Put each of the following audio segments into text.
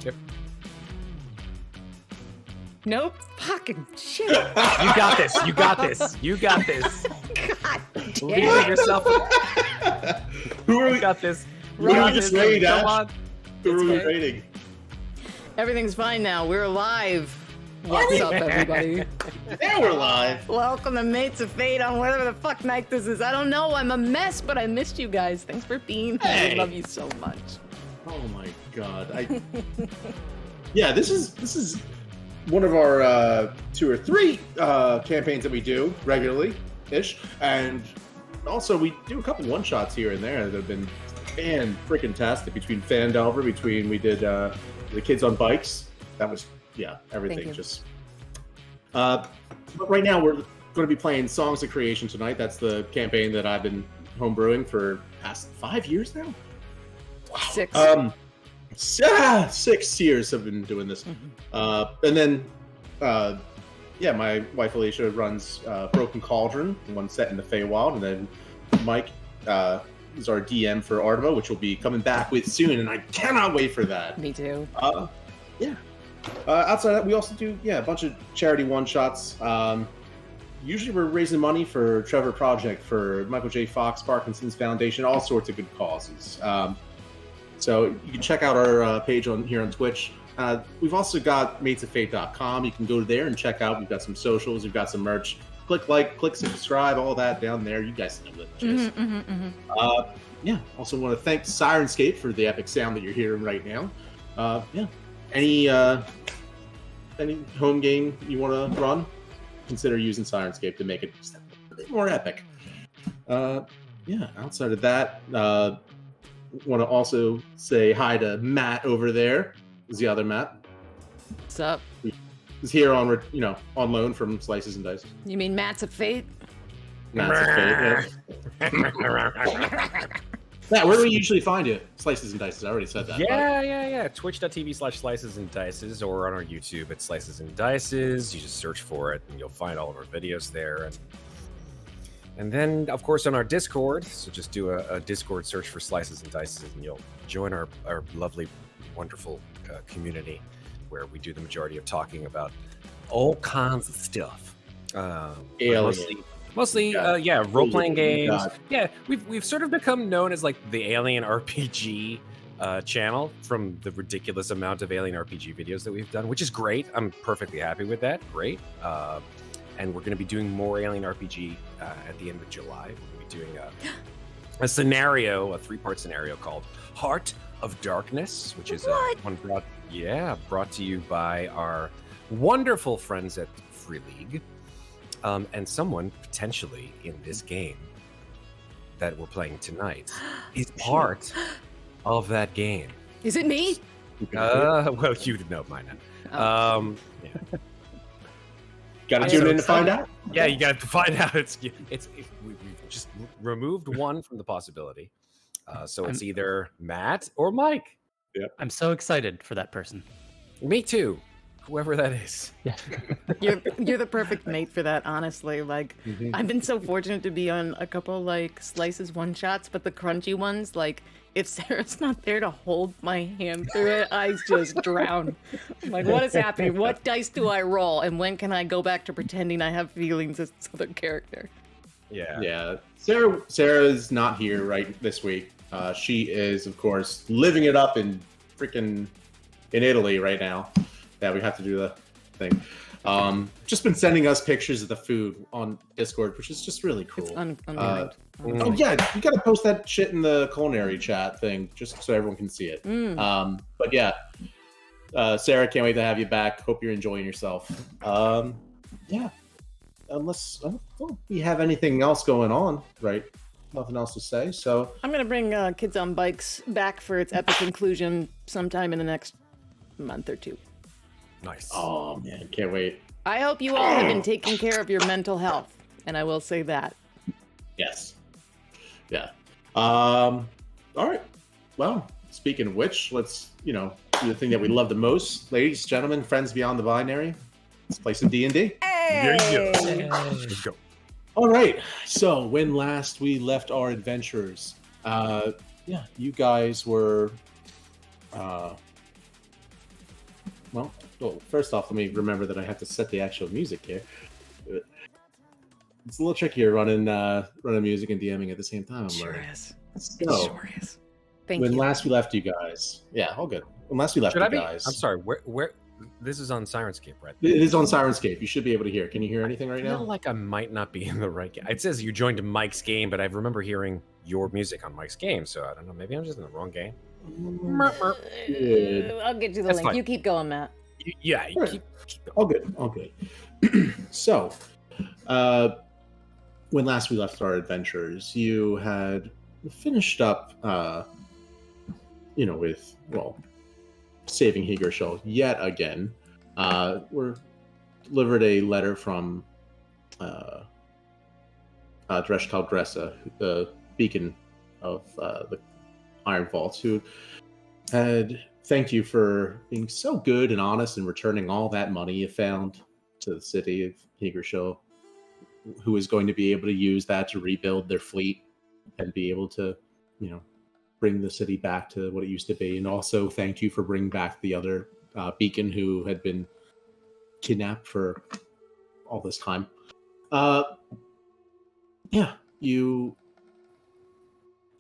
Yep. Nope. Fucking shit. You got this. You got this. You got this. God Believe damn. in yourself. Who are we? You got this. Who are we just rating, Come Ash? on. Who are we okay. rating? Everything's fine now. We're alive. What's up, everybody? Now we're live. Welcome to Mates of Fate on whatever the fuck night this is. I don't know. I'm a mess, but I missed you guys. Thanks for being here. Hey. I love you so much. Oh my god. Yeah, this is one of our 2 or 3 campaigns that we do regularly-ish, and also we do a couple one-shots here and there that have been fan-freaking-tastic. Between Fandelver, we did the Kids on Bikes. That was, yeah, everything just... but right now we're going to be playing Songs of Creation tonight. That's the campaign that I've been homebrewing for past 5 years now. Wow. 6 years have been doing this. And then, yeah, my wife Alicia runs BrokenCauldron, one set in the Feywild, and then Mike is our DM for Artema, which will be coming back with soon, and I cannot wait for that. Me too. Yeah. Outside of that, we also do, a bunch of charity one-shots. Usually we're raising money for Trevor Project, for Michael J. Fox, Parkinson's Foundation, all sorts of good causes. So you can check out our page here on Twitch. We've also got matesoffate.com. You can go there and check out. We've got some socials. We've got some merch. Click like, click subscribe, all that down there. You guys know the gist. Yeah. Also want to thank Syrinscape for the epic sound that you're hearing right now. Yeah. Any home game you want to run, consider using Syrinscape to make it just a bit more epic. Yeah. Outside of that, want to also say hi to Matt over there. Is the other Matt? What's up? He's here on loan from Slices and Dices. You mean Matt's of Fate? Matt's a fate, yeah. Matt, where do we usually find you? Slices and Dices. I already said that. Yeah. Twitch.tv/Slices and Dices, or on our YouTube at Slices and Dices. You just search for it and you'll find all of our videos there. And then, of course, on our Discord, so just do a Discord search for Slices and Dices, and you'll join our lovely, wonderful community where we do the majority of talking about all kinds of stuff. Mostly, role-playing games. God. Yeah, we've sort of become known as like the Alien RPG channel from the ridiculous amount of Alien RPG videos that we've done, which is great. I'm perfectly happy with that. Great. And we're going to be doing more Alien RPG at the end of July. We're going to be doing a 3-part scenario called Heart of Darkness, which is one brought to you by our wonderful friends at Free League, and someone potentially in this game that we're playing tonight is part of that game. Is it me? Well, you know mine now. Yeah. Got to tune in to find out. Yeah, you got to find out. We've just removed one from the possibility. So it's either Matt or Mike. Yep. I'm so excited for that person. Me too. Whoever that is. Yeah. You're the perfect mate for that, honestly. Like, I've been so fortunate to be on a couple like Slices one-shots, but the crunchy ones, like, if Sarah's not there to hold my hand through it, I just drown. I'm like, what is happening? What dice do I roll? And when can I go back to pretending I have feelings as this other character? Yeah. Sarah's not here right this week. She is, of course, living it up in Italy right now. Yeah, we have to do the thing. Just been sending us pictures of the food on Discord, which is just really cool. It's unkind. Oh yeah, you gotta post that shit in the culinary chat thing, just so everyone can see it. But yeah, Sarah, can't wait to have you back. Hope you're enjoying yourself. Yeah, unless we have anything else going on, right? Nothing else to say. So I'm gonna bring Kids on Bikes back for its epic conclusion sometime in the next month or 2. Nice. Oh man, can't wait. I hope you all have been taking care of your mental health, and I will say that. Yes. Yeah. All right. Well, speaking of which, let's do the thing that we love the most, ladies, gentlemen, friends beyond the binary. Let's play some D&D. There you go. Let's go. All right. So when last we left our adventurers, you guys were well, first off, let me remember that I have to set the actual music here. It's a little trickier running music and DMing at the same time. Sure is. So, Sure is. Thank when you. last we left you guys, yeah, all good. When last we left you guys, I'm sorry. Where? This is on Syrinscape, right? it is on Syrinscape. You should be able to hear. Can you hear anything right I feel now? like I might not be in the right game. It says you joined Mike's game, but I remember hearing your music on Mike's game, so I don't know. Maybe I'm just in the wrong game. Good. I'll get you the That's link. fine. You keep going, Matt. Yeah, Right. keep All good. All good. So, when last we left our adventures, you had finished up, with, saving Higershell yet again. We're delivered a letter from Dresh Kaldressa, the beacon of the Iron Vaults, who had thanked you for being so good and honest and returning all that money you found to the city of Higershell, who is going to be able to use that to rebuild their fleet and be able to, bring the city back to what it used to be. And also thanked you for bringing back the other beacon who had been kidnapped for all this time. You,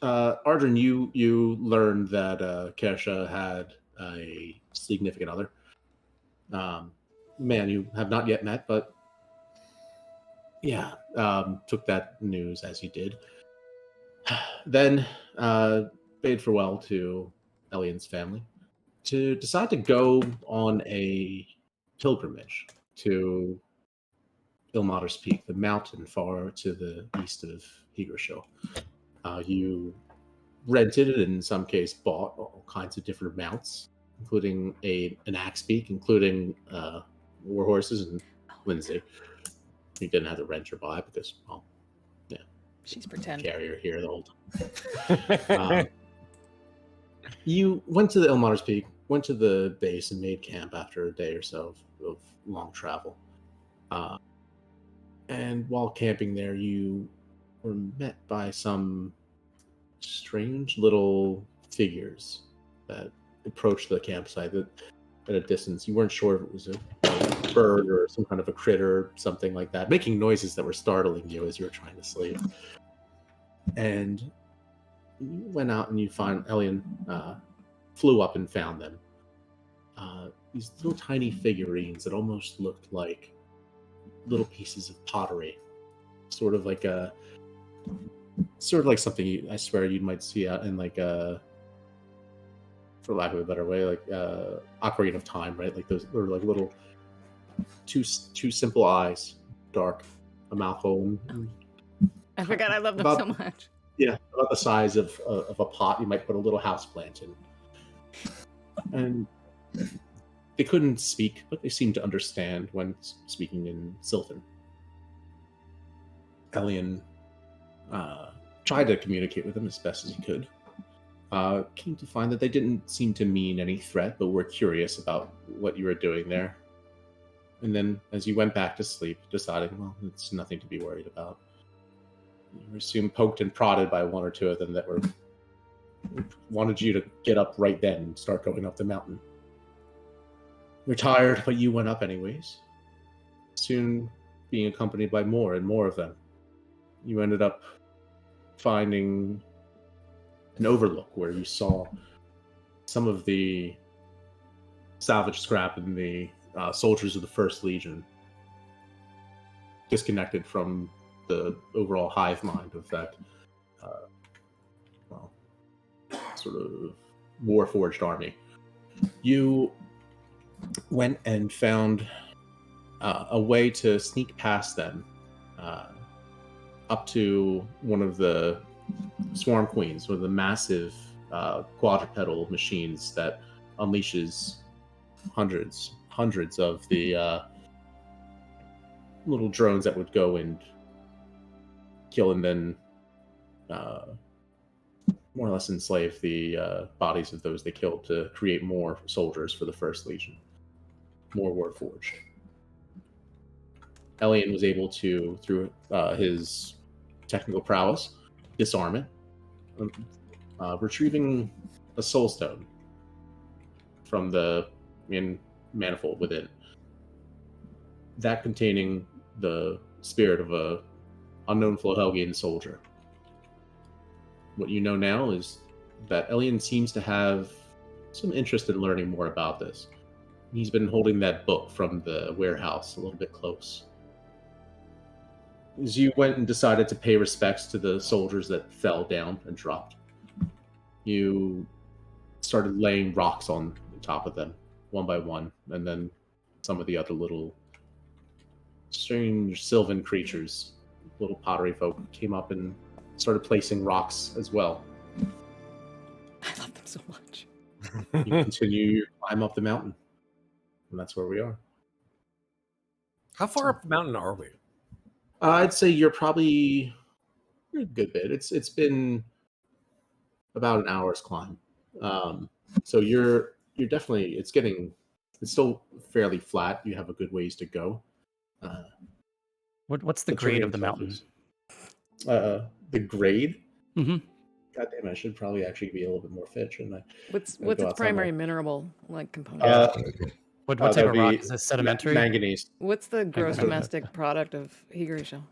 Ardrin, you learned that Kersha had a significant other. Man you have not yet met, but took that news as you did. Then bade farewell to Elian's family to decide to go on a pilgrimage to Ilmater's Peak, the mountain far to the east of Higershell. You rented and in some case bought all kinds of different mounts, including an axe beak, including war horses and Lindsay. You didn't have to rent or buy because, She's pretending. carrier here the whole time. You went to the Ilmater's Peak, went to the base and made camp after a day or so of long travel. And while camping there, you were met by some strange little figures that approached the campsite at a distance. You weren't sure if it was a bird or some kind of a critter or something like that, making noises that were startling you as you were trying to sleep. And you went out and you find Elian flew up and found them. These little tiny figurines that almost looked like little pieces of pottery, sort of like something I swear you might see out in like for lack of a better way, like Ocarina of Time, right? Like those, or like little two simple eyes, dark, a mouth hole. I forgot I love them so much. Yeah, about the size of a pot you might put a little house plant in. And they couldn't speak, but they seemed to understand when speaking in Sylvan. Elian tried to communicate with them as best as he could. Came to find that they didn't seem to mean any threat, but were curious about what you were doing there. And then, as you went back to sleep, deciding, well, it's nothing to be worried about. You were soon poked and prodded by one or two of them that wanted you to get up right then and start going up the mountain. You're tired, but you went up anyways. Soon being accompanied by more and more of them. You ended up finding an overlook where you saw some of the salvage scrap and the soldiers of the First Legion disconnected from the overall hive mind of that sort of war-forged army. You went and found a way to sneak past them up to one of the Swarm Queens, one of the massive quadrupedal machines that unleashes hundreds of the little drones that would go and kill and then more or less enslave the bodies of those they killed to create more soldiers for the First Legion, more Warforged. Elian was able to, through his technical prowess, disarm it, retrieving a soul stone from the manifold within. That containing the spirit of a unknown Flohelgian soldier. What you know now is that Elian seems to have some interest in learning more about this. He's been holding that book from the warehouse a little bit close. As you went and decided to pay respects to the soldiers that fell down and dropped, you started laying rocks on top of them, one by one, and then some of the other little strange sylvan creatures, little pottery folk, came up and started placing rocks as well. I love them so much. You continue your climb up the mountain, and that's where we are. How far up the mountain are we? I'd say you're a good bit. It's been about an hour's climb. So you're definitely, it's still fairly flat. You have a good ways to go. What's the grade of the mountain? The grade? Mm-hmm. God damn, I should probably actually be a little bit more fit, shouldn't I? What's its primary mineral component? What type of rock is this? Sedimentary? Manganese. What's the gross domestic product of Higurisha?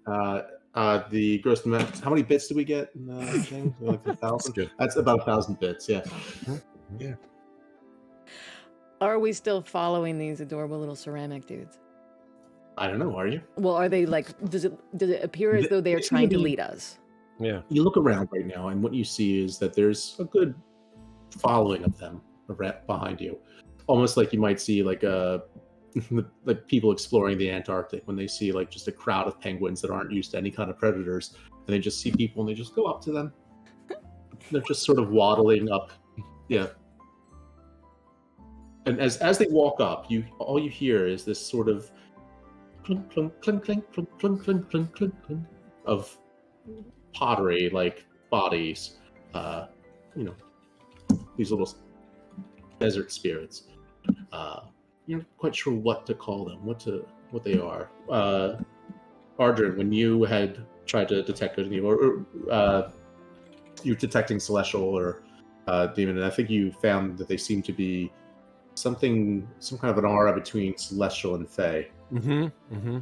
The gross domestic. How many bits do we get in the thing? Like 1,000. That's about 1,000 bits. Yeah. Yeah. Are we still following these adorable little ceramic dudes? I don't know. Are you? Well, are they like? Does it appear as though they are trying to lead us? Yeah. You look around right now, and what you see is that there's a good following of them behind you. Almost like you might see like like people exploring the Antarctic when they see like just a crowd of penguins that aren't used to any kind of predators, and they just see people and they just go up to them. They're just sort of waddling up. Yeah. And as they walk up, all you hear is this sort of clunk clunk clunk clunk clunk clunk clunk clunk clunk clunk of pottery like bodies. These little desert spirits. You're not quite sure what to call them, what they are. Ardrin, when you had tried to detect it, or you were detecting celestial or demon, and I think you found that they seem to be some kind of an aura between celestial and fey. Mm-hmm. Mm-hmm.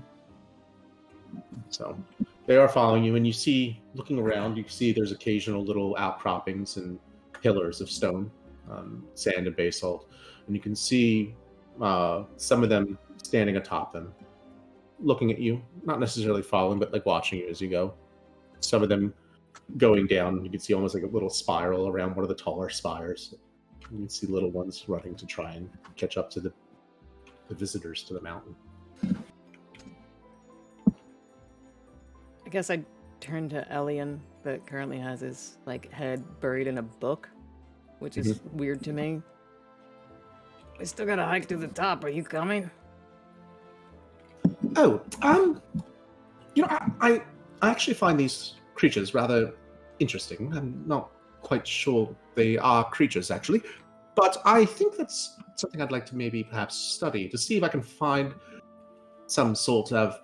So they are following you, and you see, looking around, you see there's occasional little outcroppings and pillars of stone, sand and basalt, and you can see some of them standing atop them, looking at you, not necessarily following, but like watching you as you go. Some of them going down, you can see almost like a little spiral around one of the taller spires. You can see little ones running to try and catch up to the visitors to the mountain. I guess I'd turn to Elian, that currently has his head buried in a book, which is weird to me. We still gotta hike to the top. Are you coming? Oh, I actually find these creatures rather interesting. I'm not quite sure they are creatures, actually, but I think that's something I'd like to maybe perhaps study to see if I can find some sort of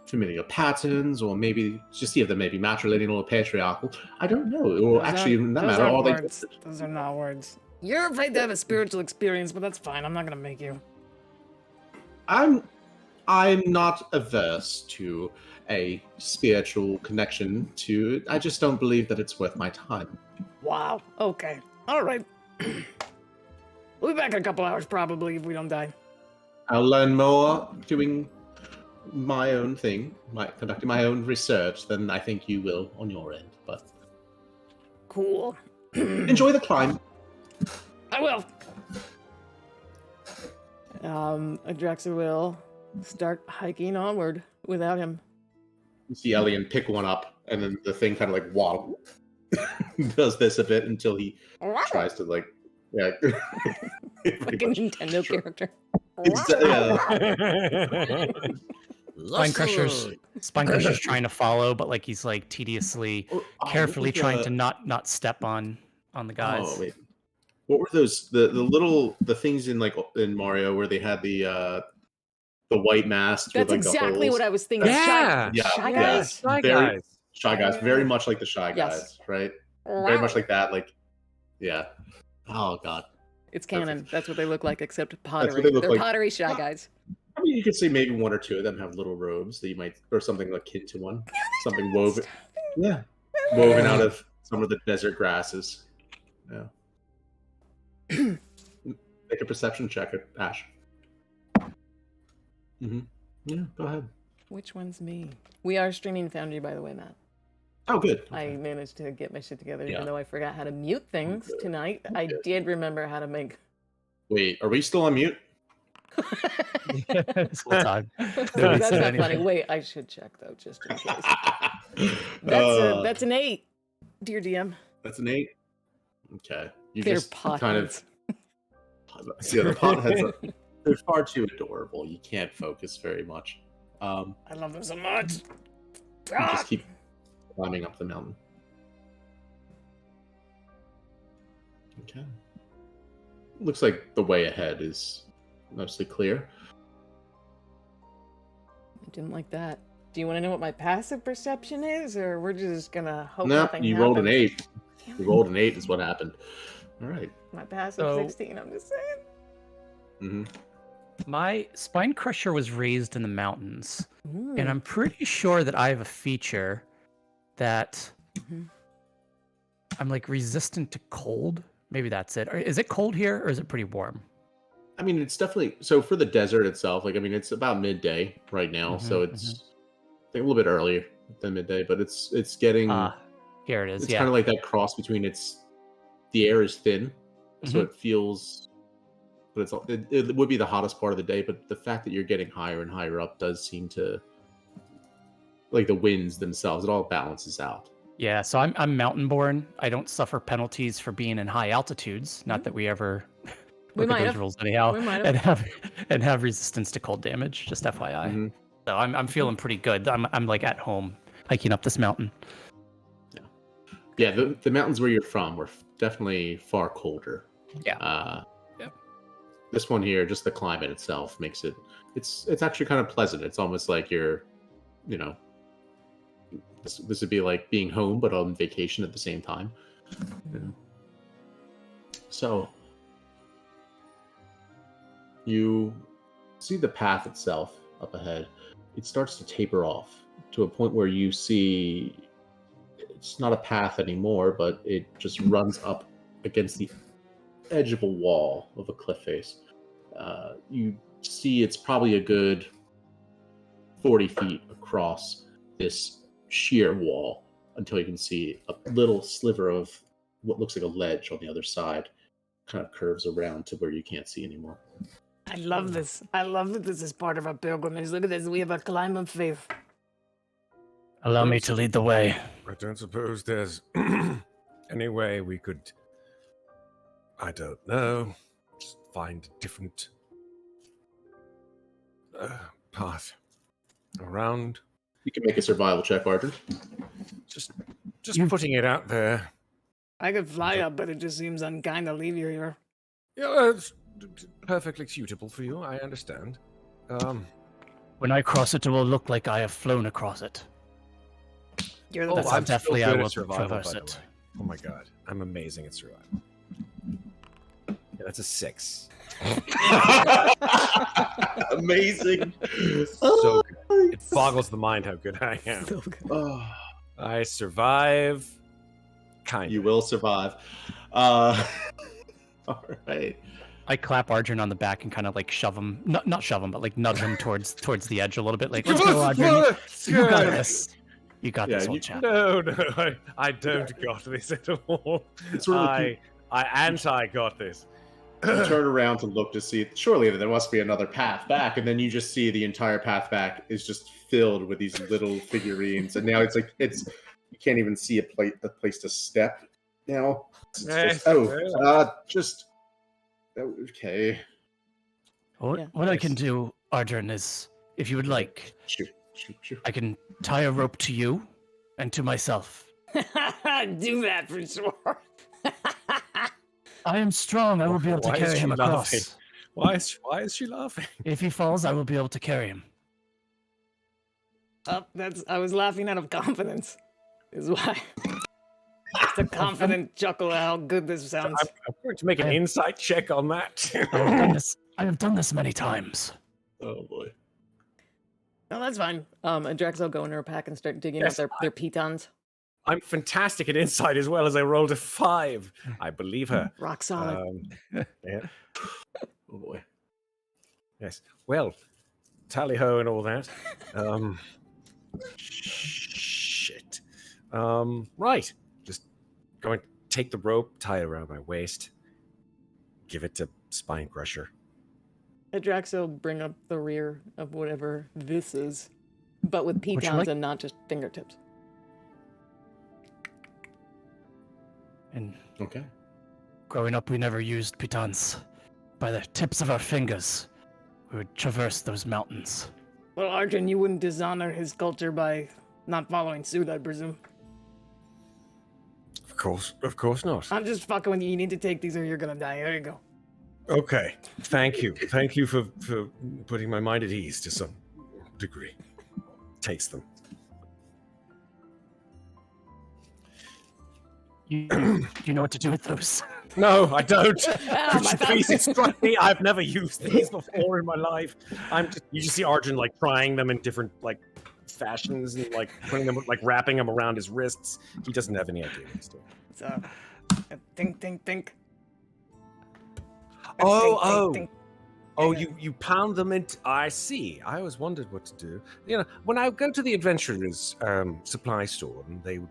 familiar patterns, or maybe just see if they're maybe matrilineal or patriarchal. I don't know. Or actually, in that matter, are they? Those are not words. You're afraid to have a spiritual experience, but that's fine. I'm not gonna make you. I'm not averse to a spiritual connection to it. I just don't believe that it's worth my time. Wow. Okay. All right. We'll be back in a couple hours, probably, if we don't die. I'll learn more doing my own thing, conducting my own research, than I think you will on your end. But cool. Enjoy the climb. I will. Adraxa will start hiking onward without him. You see Elian pick one up, and then the thing kind of like waddle does this a bit until he tries to Fucking Nintendo character. Spine Crusher's trying to follow, but he's tediously, carefully trying to not step on the guys. Oh, wait. What were those the things in Mario where they had the white mask? That's with, exactly what I was thinking. Yeah, Shy Guys. Shy Guys, very much like the Shy Guys, Yes. right? Very much like that. Yeah. Oh god. It's canon. That's what they look like, except what pottery. they look They're like. pottery shy guys. I mean, you could say maybe one or two of them have little robes that you might, or something akin to one. Something woven. Yeah. Woven out of some of the desert grasses. Yeah. Make a perception check at Ash. Yeah, go ahead. Which one's me? We are streaming Foundry, by the way, Matt. Oh, good. I managed to get my shit together, Yeah. even though I forgot how to mute things tonight. I did remember how to make. Wait, are we still on mute? This whole time. That's Nobody not said funny. anything. Wait, I should check though, just in case. That's an 8, dear DM. That's an 8. Okay, you They're just kind potheads. of see the potheads. They're far too adorable. You can't focus very much. I love them so much. You just keep climbing up the mountain. Okay. Looks like the way ahead is mostly clear. I didn't like that. Do you want to know what my passive perception is, or we're just gonna hope No, nothing you happens? rolled an 8. You rolled an 8 is what happened. All right. My passive So- 16. I'm just saying. Mm-hmm. My spine crusher was raised in the mountains, Ooh. and I'm pretty sure that I have a feature that Mhm. I'm like resistant to cold. Maybe that's it. Is it cold here, or is it pretty warm? I mean, it's definitely so for the desert itself. Like, I mean, it's about midday right now, so it's I think a little bit earlier than midday, but it's getting. Here it is. It's Yeah. kind of like that cross between the air is thin, so it feels, but it would be the hottest part of the day. But the fact that you're getting higher and higher up does seem to, like the winds themselves, it all balances out. Yeah, so I'm mountain born. I don't suffer penalties for being in high altitudes. Not that we ever We look might at those have. rules anyhow. We might have. And have resistance to cold damage. Just FYI. Mhm. So I'm feeling pretty good. I'm like at home hiking up this mountain. Yeah, the mountains where you're from were definitely far colder. Yeah. Yep. This one here, just the climate itself makes it. It's actually kind of pleasant. It's almost like you're, this would be like being home but on vacation at the same time. Yeah. So you see the path itself up ahead. It starts to taper off to a point where you see it's not a path anymore, but it just runs up against the edge of a wall of a cliff face. You see it's probably a good 40 feet across this sheer wall until you can see a little sliver of what looks like a ledge on the other side kind of curves around to where you can't see anymore. I love this. I love that this is part of our pilgrimage. Look at this. We have a climb of faith. Allow me to lead the way. I don't suppose there's any way we could, I don't know, just find a different path around. You can make a survival check, Arthur. Just putting it out there. I could fly up, but it just seems unkind to leave you here. Yeah, it's perfectly suitable for you. I understand. When I cross it, it will look like I have flown across it. You're the Oh, That's best. how I'm still definitely good I at will survival, traverse by the it. way. Oh my god, I'm amazing at survival. Yeah, that's a 6. Amazing. So good. It boggles the mind how good I am. So good. Oh, I survive. Kind you of. will survive. All right. I clap Arjun on the back and kind of like shove him, not shove him, but like nudge him towards the edge a little bit. Like, let's go, Arjun. You got this. You got Yeah, this, you- old chap. No, I don't got this at all. It's sort of I anti-got this. You turn around to look to see. Surely there must be another path back, and then you just see the entire path back is just filled with these little figurines, and now it's like you can't even see a place to step. Now it's just, okay. What I can do, Arjun, is if you would like, Shoot. I can tie a rope to you and to myself. Do that for sure. I am strong. I will be able to Why is carry she him across. laughing? Why is she laughing? If he falls, I will be able to carry him. I was laughing out of confidence. Is why. Just a confident chuckle at how good this sounds. I'm going to make an insight check on that. I have done this many times. Oh boy. No, that's fine. And Drax will go in her pack and start digging out their pitons. I'm fantastic at insight as well as I rolled a 5. I believe her. Rock solid. Yeah. Oh boy. Yes. Well, tally ho and all that. Shit. Right. Just going to take the rope, tie it around my waist, give it to Spine Crusher. Drax will bring up the rear of whatever this is, but with pitons and not just fingertips. And Okay. growing up, we never used pitons. By the tips of our fingers, we would traverse those mountains. Well, Arjun, you wouldn't dishonor his culture by not following suit, I presume. Of course not. I'm just fucking with you. You need to take these or you're gonna die. There you go. Okay. Thank you. Thank you for putting my mind at ease to some degree. Takes them. You know what to do with those? No, I don't. my Please instruct me. I've never used these before in my life. You just see Arjun like trying them in different like fashions and like putting them like wrapping them around his wrists. He doesn't have any idea what he's doing. So, think. Oh, you pound them into. I see. I always wondered what to do. You know, when I go to the adventurers' supply store and they would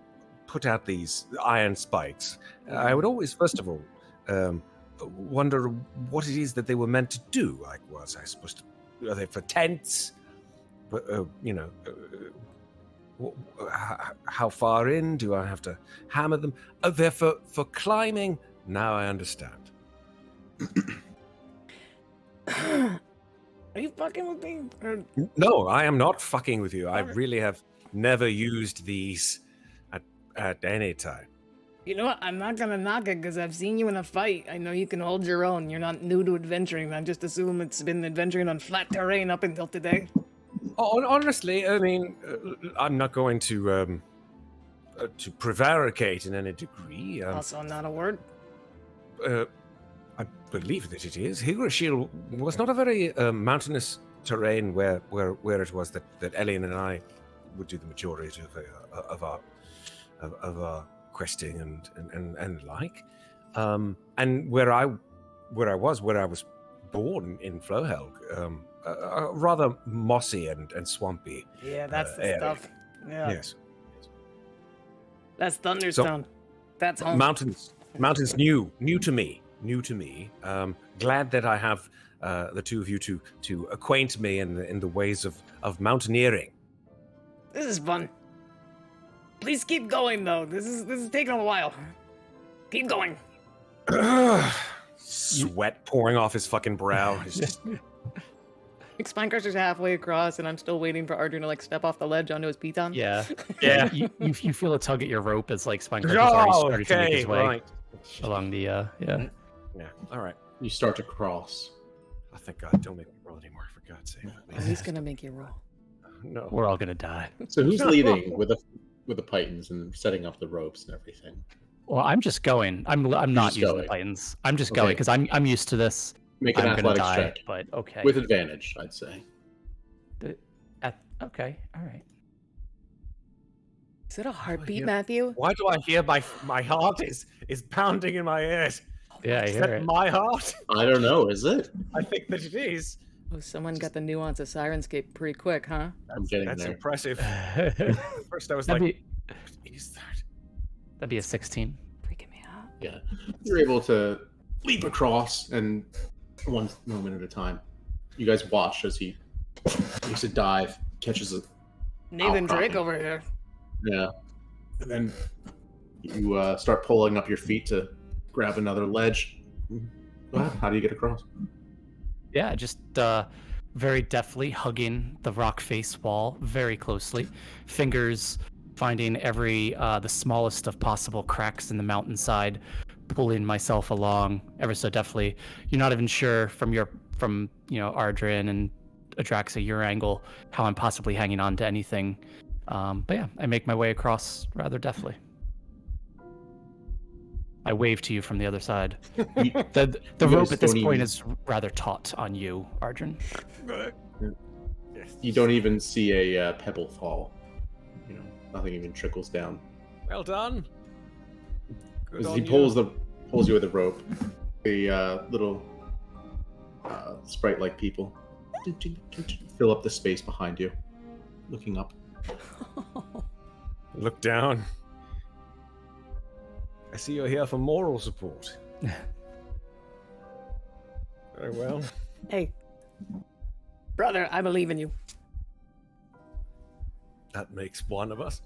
put out these iron spikes, I would always, first of all, wonder what it is that they were meant to do. Like, was I supposed to? Are they for tents? How far in do I have to hammer them? Oh, they're for climbing. Now I understand. Are you fucking with me? No, I am not fucking with you. I really have never used these at any time. You know what? I'm not gonna knock it because I've seen you in a fight. I know you can hold your own. You're not new to adventuring. I just assume it's been adventuring on flat terrain up until today. Oh, honestly, I mean, I'm not going to prevaricate in any degree. Also, not a word. I believe that it is. Higurashil was not a very mountainous terrain where it was that Elian and I would do the majority of our questing and like. And where I was born in Flowhelg, rather mossy and swampy. Yeah, that's the area. stuff. Yeah. Yes. That's Thunderstone. That's home. Mountains new to me. Glad that I have the two of you to acquaint me in the ways of mountaineering. This is fun. Please keep going though. This is taking a while. Keep going. Sweat pouring off his fucking brow. It's just... Spine Crusher's halfway across, and I'm still waiting for Arjun to like step off the ledge onto his piton. Yeah. You feel a tug at your rope as like Spine Crusher's already started to make his way along the Yeah. All right. You start to cross. Oh, thank God! Don't make me roll anymore, for God's sake. Oh, he's gonna make you roll. No. We're all gonna die. So who's leading with the pythons and setting up the ropes and everything? Well, I'm just going. I'm not just using going. the pythons. I'm just going because I'm used to this. Make an I'm gonna athletics die, check but okay. with advantage, I'd say. Okay, all right. Is it a heartbeat, Matthew? Why do I hear my heart is pounding in my ears? Yeah, I Is hear that it. my heart? I don't know. Is it? I think that it is. Oh, someone got the nuance of Syrinscape pretty quick, huh? I'm getting That's there. impressive. First, I was That'd like, be, "What is that?" that'd be a 16. Freaking me out. Yeah, you're able to leap across, and one moment at a time. You guys watch as he makes a dive, catches a Nathan outcropping. Drake over here. Yeah, and then you start pulling up your feet to grab another ledge. Go ahead. How do you get across? Yeah, just very deftly hugging the rock face wall very closely, fingers finding every the smallest of possible cracks in the mountainside, pulling myself along ever so deftly. You're not even sure from Ardrin and Adraxa, your angle, how I'm possibly hanging on to anything. But yeah, I make my way across rather deftly. I wave to you from the other side. You- The You rope guys at this don't point even- is rather taut on you, Arjun. You don't even see a pebble fall. Nothing even trickles down. Well done. Good As on he you. pulls you with the rope, the little sprite-like people fill up the space behind you, looking up. Look down. I see you're here for moral support. Very well. Hey, brother, I believe in you. That makes one of us.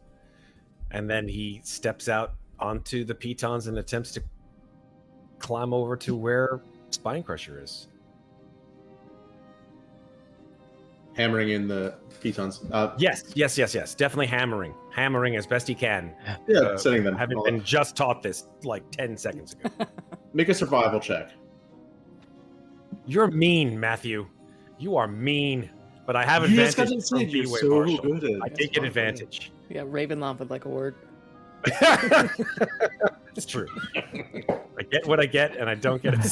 And then he steps out onto the pitons and attempts to climb over to where Spinecrusher is. Hammering in the pitons. Yes. Definitely hammering. Hammering as best he can. Setting them. Having been just taught this like 10 seconds ago. Make a survival check. You're mean, Matthew. You are mean. But I have You just advantage got to from say you're Leeway so Marshall. good at I did get advantage. Yeah, Ravenloft would like a word. It's true. I get what I get, and I don't get it.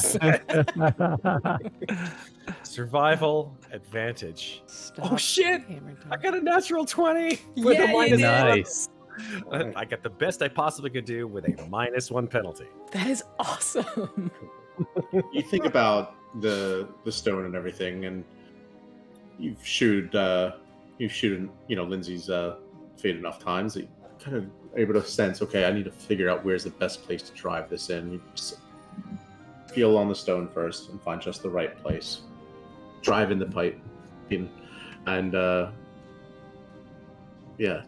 Survival advantage. Stop Oh shit! hammering I down. got a natural 20 with Yeah, a you minus did. Nice. one. I got the best I possibly could do with a -1 penalty. That is awesome. You think about the stone and everything, and you've shooted Lindsay's fate enough times that you kind of able to sense, okay, I need to figure out where's the best place to drive this in. You just feel on the stone first and find just the right place. Drive in the pipe, and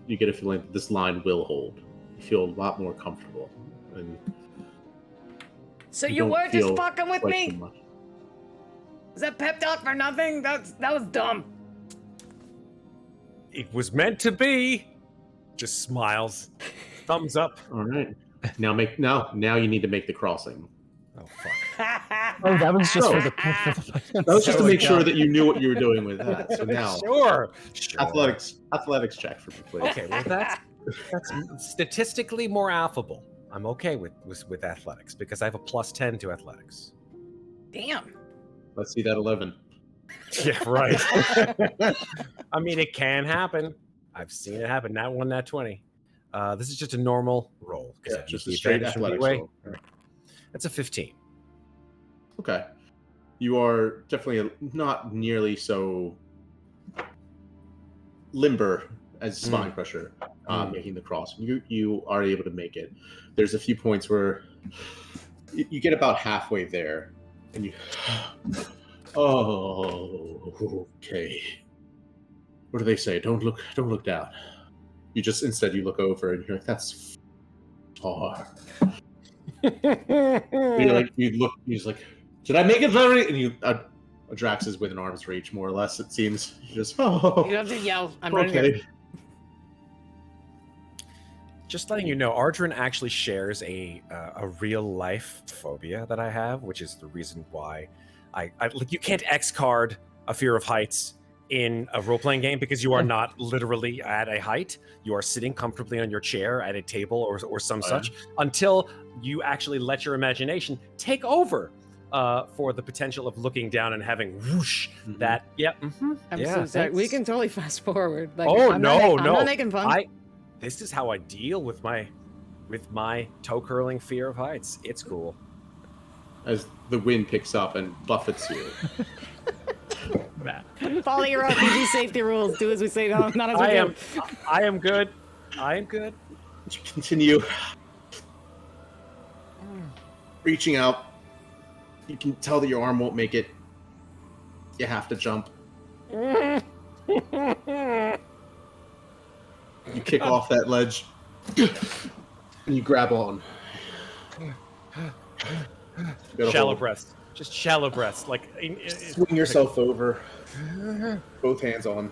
you get a feeling that this line will hold. You feel a lot more comfortable, and So you you don't were just feel fucking with quite so me? much. Is that pep talk for nothing? That was dumb. It was meant to be. Just smiles. Thumbs up. All right, now you need to make the crossing. Oh fuck. Oh, that was just So- for the. That was just to make sure that you knew what you were doing with that. So now, Sure. athletics check for me, please. Okay, well that's statistically more affable. I'm okay with athletics because I have a +10 to athletics. Damn. Let's see that 11. Yeah, right. I mean, it can happen. I've seen it happen. Not 1, not 20. This is just a normal roll. 'cause I Yeah, need just the a straight advantage from athletics Leeway. roll. That's a 15. Okay. You are definitely not nearly so limber as Spinecrusher making the cross. You are able to make it. There's a few points where you get about halfway there, and you. Oh, okay. What do they say? Don't look down. You just instead you look over and you're like, that's far. He's like, did I make it very? And you, Drax is within arm's reach, more or less. It seems. You just, You don't have to yell. I'm right here. okay. Just letting you know, Ardrin actually shares a real life phobia that I have, which is the reason why I like you can't X card a fear of heights in a role playing game because you are not literally at a height. You are sitting comfortably on your chair at a table or some such until you actually let your imagination take over for the potential of looking down and having whoosh that. Yeah. Mm-hmm, I'm yeah, so sorry. We thanks. can totally fast forward. Like, Oh, I'm no. not making fun. This is how I deal with my toe curling fear of heights. It's cool. As the wind picks up and buffets you. Follow your RPG safety rules. Do as we say, not as we do. I am good. I am good. You continue reaching out. You can tell that your arm won't make it. You have to jump. You kick off that ledge. And you grab on. Shallow breaths. Just shallow breaths. Like Swing yourself over. Both hands on.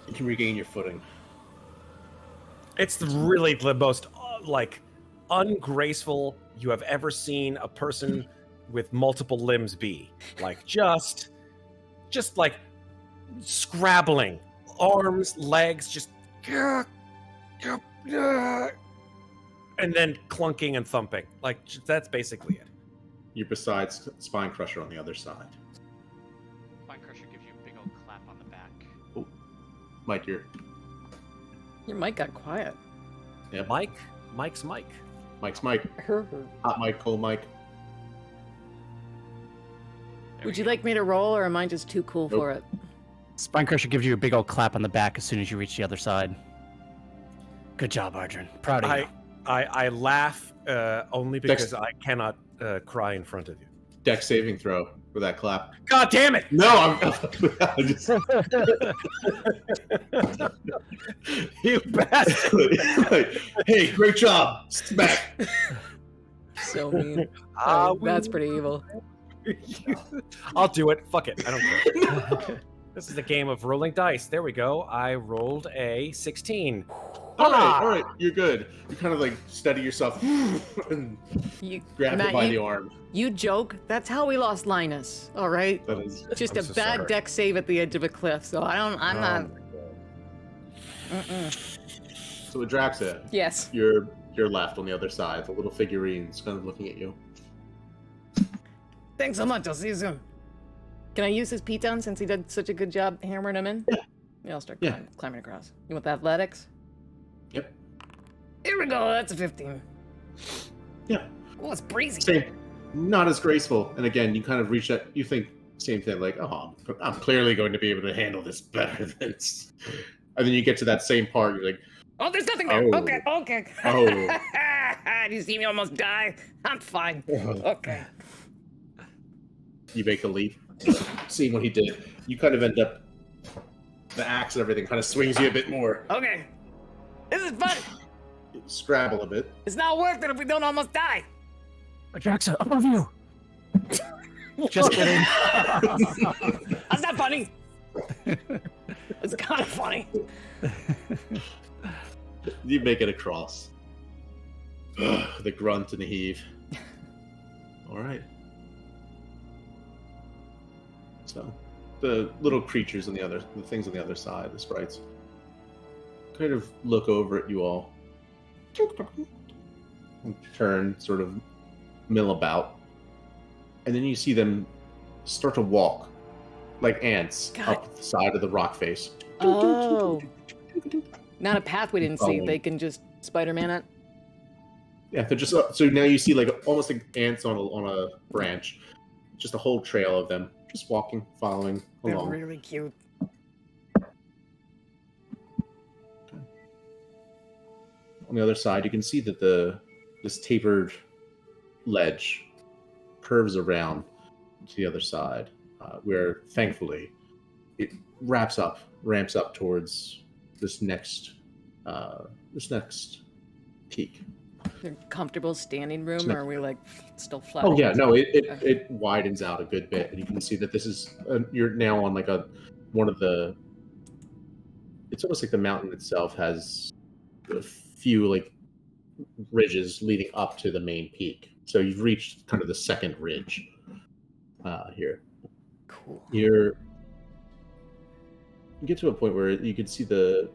You can regain your footing. it's really the most ungraceful you have ever seen a person with multiple limbs be. Like just like scrabbling, arms, legs, just and and then clunking and thumping. Like that's basically it. You're besides Spine Crusher on the other side. Spine Crusher gives you a big old clap on the back. Oh, Mike, Your mic got quiet. Yep. Mike's Mike. Mike's Mike. Hot Mike, cold Mike. Would you like me to roll, or am I just too cool for it? Spine Crusher gives you a big old clap on the back as soon as you reach the other side. Good job, Arjun. Proud of you. I laugh only because I cannot cry in front of you. Dex saving throw for that clap. God damn it! No, I'm just... You bastard! Like, hey, great job. Smack. So mean. That's pretty evil. I'll do it. Fuck it. I don't care. This is a game of rolling dice. There we go. I rolled a 16. All right, you're good. You kind of like steady yourself and grab him by the arm. You joke. That's how we lost Linus. All right. That is Just a bad deck save at the edge of a cliff. So I'm not. So Adraxa, Yes. you're left on the other side. The little figurine's kind of looking at you. Thanks so much. I'll see you soon. Can I use his P-Town since he did such a good job hammering him in? Yeah, I'll start climbing across. You want the athletics? Yep. Here we go. That's a 15. Yeah. Oh, it's breezy. Same. Not as graceful. And again, you kind of reach that. You think same thing, like, oh, I'm clearly going to be able to handle this better than this. And then you get to that same part. You're like, oh, there's nothing there. Oh. Okay. Oh. Do you see me almost die? I'm fine. Okay. You make a leap. Seeing what he did, you kind of end up. The axe and everything kind of swings you a bit more. Okay. This is fun. You scrabble a bit. It's not worth it if we don't almost die. Adraxa, above you. Just kidding. That's not funny. It's kind of funny. You make it across. The grunt and the heave. All right. So, the little creatures on the things on the other side, the sprites, kind of look over at you all. Turn, sort of mill about. And then you see them start to walk like ants up the side of the rock face. Oh. Not a path we didn't see. They can just Spider-Man it. Yeah, they're just so now you see like almost like ants on a branch. Just a whole trail of them, just walking, following along. They're really cute. On the other side, you can see that this tapered ledge curves around to the other side, where thankfully it ramps up towards this next peak. They're comfortable standing room, or are we like still flat? Oh yeah, no, it widens out a good bit, and you can see that this is you're now on like one of the. It's almost like the mountain itself has a few like ridges leading up to the main peak. So you've reached kind of the second ridge here. Cool. You get to a point where you can see the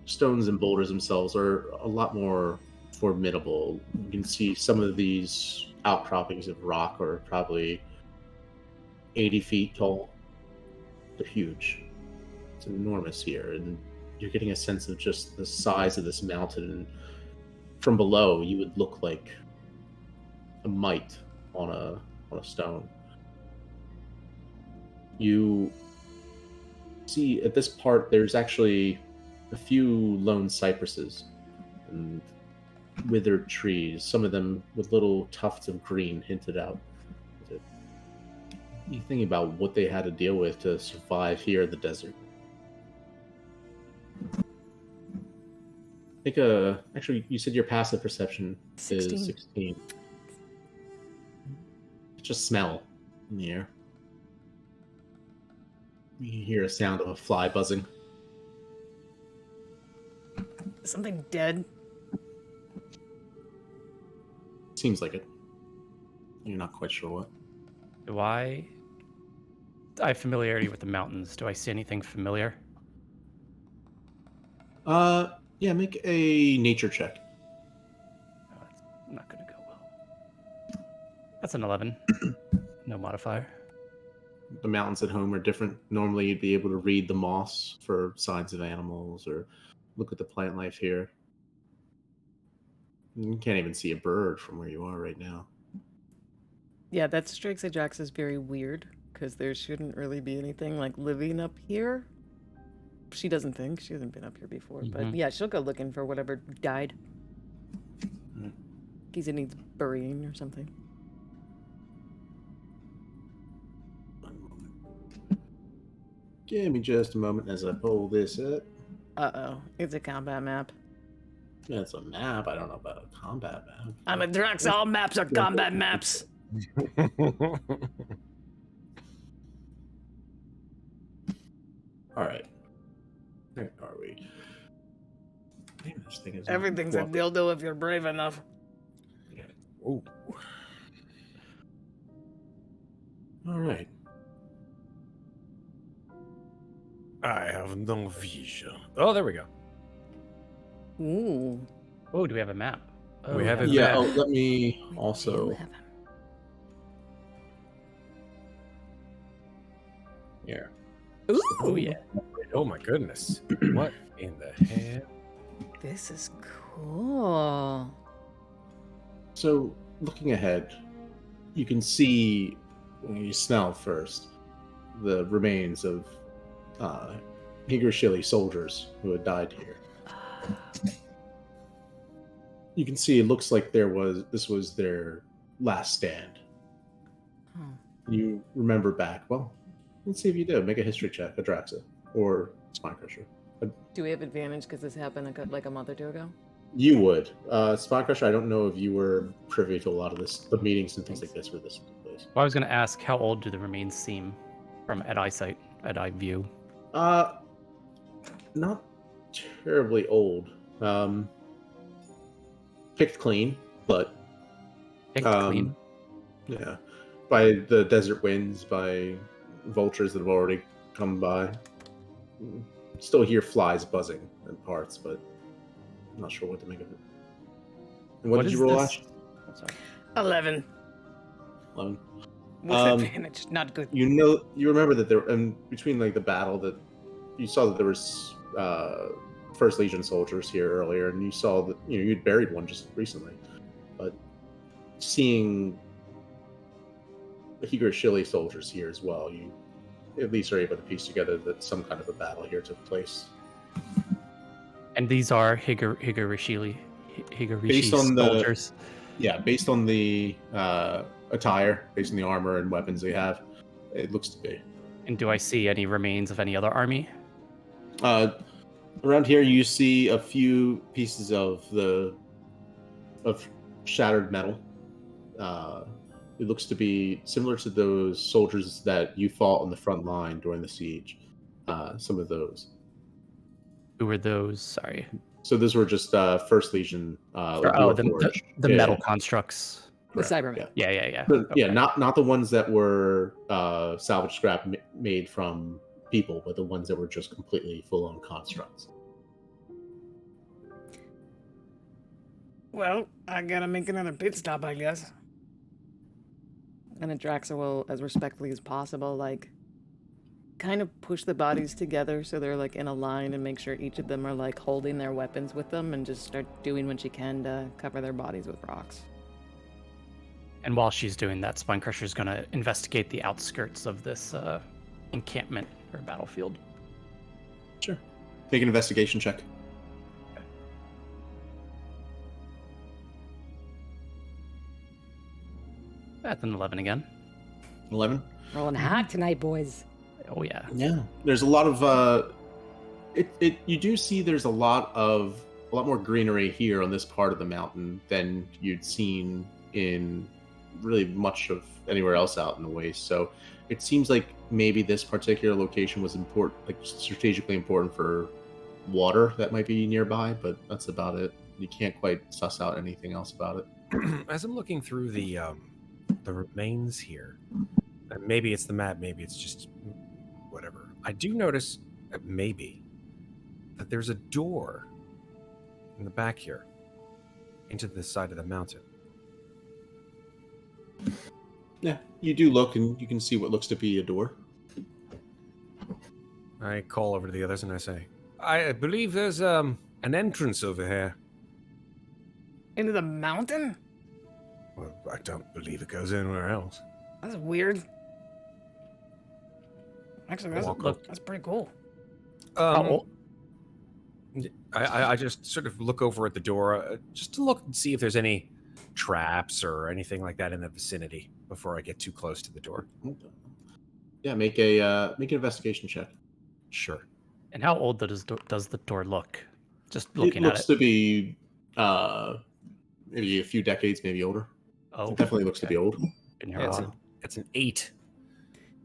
stones and boulders themselves are a lot more formidable. You can see some of these outcroppings of rock are probably 80 feet tall. They're huge. It's enormous here, and you're getting a sense of just the size of this mountain. And from below, you would look like a mite on a stone. You see at this part, there's actually a few lone cypresses and withered trees, some of them with little tufts of green hinted out. You think about what they had to deal with to survive here in the desert. Actually, you said your passive perception 16. is 16. Just smell in the air. You hear a sound of a fly buzzing. Something dead. Seems like it. You're not quite sure what. Do I have familiarity with the mountains. Do I see anything familiar? Yeah, make a nature check. That's an 11. No modifier. The mountains at home are different. Normally, you'd be able to read the moss for signs of animals or look at the plant life here. You can't even see a bird from where you are right now. Yeah, that strikes Ajax as very weird because there shouldn't really be anything like living up here. She doesn't think. She hasn't been up here before. But yeah, she'll go looking for whatever died. In case it needs burying or something. Give me just a moment as I pull this up. Uh-oh. It's a combat map. That's a map. I don't know about a combat map. I'm a Drax. All maps are combat maps. All right. Where are we? Man, this thing is Everything's a dildo if you're brave enough. Oh. All right. I have no vision. Oh, there we go. Ooh. Oh, do we have a map? Oh, We have a Yeah. map. Oh, let me We also. do have him. Here. Oh, yeah. Oh my goodness. What in the hell? This is cool. So, looking ahead, you can see, when you smell first, the remains of Higashili soldiers who had died here. You can see it looks like this was their last stand. Oh. You remember back. Well, let's see if you do. Make a history check, Adraxa, or Spine Crusher. Do we have advantage because this happened like a month or two ago? You would. Spine Crusher, I don't know if you were privy to a lot of the meetings and things like this where this took place. Well, I was going to ask, how old do the remains seem from at eyesight, at eye view? Not terribly old. Picked clean, but Picked clean. yeah, by the desert winds, by vultures that have already come by. Still hear flies buzzing in parts, but I'm not sure what to make of it. And what did is you roll, this? Ash? Oh, sorry. 11. 11. With advantage. Not good. You remember that there, and between like the battle, that you saw that there was First Legion soldiers here earlier, and you saw that you'd buried one just recently, but seeing the Higashili soldiers here as well, you at least are able to piece together that some kind of a battle here took place. And these are Higashili Based on soldiers. Based on the attire, based on the armor and weapons they have, it looks to be. And do I see any remains of any other army? Around here, you see a few pieces of shattered metal. It looks to be similar to those soldiers that you fought on the front line during the siege. Some of those. Who were those? Sorry. So those were just First Legion. The metal constructs. The Cybermen. Yeah. Yeah, not the ones that were salvage scrap made from people, but the ones that were just completely full-on constructs. Well, I gotta make another pit stop, I guess. And Adraxa will, as respectfully as possible, like, kind of push the bodies together so they're, like, in a line and make sure each of them are, like, holding their weapons with them and just start doing what she can to cover their bodies with rocks. And while she's doing that, Spine Crusher's going to investigate the outskirts of this encampment or battlefield. Sure. Make an investigation check. Okay. That's an 11 again. 11. Rolling hot tonight, boys. Oh yeah. Yeah. There's a lot of you do see there's a lot more greenery here on this part of the mountain than you'd seen in really much of anywhere else out in the waste. So it seems like maybe this particular location was important, like strategically important for water that might be nearby, but that's about it. You can't quite suss out anything else about it. As I'm looking through the remains here, and maybe it's the map, maybe it's just whatever. I do notice maybe that there's a door in the back here into the side of the mountain. Yeah, you do look, and you can see what looks to be a door. I call over to the others and I say, I believe there's an entrance over here. Into the mountain? Well, I don't believe it goes anywhere else. That's weird. Actually, Look. that's pretty cool. I just sort of look over at the door just to look and see if there's any traps or anything like that in the vicinity before I get too close to the door. Yeah, make an investigation check. Sure. And how old does the door look? Just looking It at looks it. to be maybe a few decades, maybe older. Oh, It definitely looks to be old. been here a Yeah, while. it's an 8.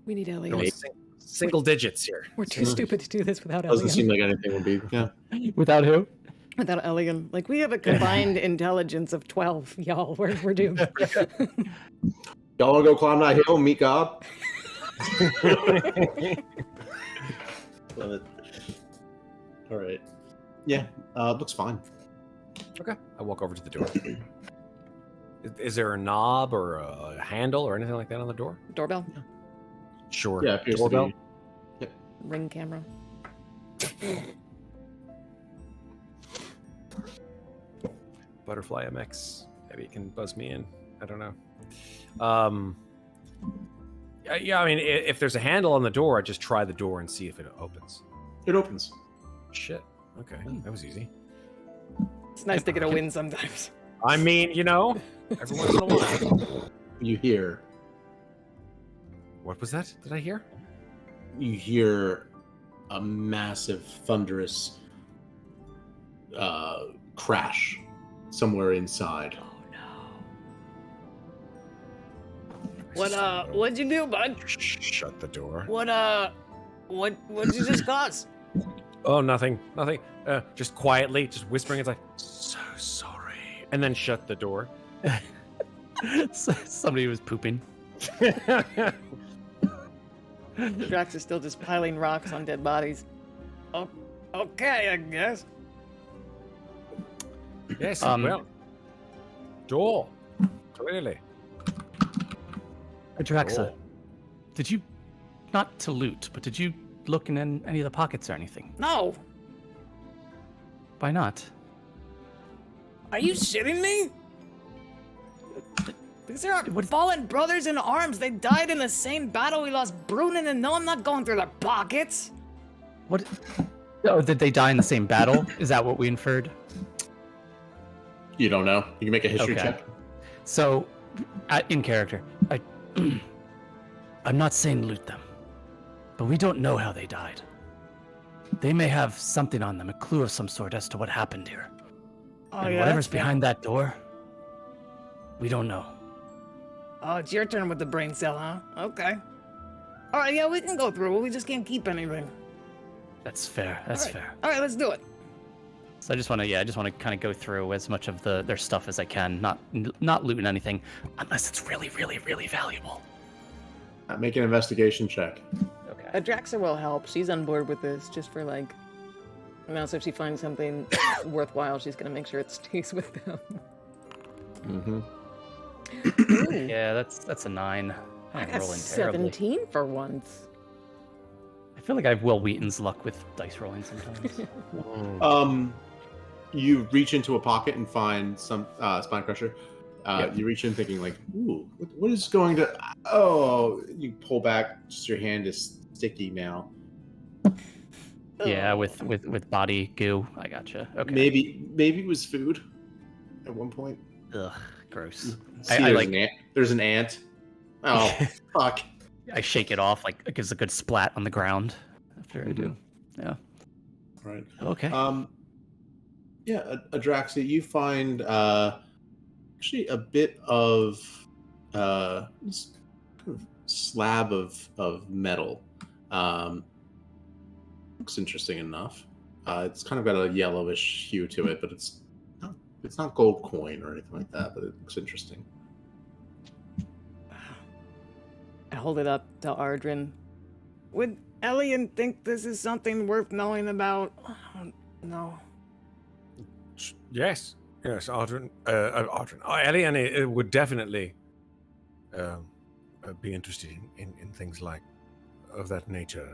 We need Elliot. Going single digits here. We're too stupid to do this without Doesn't Elliot. seem like anything would be. Yeah. Without who? Without Elliot. Like, we have a combined intelligence of 12, y'all. We're doomed. Y'all want to go climb that hill and meet God? Love it. All right. Yeah, looks fine. Okay. I walk over to the door. Is there a knob or a handle or anything like that on the door? Doorbell? Sure. Yeah, it appears to Doorbell? be. Ring camera? Butterfly MX. Maybe it can buzz me in. I don't know. Yeah, I mean, if there's a handle on the door, I just try the door and see if it opens. It opens. Shit. Okay, that was easy. It's nice to get a win sometimes. I mean, you know, every once in a while. You hear What was that? Did I hear? a massive thunderous crash somewhere inside. What'd you do, bud? Shut the door. What'd you just cause? Oh, nothing. Just quietly, just whispering. It's like, so sorry. And then shut the door. Somebody was pooping. Drax is still just piling rocks on dead bodies. Oh, okay, I guess. Yes, well. Door. Clearly. Adraxa, Oh. did you, not to loot, but did you look in any of the pockets or anything? No. Why not? Are you shitting me? These are our fallen brothers in arms. They died in the same battle. We lost Brunin, and no, I'm not going through their pockets. What? Oh, did they die in the same battle? Is that what we inferred? You don't know. You can make a history Okay. check. So, in character, I'm not saying loot them, but we don't know how they died. They may have something on them, a clue of some sort as to what happened here. Oh, And yeah, whatever's that's fair. behind that door, we don't know. Oh, it's your turn with the brain cell, huh? Okay. All right, yeah, we can go through. We just can't keep anything. That's fair. That's All right. fair. All right, let's do it. So I just want to kind of go through as much of their stuff as I can, not looting anything, unless it's really, really, really valuable. Make an investigation check. Okay. Adraxa will help. She's on board with this, just for like. And also, if she finds something worthwhile, she's gonna make sure it stays with them. Mm-hmm. Ooh, Yeah, that's a 9. I I'm got rolling terribly. 17 for once. I feel like I have Will Wheaton's luck with dice rolling sometimes. You reach into a pocket and find some spine crusher. Yep. You reach in thinking like, ooh, what is going to... Oh, you pull back, just your hand is sticky now. Yeah, with body goo. I gotcha. Okay. Maybe it was food at one point. Ugh, gross. See, I there's an ant. Oh, fuck. I shake it off, like it gives a good splat on the ground after I do. Yeah. Right. Okay. Yeah, Adraxa, you find actually a bit of this kind of slab of metal. Looks interesting enough. It's kind of got a yellowish hue to it, but it's not gold coin or anything like that. But it looks interesting. I hold it up to Ardrin. Would Elian think this is something worth knowing about? No. Yes, Audrin. Elian would definitely be interested in things like of that nature.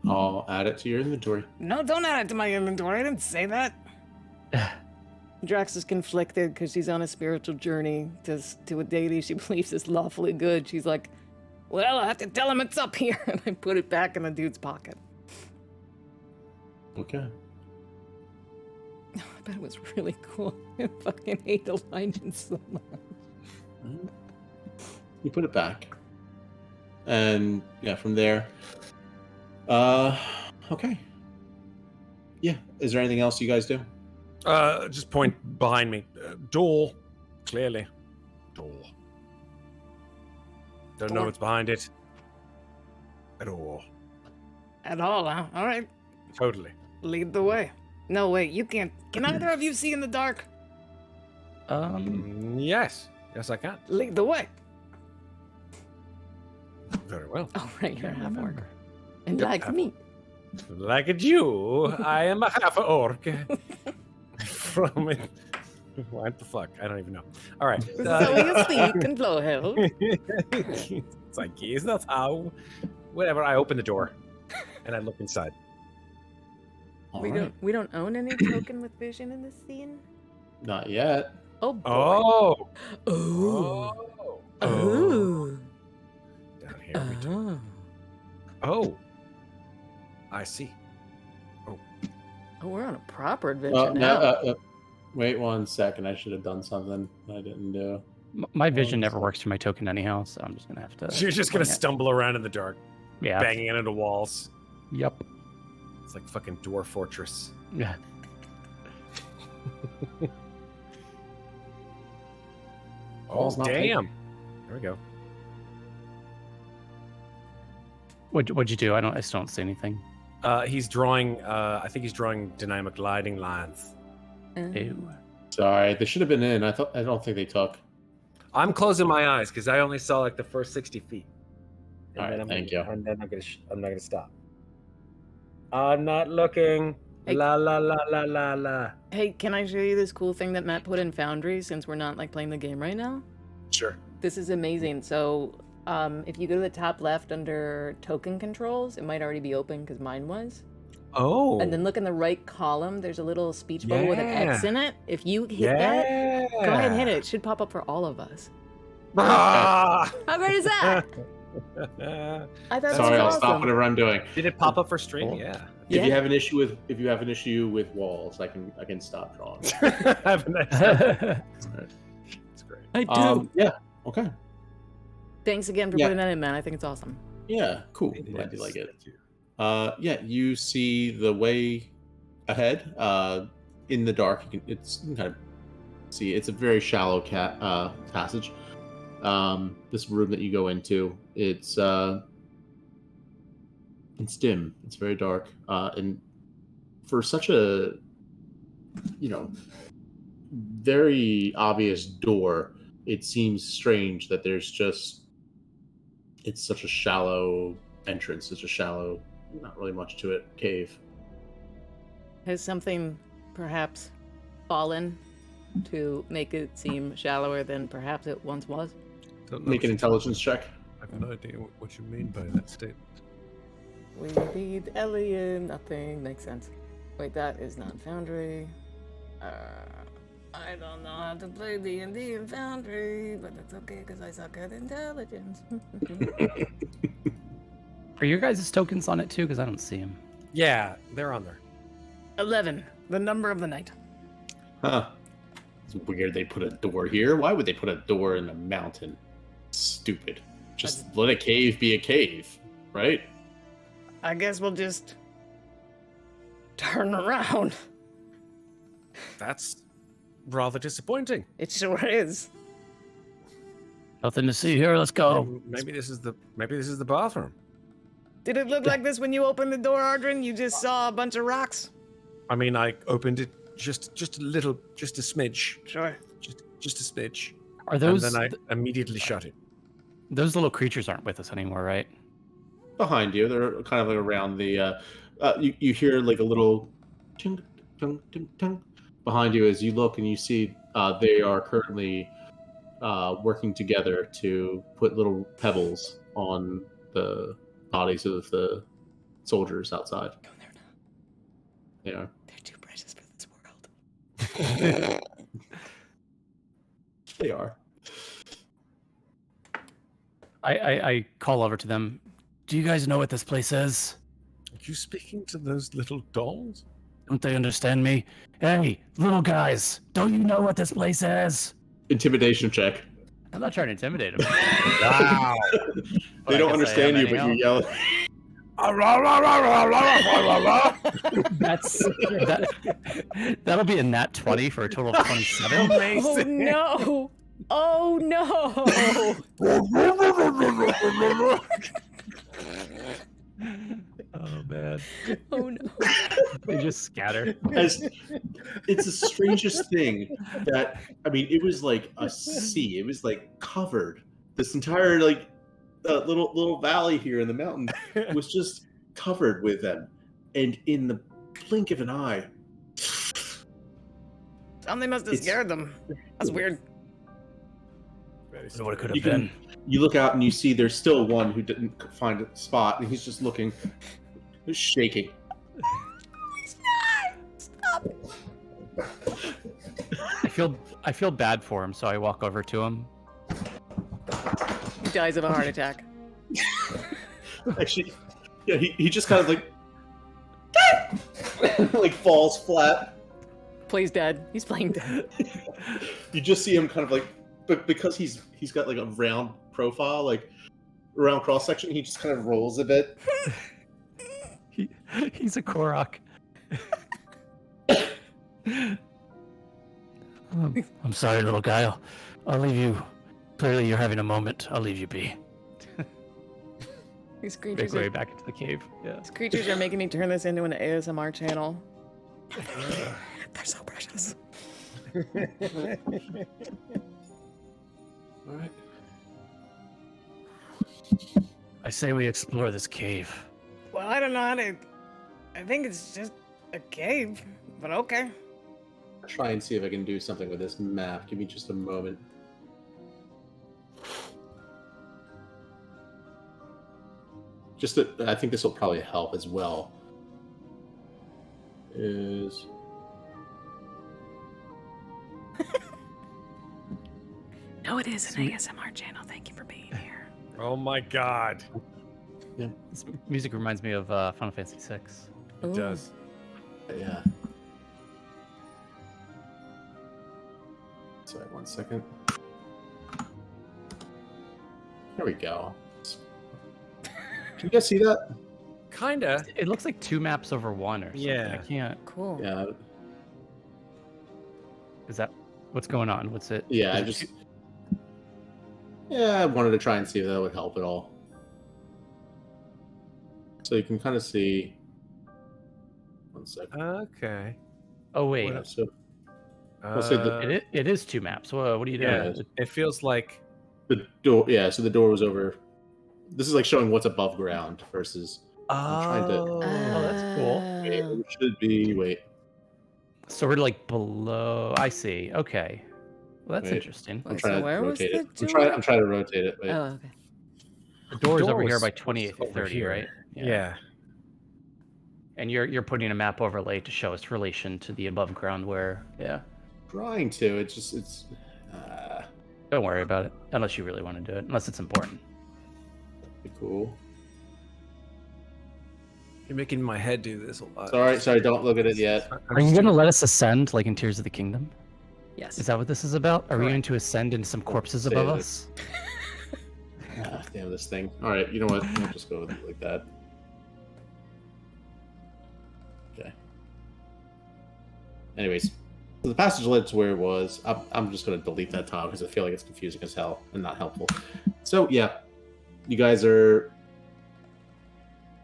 I'll add it to your inventory. No, don't add it to my inventory. I didn't say that. Drax is conflicted because she's on a spiritual journey to a deity she believes is lawfully good. She's like, well, I have to tell him it's up here. And I put it back in the dude's pocket. Okay. I bet it was really cool. I fucking hate the lion so much. You put it back. And yeah, from there. Okay. Yeah. Is there anything else you guys do? Just point behind me. Door. Clearly. Door. Don't know what's behind it. At all. At all, huh? All right. Totally. Lead the way. No, wait, you can't. Can either of you see in the dark? Yes. Yes, I can. Lead the way. Very well. Oh, right, you're a half orc. And Yep, like half- me. Like a Jew, I am a half orc. From it. What the fuck? I don't even know. All right. So you speak and blow hell. It's like, is that how? Whatever. I open the door and I look inside. All We right. don't own any token with vision in this scene. Not yet. Oh boy. Oh. Oh. Oh. Down here we do. Oh. I see. Oh, we're on a proper adventure Oh, now. no, wait 1 second. I should have done something I didn't do. My vision never works for my token anyhow, so I'm just gonna have to. So you're just gonna stumble around in the dark, Yeah. banging into walls. Yep. It's like fucking Dwarf Fortress. Yeah. Wall's not Damn. There we go. What'd you do? I still don't see anything. He's drawing. I think he's drawing dynamic gliding lines. Ew. Sorry, they should have been in. I don't think they took. I'm closing my eyes because I only saw like the first 60 feet. All right, thank you. And then I'm not gonna stop. I'm not looking. Hey. La la la la la la. Hey, can I show you this cool thing that Matt put in Foundry since we're not like playing the game right now? Sure. This is amazing. So, if you go to the top left under token controls, it might already be open because mine was. Oh. And then look in the right column. There's a little speech bubble with an X Yeah. in it. If you hit that, go ahead and hit it. It should pop up for all of us. Ah! How great is that? I thought Sorry, that I'll was stop awesome. whatever I'm doing. Did it pop up for stream? Cool. Yeah. If you have an issue with walls, I can stop drawing. Have a nice day. It's great. I do. Yeah. Okay. Thanks again for Yeah. putting that in, man. I think it's awesome. Yeah. Cool. It Glad you is. like it. Thank you. Yeah. You see the way ahead. In the dark, you can kind of see it's a very shallow passage. This room that you go into, it's dim. It's very dark. And for such a, very obvious door, it seems strange that it's such a shallow entrance. It's a shallow, not really much to it, cave. Has something perhaps fallen to make it seem shallower than perhaps it once was? Don't know Make what an you- intelligence check. I have no idea what you mean by that statement. We need alien. Nothing makes sense. Wait, that is not Foundry. I don't know how to play D&D in Foundry, but that's okay because I suck at intelligence. Are your guys' tokens on it too? Because I don't see them. Yeah, they're on there. 11, the number of the night. Huh. It's weird they put a door here. Why would they put a door in a mountain? Stupid. Just let a cave be a cave, right? I guess we'll just turn around. That's rather disappointing. It sure is. Nothing to see here. Let's go. Maybe this is the bathroom. Did it look like this when you opened the door, Ardrin? You just saw a bunch of rocks? I mean, I opened it just a little, just a smidge, Sure. just a smidge, Are those and then I immediately shut it. those little creatures aren't with us anymore, right? Behind you, they're kind of like around the. You hear like a little, ting, ting, ting, ting, behind you as you look and you see they are currently working together to put little pebbles on the bodies of the soldiers outside. No, they're not. They are. They're too precious for this world. They are. I call over to them. Do you guys know what this place is? Are you speaking to those little dolls? Don't they understand me? Hey, little guys, don't you know what this place is? Intimidation check. I'm not trying to intimidate them. Wow. They don't understand you, but you yell. That'll be a nat 20 for a total of 27. Oh no! Oh no! Oh man. Oh no! They just scatter. It's the strangest thing that, I mean, it was like a sea. It was like covered. This entire like little valley here in the mountain was just covered with them. And in the blink of an eye, Something must have scared them. That's weird. What it could have been. You look out and you see there's still one who didn't find a spot, and he's just looking, he's shaking. Stop! I feel bad for him, so I walk over to him. He dies of a heart attack. Actually, yeah, he just kind of like like falls flat. Plays dead. He's playing dead. You just see him kind of like, but because he's got like a round profile, like around cross section, he just kind of rolls a bit. He's a Korok. I'm sorry, little guy. I'll leave you. Clearly, you're having a moment. I'll leave you be. These Make creatures way are, back into the cave. Yeah. these creatures are making me turn this into an ASMR channel. They're so precious. All right. I say we explore this cave. Well, I don't know how to. I think it's just a cave, but okay. Try and see if I can do something with this map. Give me just a moment. Just that, I think this will probably help as well. Is No, it is an ASMR channel. Thank you for being here. Oh my god. This music reminds me of Final Fantasy VI. It Ooh. does. yeah. Sorry, 1 second. There we go. Can you guys see that? Kinda. It looks like 2 maps over 1 or something. Yeah. I can't. Cool. Yeah. Is that what's going on? What's it? Yeah, is I it just. Yeah, I wanted to try and see if that would help at all. So you can kind of see. 1 second. Okay. Oh wait, Yeah, so I'll say the- it is 2 maps. What are you doing? Yeah, it feels like the door. Yeah, so the door was over. This is like showing what's above ground versus. I'm trying to. Oh, that's cool. It should be. Wait. So we're like below. I see. Okay. Well, that's Wait. interesting. I'm Wait, trying so to where was rotate it. the I'm door? trying to rotate it. Wait. Oh, okay. The door's over here was- by 28 was over 30, here. right? Yeah. And you're putting a map overlay to show its relation to the above ground where. Yeah. Trying to. It's. Don't worry about it unless you really want to do it. Unless it's important. Be cool. You're making my head do this a lot. Sorry. Don't look at it yet. Are you gonna let us ascend like in Tears of the Kingdom? Yes. Is that what this is about? Are we Correct. going to ascend into some corpses Say above that. us? Damn this thing. All right. You know what? We'll just go with it like that. Okay. Anyways, so the passage led to where it was. I'm just going to delete that tile because I feel like it's confusing as hell and not helpful. So yeah, you guys are.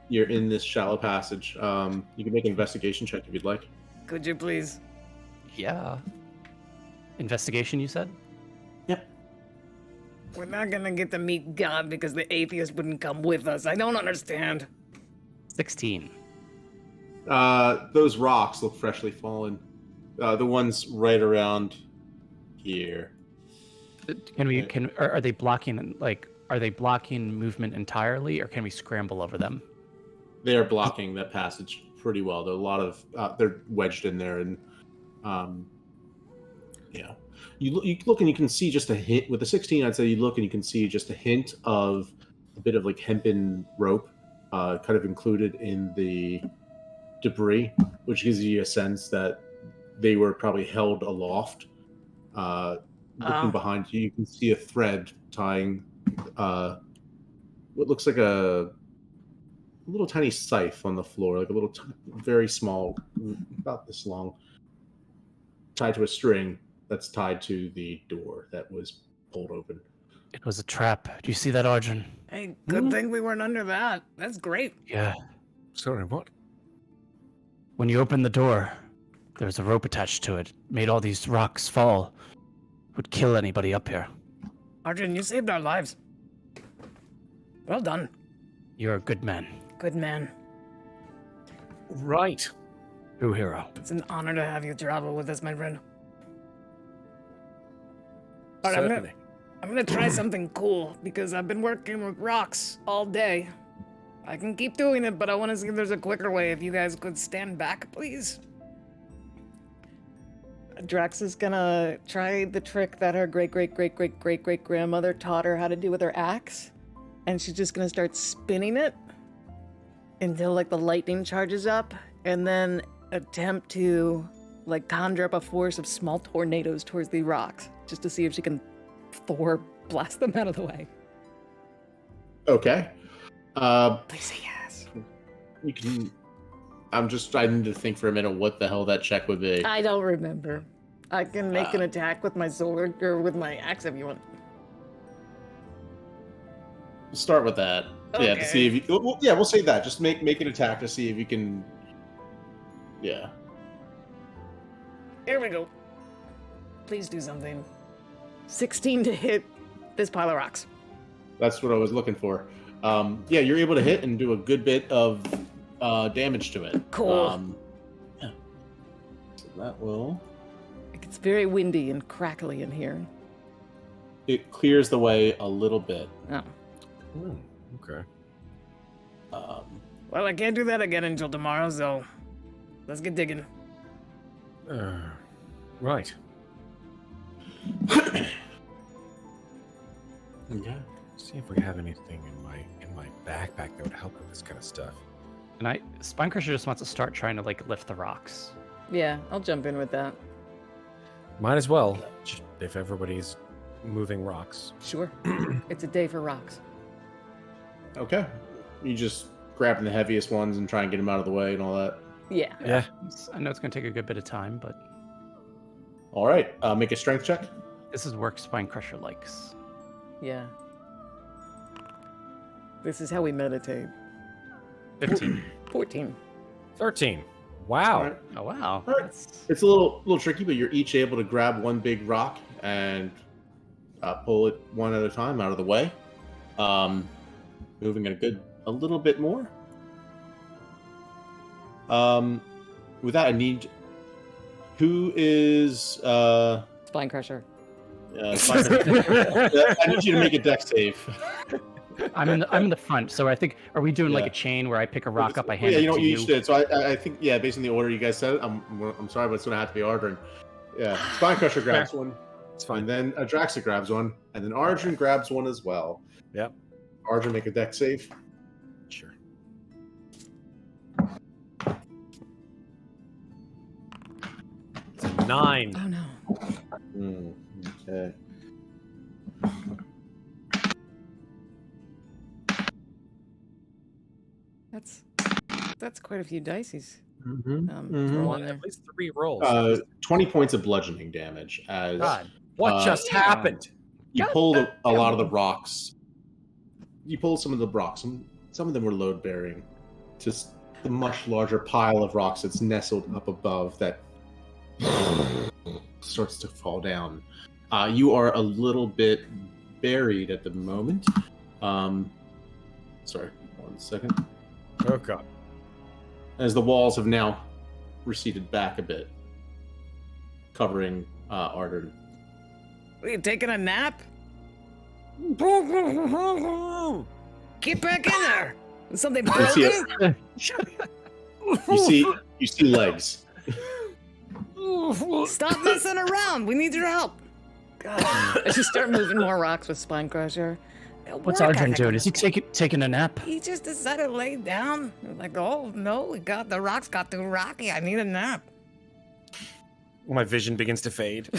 You're in this shallow passage. You can make an investigation check if you'd like. Could you please? Yeah. Investigation, you said? We're not gonna get to meet God because the atheist wouldn't come with us. I don't understand. 16. Those rocks look freshly fallen. The ones right around here. Are they blocking movement entirely, or can we scramble over them? They are blocking that passage pretty well. There are a lot of they're wedged in there, and yeah. You look and you can see just a hint with the 16. I'd say you look and you can see just a hint of a bit of like hempen rope, kind of included in the debris, which gives you a sense that they were probably held aloft. Looking behind you, you can see a thread tying what looks like a little tiny scythe on the floor, like a little, very small, about this long, tied to a string that's tied to the door that was pulled open. It was a trap. Do you see that, Arjun? Hey, good thing we weren't under that. That's great. Yeah. Sorry, what? When you opened the door, there was a rope attached to it. Made all these rocks fall. Would kill anybody up here. Arjun, you saved our lives. Well done. You're a good man. Good man. Right. True hero. It's an honor to have you travel with us, my friend. All right, Certainly. I'm gonna try something cool because I've been working with rocks all day. I can keep doing it, but I want to see if there's a quicker way. If you guys could stand back, please. Drax is gonna try the trick that her great grandmother taught her how to do with her axe, and she's just gonna start spinning it until like the lightning charges up, and then attempt to like conjure up a force of small tornadoes towards the rocks, just to see if she can Thor blast them out of the way. Okay. Please say yes. You can. I need to think for a minute what the hell that check would be. I don't remember. I can make an attack with my sword or with my axe if you want. Start with that. Yeah, to see if you. Well, yeah, we'll say that. Just make an attack to see if you can. Yeah. Here we go. Please do something. 16 to hit this pile of rocks. That's what I was looking for. Yeah, you're able to hit and do a good bit of damage to it. Cool. Yeah. So that will. It's very windy and crackly in here. It clears the way a little bit. Oh. Okay. Well, I can't do that again until tomorrow, so let's get digging. Right. Okay. See if we have anything in my backpack that would help with this kind of stuff. And Spinecrusher just wants to start trying to like lift the rocks. Yeah, I'll jump in with that. Might as well, if everybody's moving rocks. Sure. It's a day for rocks. Okay. You just grabbing the heaviest ones and try and get them out of the way and all that. Yeah. Yeah. I know it's going to take a good bit of time, but All right. Make a strength check. this is work Spinecrusher likes. Yeah. This is how we meditate. 15. 14. 13. Wow. All right. Oh, wow. All right. That's- It's a little tricky, but you're each able to grab one big rock and pull it one at a time out of the way. Moving a little bit more. With that, I need. Who is? Spine crusher. I need you to make a dex save. I'm in the front, so I think, are we doing like Yeah. a chain where I pick a rock up, I hand Yeah, it you know to what you you? each did. So I think based on the order you guys said it, I'm sorry, but it's gonna have to be Ardrin. Yeah, Spine Crusher grabs one. It's fine. And then Adraxa grabs one, and then Ardrin grabs one as well. Yep. Ardrin, make a dex save. Sure. It's a 9. Oh no. Okay. That's quite a few dices. Mhm. Throw on there. At least 3 rolls. 20 points of bludgeoning damage as God. What just happened? you God pulled a damn. lot of the rocks. You pulled some of the rocks. Some of them were load bearing. Just the much larger pile of rocks that's nestled up above that starts to fall down. You are a little bit buried at the moment. Sorry, 1 second. Oh god. As the walls have now receded back a bit, covering Ardern. Are you taking a nap? Get back in there. Is something broken? You see legs. Stop messing around. We need your help. God. I should start moving more rocks with Spine Crusher. What's Arjun doing? Is he taking a nap? He just decided to lay down. Like, oh no, the rocks got too rocky. I need a nap. My vision begins to fade.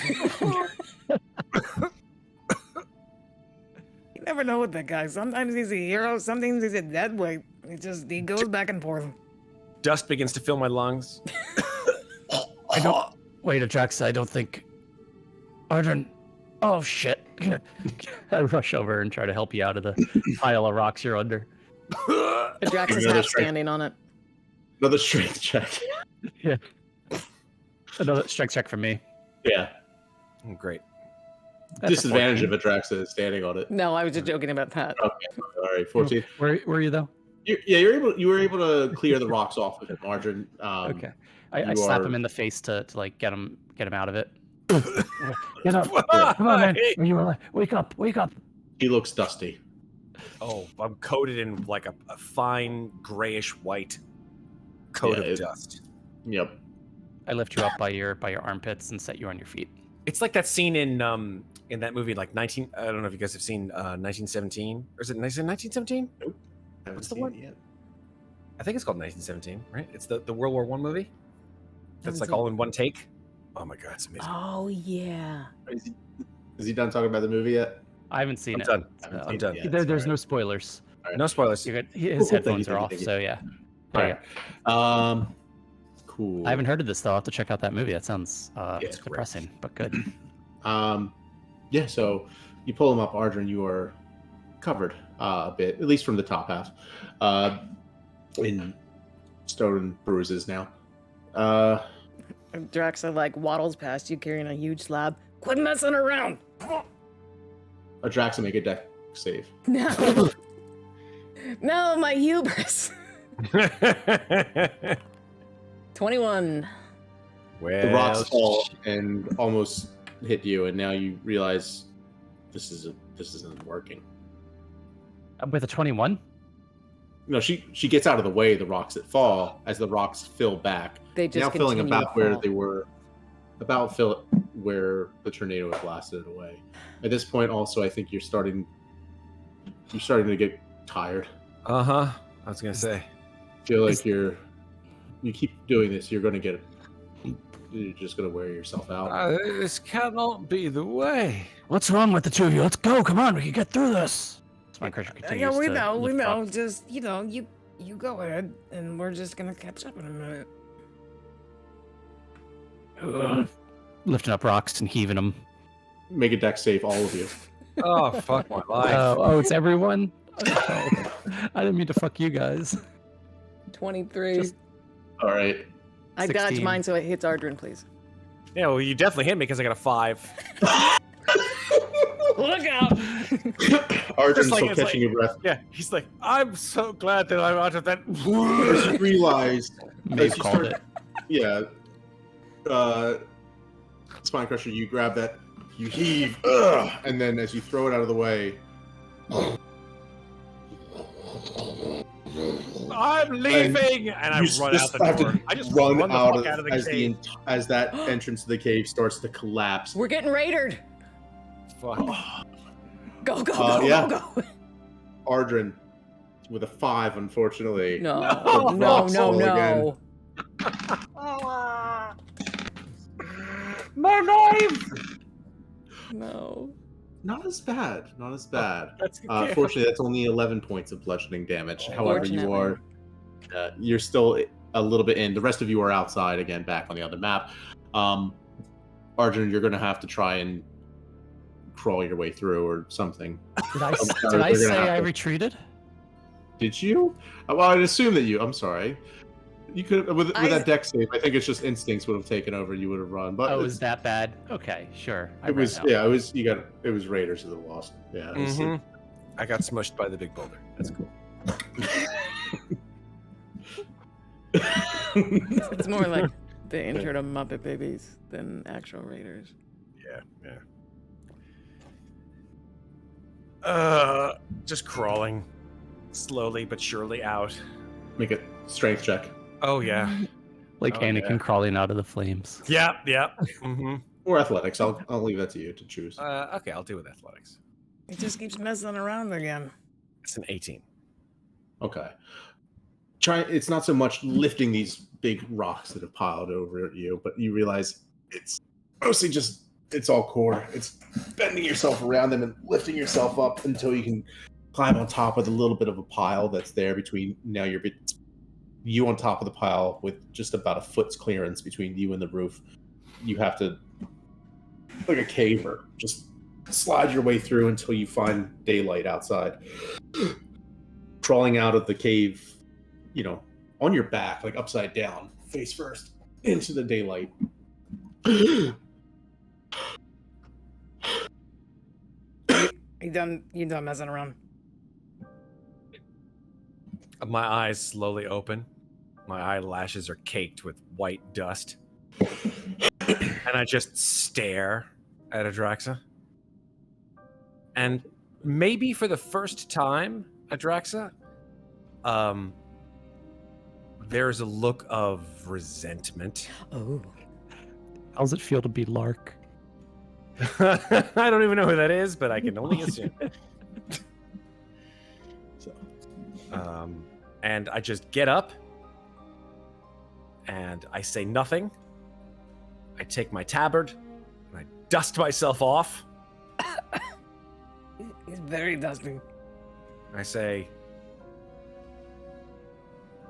You never know with that guy. Sometimes he's a hero, sometimes he's a dead weight. He goes back and forth. Dust begins to fill my lungs. Wait, Adraxa, I don't think... Arjun... Oh, shit. I rush over and try to help you out of the pile of rocks you're under. Adraxa's half standing on it. Another strength check. Yeah. Another strength check from me. Yeah. Oh, great. That's Disadvantage of Adraxa is standing on it. No, I was just joking about that. Okay. All right, 14. Where were you, though? You were able to clear the rocks off of it, Arjun. Okay. I slap him in the face to like get him out of it. Get up! Come on, man! You alive? Wake up! He looks dusty. Oh, I'm coated in like a fine grayish white coat of dust. Yep. I lift you up by your armpits and set you on your feet. It's like that scene in that movie, like I don't know if you guys have seen 1917, or is it 1917? Nope. What's the one? Yet. I think it's called 1917, right? It's the World War I movie. That's like all in one take. Oh my god, it's amazing. Oh yeah. Is he done talking about the movie yet? I haven't seen it. I'm done. There's no spoilers. Right. No spoilers. His headphones are off, so yeah. All right. Cool. I haven't heard of this though. I'll have to check out that movie. That sounds it's depressing, but good. Yeah. So you pull him up, Arjun. You are covered a bit, at least from the top half, in stone bruises now. Draxa like waddles past you carrying a huge slab. Quit messing around. Adraxa, make a deck save. No. No, my hubris. 21. Well, The rocks fall and almost hit you, and now you realize this isn't working. With a 21? No, she gets out of the way of the rocks that fall as the rocks fill back. They just now filling continue about to where fall. they were, where the tornado had blasted it away. At this point, also, I think you're starting to get tired. I was gonna say. Feel like you keep doing this, you're just gonna wear yourself out. This cannot be the way. What's wrong with the two of you? Let's go. Come on, we can get through this. Spine Crusher continues Yeah, we to know. lift up. Just, you go ahead, and we're just gonna catch up in a minute. Lifting up rocks and heaving them. Make a deck save, all of you. Oh fuck my life. Oh, it's everyone? Oh, I didn't mean to fuck you guys. 23. All right. I dodged 16. mine, so it hits Ardrin, please. Yeah, well, you definitely hit me because I got a 5. Look out! Arjun's like- still it's catching your breath. Yeah, he's like, I'm so glad that I'm out of that. As you realize, Maeve as you called start- it. Yeah. Spine Crusher, you grab that, you heave, and then as you throw it out of the way, I'm leaving, and I you run just out the have to door. I just run run the out fuck out of the as cave. as that entrance to the cave starts to collapse. We're getting raided. Fuck. Go, go, yeah. go. Ardrin with a 5, unfortunately. No, Oh, no, fuck, no, roll no. My knife! No. Not as bad. Not as bad. That's Fortunately, that's only 11 points of bludgeoning damage. However, Fortunately. you're still a little bit in. The rest of you are outside again, back on the other map. Arjun, you're going to have to try and crawl your way through or something. Did I They're gonna say have I to- retreated? Did you? Well, I'd assume that you. I'm sorry. You could with that deck save. I think it's just instincts would have taken over. You would have run, but Oh, it was that bad? Okay, sure. I it ran was out. yeah. It was you got it was Raiders that lost. Yeah. It was- Mhm. I got smushed by the big boulder. That's cool. It's more like the intro to Muppet Babies than actual raiders. Yeah, yeah. Just crawling slowly but surely out. Make a strength check. Oh yeah. Like Anakin crawling out of the flames. Yeah. Mm-hmm. Or athletics. I'll leave that to you to choose. Okay, I'll do with athletics. He just keeps messing around again. It's an 18. Okay. It's not so much lifting these big rocks that have piled over you, but you realize it's mostly just, it's all core. It's bending yourself around them and lifting yourself up until you can climb on top of the little bit of a pile that's there between you on top of the pile with just about a foot's clearance between you and the roof. You have to, like a caver, just slide your way through until you find daylight outside. Crawling out of the cave, on your back, like upside down, face first, into the daylight. You done messing around? My eyes slowly open. My eyelashes are caked with white dust. And I just stare at Adraxa. And maybe for the first time, Adraxa, there's a look of resentment. Oh. How's it feel to be Lark? I don't even know who that is, but I can only assume. And I just get up, and I say nothing. I take my tabard, and I dust myself off. He's very dusty. I say,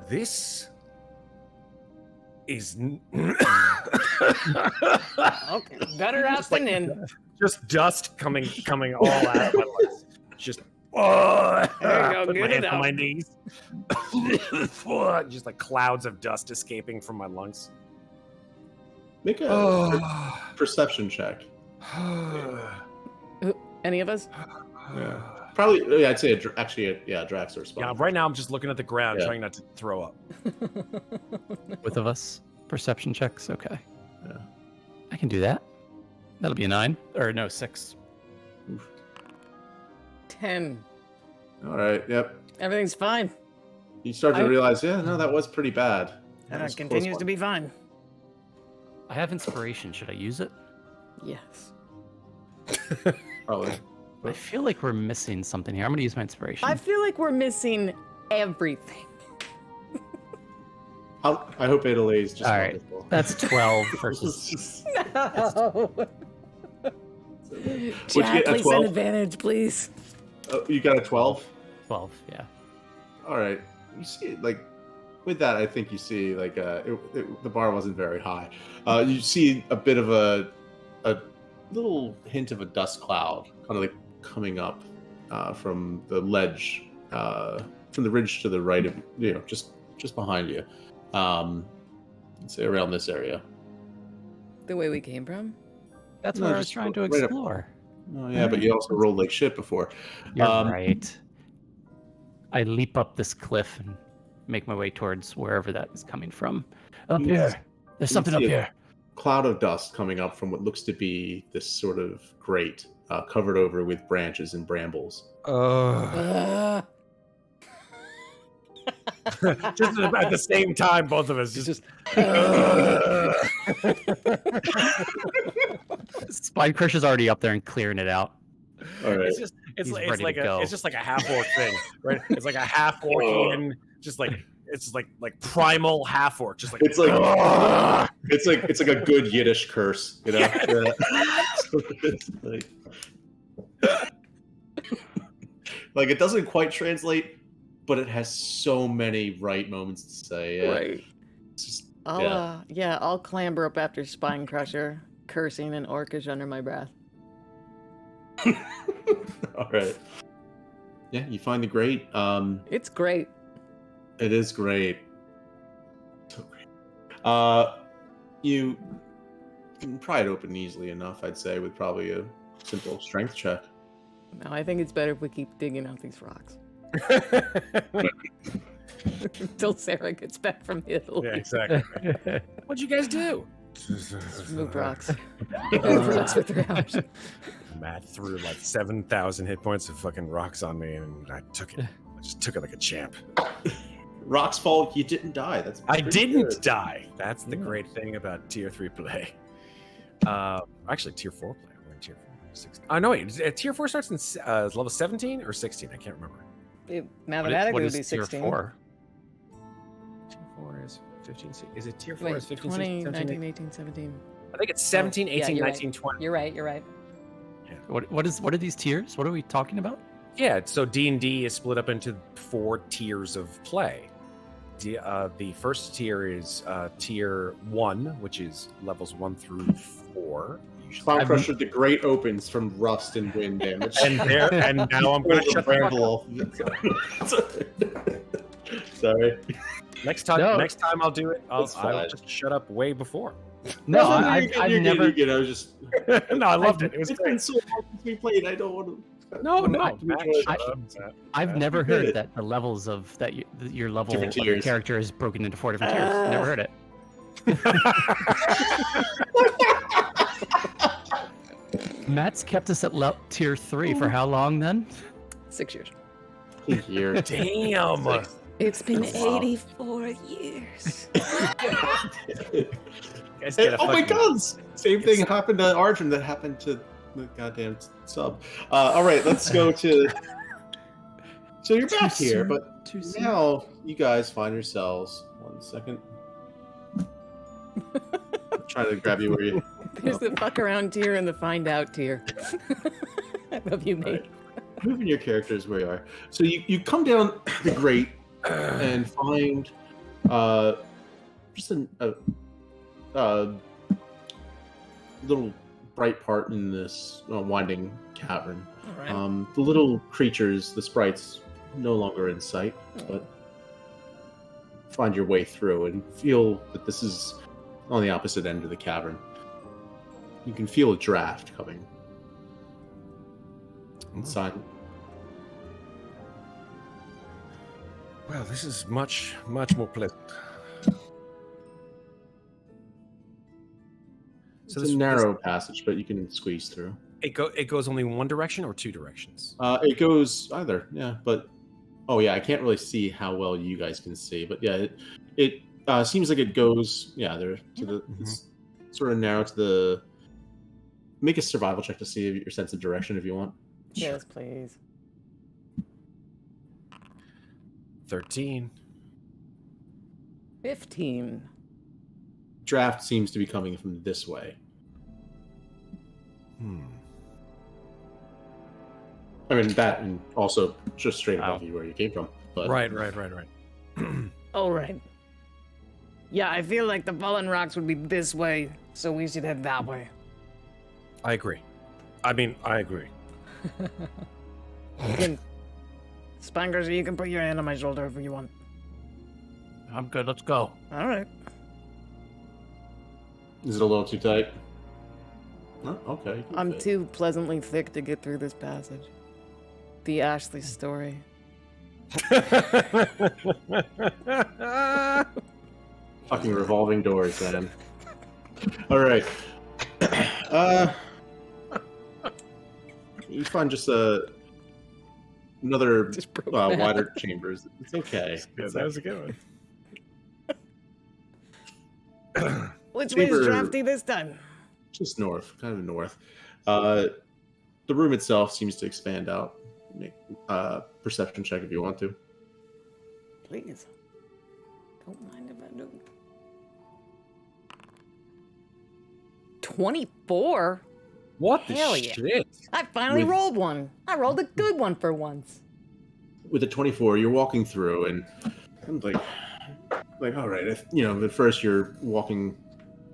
this is... Okay, better out than in. Just dust coming all out of my lungs. Just... Oh, There you go, put get my it hands on out. my knees. Just like clouds of dust escaping from my lungs. Make a perception check. Any of us? Yeah. Probably, I'd say, Drax or Spawn. Yeah, right now I'm just looking at the ground, Yeah. trying not to throw up. Both of us? Perception checks? Okay. Yeah. I can do that. That'll be a 9. Or no, 6. 10. All right, yep. Everything's fine. You start to realize, that was pretty bad. And it continues to be fine. I have inspiration. Should I use it? Yes. Probably. I feel like we're missing something here. I'm going to use my inspiration. I feel like we're missing everything. I hope Italy is just All right. wonderful. That's 12 versus... No. What'd you Jack, get, a please 12? send advantage, please. Oh, you got a 12? 12, yeah. All right. You see, like, with that, I think you see, like, the bar wasn't very high. You see a bit of a little hint of a dust cloud kind of like coming up from the ledge, from the ridge to the right of just behind you. Let's say around this area. The way we came from? That's No, what I was just trying to right up- explore. Oh yeah, but you also rolled like shit before. You're right. I leap up this cliff and make my way towards wherever that is coming from. Up Yes. here. There's something up see a here. Cloud of dust coming up from what looks to be this sort of grate covered over with branches and brambles. Just at the same time, both of us just Spine Crusher's already up there and clearing it out. All right. it's He's like ready to go. it's just like a half orc thing, right? It's like a half orc in, just like it's like primal half orc, just like It's like it's like a good Yiddish curse, you know. Yeah. It's like it doesn't quite translate, but it has so many right moments to say. Yeah. Right. It's just, I'll clamber up after Spine Crusher, cursing and orcish under my breath. all right. Yeah, you find the grate. It's great. It is great. So great. You can pry it open easily enough, I'd say, with probably a simple strength check. No, I think it's better if we keep digging out these rocks. Until Sarah gets back from Italy. yeah, exactly. What'd you guys do? Move rocks. Move rocks with their house. Matt threw like 7,000 hit points of fucking rocks on me, and I took it. I just took it like a champ. Rocks fall, you didn't die. I didn't good. die. That's the great thing about tier 3 play. Actually, tier 4 play. We're in tier 4. 16. No, wait. Tier 4 starts in level 17 or 16? I can't remember. Mathematically, it would be tier 16. 4? Tier 4 is 15. Is it tier 4 Wait, is 15, 20, 16, 17? 19, 18, 17. I think it's 17, 18, you're 19, right. 20. You're right. What are these tiers? What are we talking about? Yeah, so D&D is split up into 4 tiers of play. The first tier is tier 1, which is levels 1 through 4. Cloud Crusher, the great opens from rust and wind damage. And now I'm going to shut the fuck up. Sorry. Next time I'll do it. I'll just shut up way before. No, I've never. I was just. No, I loved it. It was It's great. been so long since we played. I don't want to. No, Matt, I've never heard that the levels of that your level Different of your tiers. character is broken into 4 different tiers. Never heard it. Matt's kept us at tier 3 for how long then? 6 years. Year. Damn. It's been Wow. 84 years. Oh my god! Same thing happened to Arjun that happened to the goddamn sub. All right, let's go to. So you're back here, but now you guys find yourselves. 1 second. Trying to grab you where you. There's the fuck around tier and the find out tier. I love you, mate. Right. Moving your characters where you are. So you come down the grate and find just a little bright part in this winding cavern. All right. The little creatures, the sprites, no longer in sight, but find your way through and feel that this is on the opposite end of the cavern. You can feel a draft coming inside. Well, this is much more pleasant. So it's a narrow passage, but you can squeeze through. It goes only one direction or 2 directions? It goes either, yeah. But I can't really see how well you guys can see, but yeah, it seems like it goes there to the it's sort of narrow to the. Make a survival check to see your sense of direction if you want. Yes, please. 13. 15. Draft seems to be coming from this way. I mean that, and also just straight above you where you came from. But Right. All right. Yeah, I feel like the fallen rocks would be this way, so we should head that way. I agree. I agree. You can, Spangers, you can put your hand on my shoulder if you want. I'm good. Let's go. All right. Is it a little too tight? No? Okay. I'm too pleasantly thick to get through this passage. The Ashley story. Fucking revolving doors, man. All right. You find just another wider chambers. It's okay. Yeah, that was a good one. Which way is Chamber- drafty this time? Just north, kind of north. The room itself seems to expand out. Make a perception check if you want to. Please. Don't mind if I do. 24? What the Hell yeah. shit? I finally With- rolled one. I rolled a good one for once. With the 24, you're walking through, and I'm like, all right. At first you're walking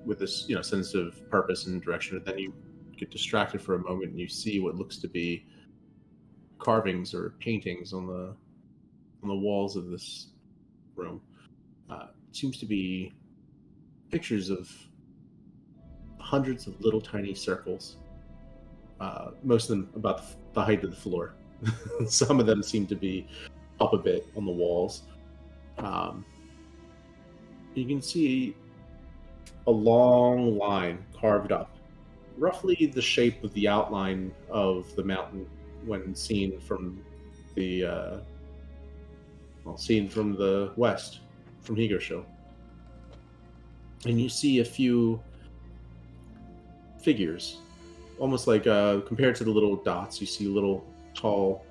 with this, sense of purpose and direction, and then you get distracted for a moment, and you see what looks to be carvings or paintings on the walls of this room. Seems to be pictures of hundreds of little tiny circles. Most of them about the height of the floor. Some of them seem to be up a bit on the walls. You can see a long line carved up roughly the shape of the outline of the mountain when seen from the west, from Higarsho. And you see a few figures, almost like compared to the little dots, you see little tall,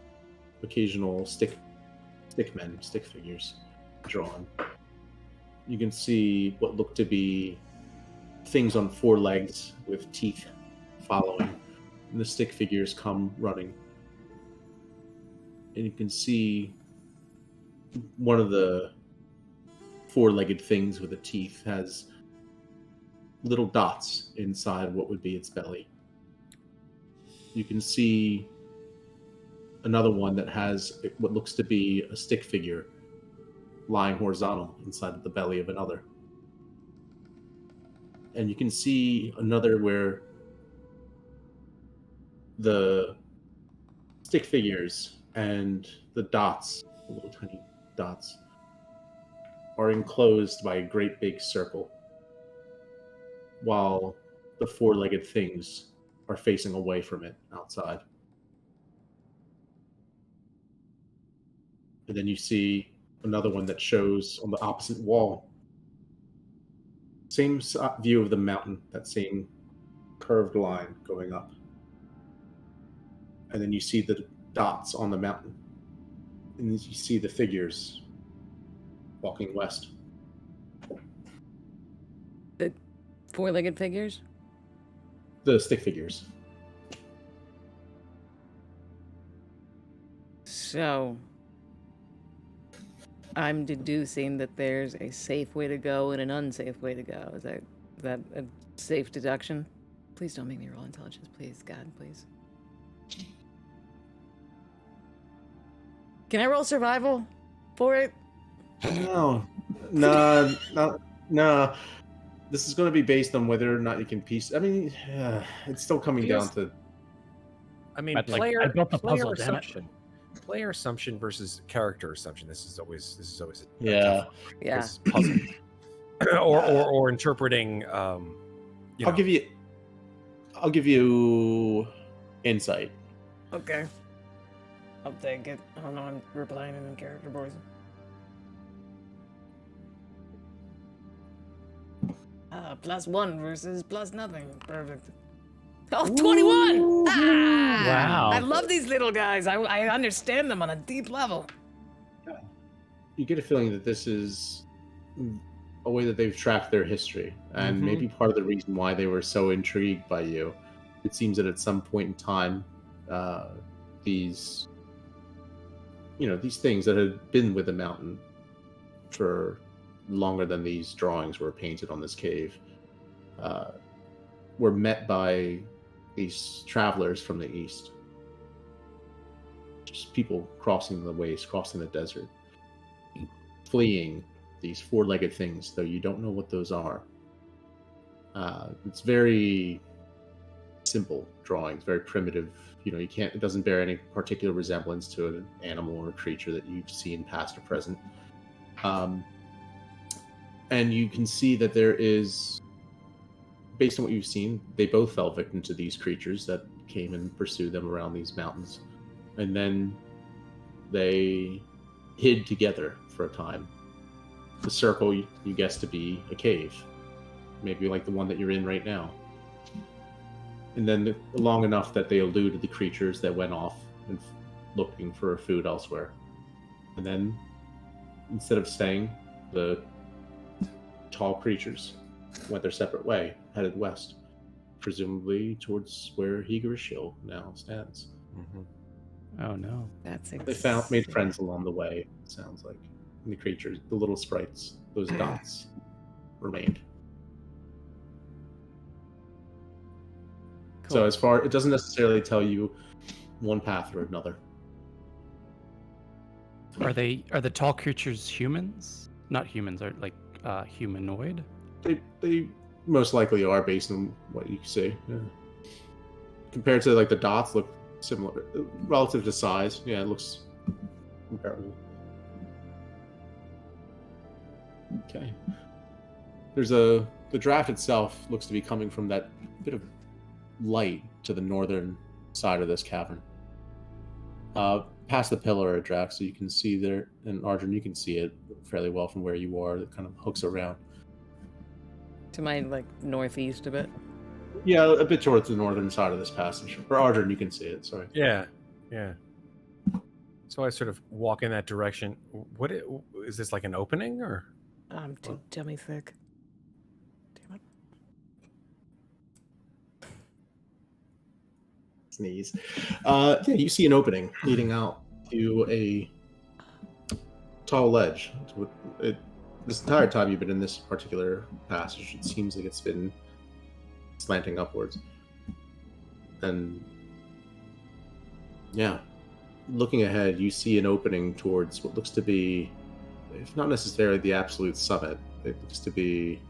occasional stick figures drawn. You can see what look to be things on 4 legs with teeth following, and the stick figures come running. And you can see one of the 4-legged things with the teeth has little dots inside what would be its belly. You can see another one that has what looks to be a stick figure lying horizontal inside of the belly of another. And you can see another where the stick figures and the dots, the little tiny dots, are enclosed by a great big circle, while the 4-legged things are facing away from it outside. And then you see another one that shows on the opposite wall. Same view of the mountain, that same curved line going up. And then you see the dots on the mountain. And then you see the figures walking west. The 4-legged figures? The stick figures. So, I'm deducing that there's a safe way to go and an unsafe way to go. Is that a safe deduction? Please don't make me roll intelligence, please. God, please. Can I roll survival for it? No. This is going to be based on whether or not you can piece. I mean, it's still coming down to. I mean, I built the player puzzle, damn it. assumption. Player assumption versus character assumption. This is always a Yeah. tough one, Yeah. because puzzle or interpreting. You know. I'll give you insight. Okay. I'll take it. Oh no, I'm replying in character voice. +1 versus +0. Perfect. Oh, 21! Ah! Wow. I love these little guys. I understand them on a deep level. You get a feeling that this is a way that they've tracked their history, and Mhm. maybe part of the reason why they were so intrigued by you. It seems that at some point in time, these things that had been with the mountain for longer than these drawings were painted on this cave, were met by these travelers from the east. Just people crossing the waste, crossing the desert, fleeing these 4-legged things, though you don't know what those are. It's very simple drawings, very primitive. It doesn't bear any particular resemblance to an animal or a creature that you've seen past or present. And you can see that there is, based on what you've seen, they both fell victim to these creatures that came and pursued them around these mountains. And then they hid together for a time. The circle you guess to be a cave, maybe like the one that you're in right now. And then long enough that they eluded the creatures that went off and looking for food elsewhere. And then, instead of staying, the tall creatures went their separate way, headed west, presumably towards where Higarsho now stands. Mhm. Oh no. That's They made friends along the way, it sounds like. And the creatures, the little sprites, those dots, remained. Cool. So it doesn't necessarily tell you one path or another. Are the tall creatures humans? Not humans, are like humanoid? They most likely are, based on what you see. Yeah. Compared to like the dots, look similar relative to size. Yeah, it looks comparable. Okay. The draft itself looks to be coming from that bit of light to the northern side of this cavern. Past the pillar of Drax, so you can see there, and Arjun, you can see it fairly well from where you are. It kind of hooks around. To my like northeast a bit. Yeah, a bit towards the northern side of this passage. For Arjun, you can see it. Sorry. Yeah. So I sort of walk in that direction. Is this like an opening or? I'm too dummy thick. Damn it. Sneeze. Yeah, you see an opening leading out to a tall ledge. This entire time you've been in this particular passage, it seems like it's been slanting upwards. And yeah, looking ahead, you see an opening towards what looks to be, if not necessarily the absolute summit, it looks to be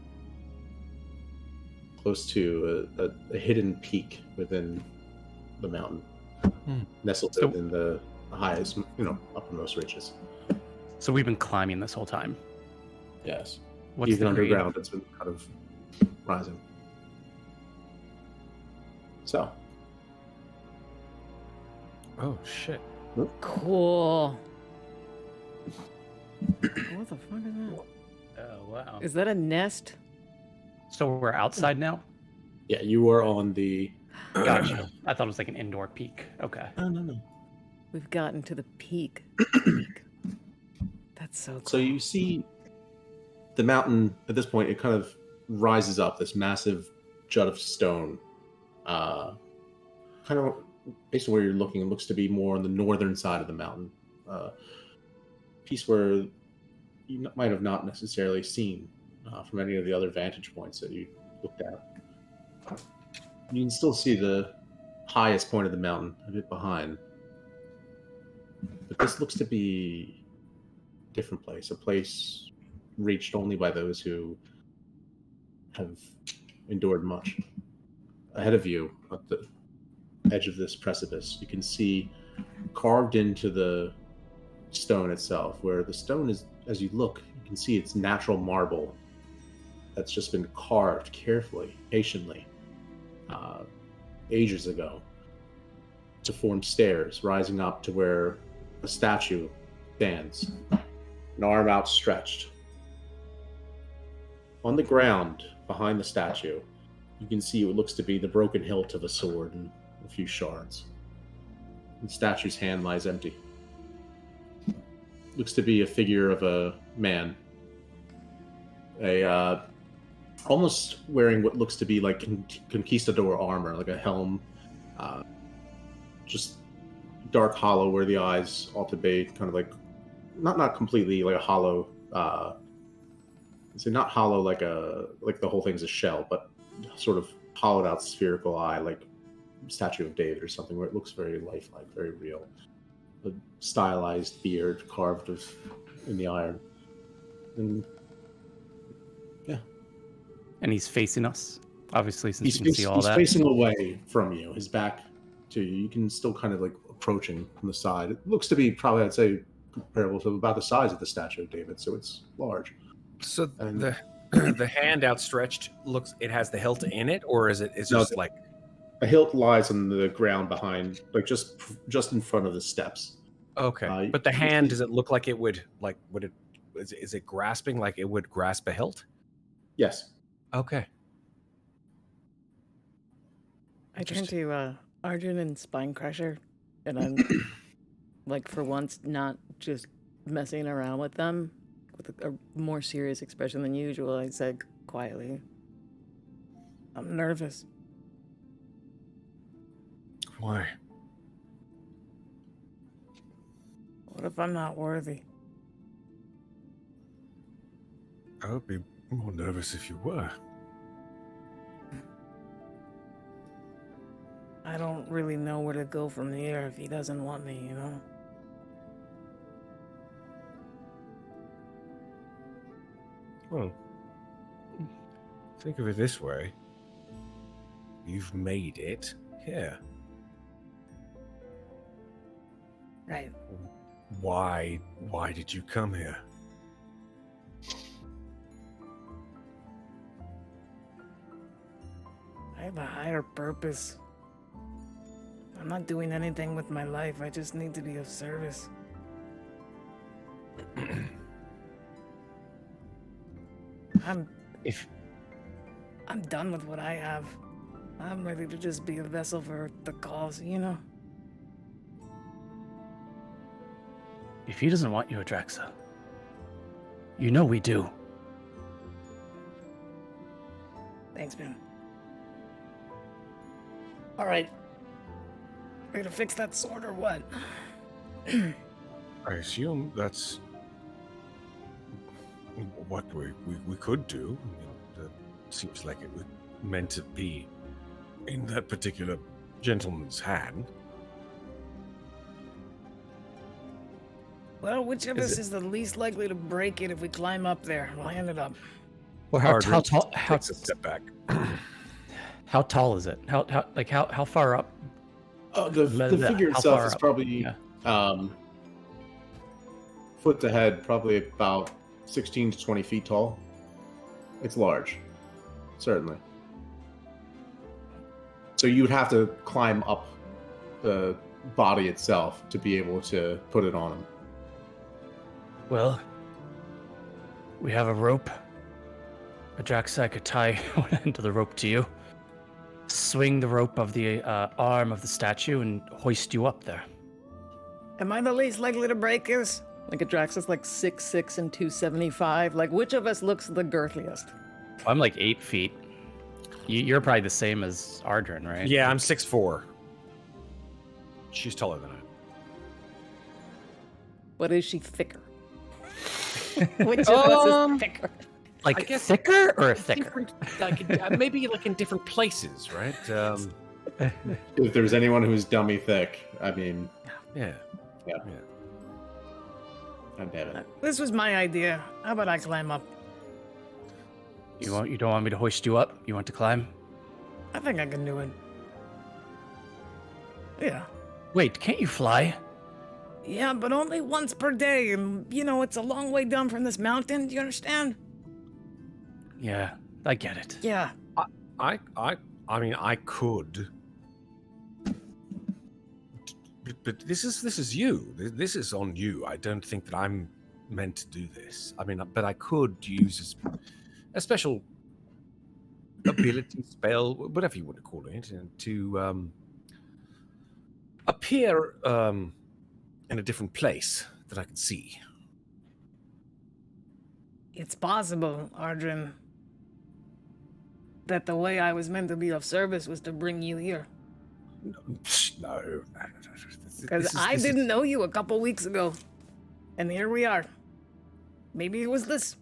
close to a hidden peak within the mountain, nestled within the highest, uppermost ridges. So we've been climbing this whole time. Yes. What's Even the grade? underground, it's been kind of rising. So. Oh shit! Cool. What the fuck is that? Oh wow. Is that a nest? So we're outside now? Yeah, you are on the. Gotcha. I thought it was like an indoor peak. Okay. No. We've gotten to the peak. That's so cool. So you see the mountain at this point, it kind of rises up, this massive jut of stone. Kind of based on where you're looking, it looks to be more on the northern side of the mountain. Piece where you might have not necessarily seen from any of the other vantage points that you looked at. You can still see the highest point of the mountain a bit behind. But this looks to be a different place, a place reached only by those who have endured much. Ahead of you, at the edge of this precipice, you can see carved into the stone itself, where the stone is, as you look, you can see it's natural marble that's just been carved carefully, patiently, ages ago, to form stairs rising up to where a statue stands, an arm outstretched. On the ground behind the statue, you can see what looks to be the broken hilt of a sword and a few shards. The statue's hand lies empty. Looks to be a figure of a man, almost wearing what looks to be like conquistador armor, like a helm, just dark hollow where the eyes ought to be, kind of like not completely like a hollow. Not hollow like the whole thing's a shell, but sort of hollowed out spherical eye, like Statue of David or something, where it looks very lifelike, very real. A stylized beard carved in the iron, and yeah. And he's facing us, obviously, since He's you can see all that. He's facing away from you, his back to you. You can still kind of like approaching from the side. It looks to be probably, I'd say, comparable to about the size of the Statue of David, so it's large. So And the hand outstretched it has the hilt in it, or is it just like a hilt lies on the ground behind, like just in front of the steps. okay? But the hand, does it look like it would is it grasping like it would grasp a hilt? Yes. Okay. I turn to Arjun and Spine Crusher, and I'm like, for once, not just messing around with them with a more serious expression than usual. I said quietly, "I'm nervous." Why? What if I'm not worthy? I would be more nervous if you were. I don't really know where to go from here if he doesn't want me, you know? Well, think of it this way. You've made it here. Right. Why did you come here? I have a higher purpose. I'm not doing anything with my life. I just need to be of service. I'm done with what I have. I'm ready to just be a vessel for the cause, you know? If he doesn't want you, Adraxa, you know we do. Thanks, man. All right. We're gonna fix that sword or what? I assume that's what we could do. I mean, that seems like it was meant to be in that particular gentleman's hand. Well, which of us is the least likely to break it if we climb up there? We'll hand it up. Well, how Ardren tall? takes a step back. How tall is it? How far up? The figure How itself far is up? probably foot to head, probably about 16 to 20 feet tall. It's large, certainly. So you would have to climb up the body itself to be able to put it on him. Well, we have a rope. Adraxa, I could tie one end of the rope to you, swing the rope of the arm of the statue, and hoist you up there. Am I the least likely to break this? Like Adraxa's like 6'6" and 275. Like, which of us looks the girthiest? I'm like 8 feet. You're probably the same as Ardren, right? Yeah, I'm 6'4". She's taller than I am. But is she thicker? Which of us is thicker? Like I guess thicker or thicker? Maybe like in different places, right? If there's anyone who's dummy thick, I mean, Yeah. God damn it. This was my idea. How about I climb up? You don't want me to hoist you up? You want to climb? I think I can do it. Yeah. Wait, can't you fly? Yeah, but only once per day, and you know, it's a long way down from this mountain. Do you understand? Yeah, I get it. Yeah. I mean, I could, but this is you. This is on you. I don't think that I'm meant to do this. I mean, but I could use a special ability, spell, whatever you want to call it, to appear in a different place that I can see. It's possible, Ardren, that the way I was meant to be of service was to bring you here. No. Because I didn't know you a couple weeks ago. And here we are. Maybe it was this.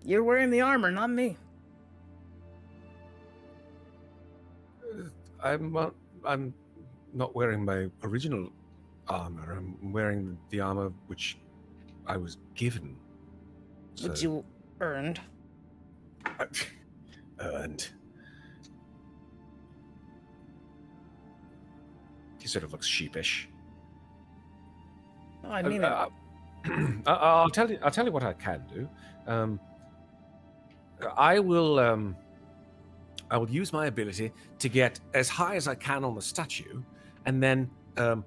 You're wearing the armor, not me. I'm not wearing my original armor. I'm wearing the armor which I was given. Which you earned. Earned. He sort of looks sheepish. Oh, I mean, I'll tell you what I can do. I will use my ability to get as high as I can on the statue, and then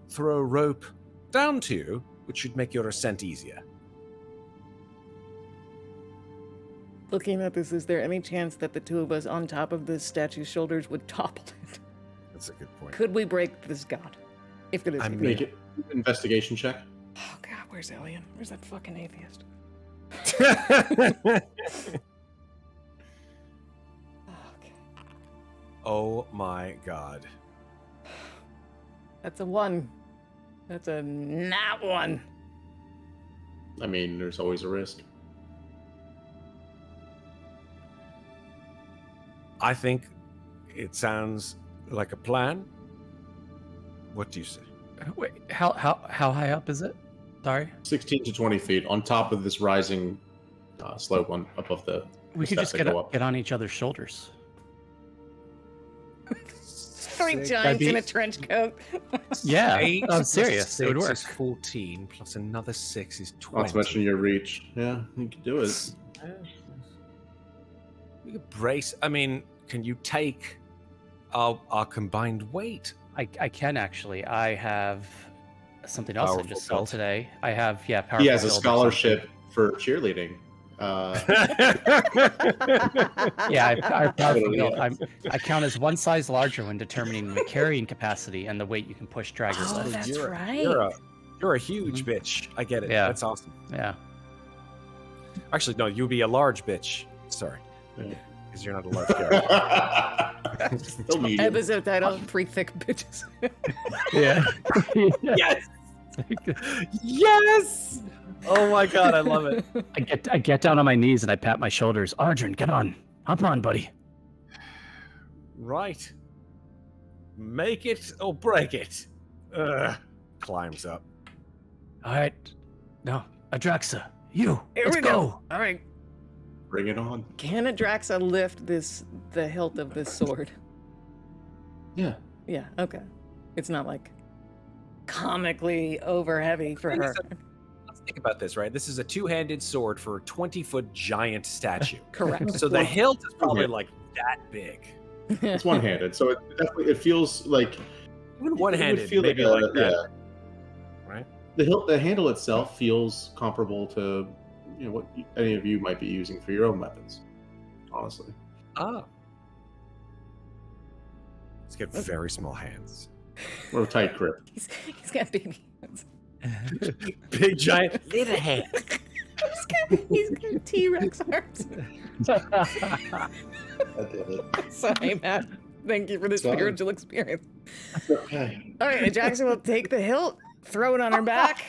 throw a rope down to you, which should make your ascent easier. looking at this, is there any chance that the two of us on top of this statue's shoulders would topple it? That's a good point. Could we break this god? If it is. I mean- Make it investigation check. Oh god, where's Alien? Where's that fucking atheist? Okay. Oh my god. That's a 1. That's a nat 1. I mean, there's always a risk. I think it sounds like a plan. What do you say? Wait, how high up is it? Sorry. 16 to 20 feet on top of this rising slope on above the. We could steps just that go up. get on each other's shoulders. 3 giants in a trench coat. Yeah, 8 I'm plus serious. It would 6 work. is 14, plus another 6 is 20. Not to mention your reach. Yeah, you can do it. You could brace. I mean, can you take Our combined weight. I can actually. I have something else I Powerful just saw build. today. I have powerful He has a build or scholarship for cheerleading. Yeah, I powerful Totally, build. yeah. I count as one size larger when determining the carrying capacity and the weight you can push, drag, or Oh, lift. that's you're, right. You're a huge bitch. I get it. Yeah. That's awesome. Yeah. Actually, no, you'd be a large bitch. Sorry, Yeah. because you're not a large character. Still medium. Episode title: 3 thick bitches. Yeah. Yes. Yes. Oh my god, I love it. I get down on my knees and I pat my shoulders. Arjun, get on. Hop on, buddy. Right. Make it or break it. Climbs up. All right. No, Adraxa, you. Here Let's we go. go. All right. Bring it on. Can Adraxa lift the hilt of this sword? Yeah. Yeah. Okay. It's not like comically over heavy for her. Let's think about this, right? This is a two-handed sword for a 20-foot giant statue. Correct. So the hilt is probably Okay. like that big. It's one-handed, so it definitely feels like Even it would one-handed, feel maybe like, like that. yeah. Right? The handle itself feels comparable to what any of you might be using for your own weapons. Honestly, Ah. It's got very small hands. or a tight grip. He's got baby hands. Big giant little hand. He's got T-Rex arms. Sorry, Matt. Thank you for the It's fine. spiritual experience. Okay. All right, Jackson will take the hilt, throw it on her back,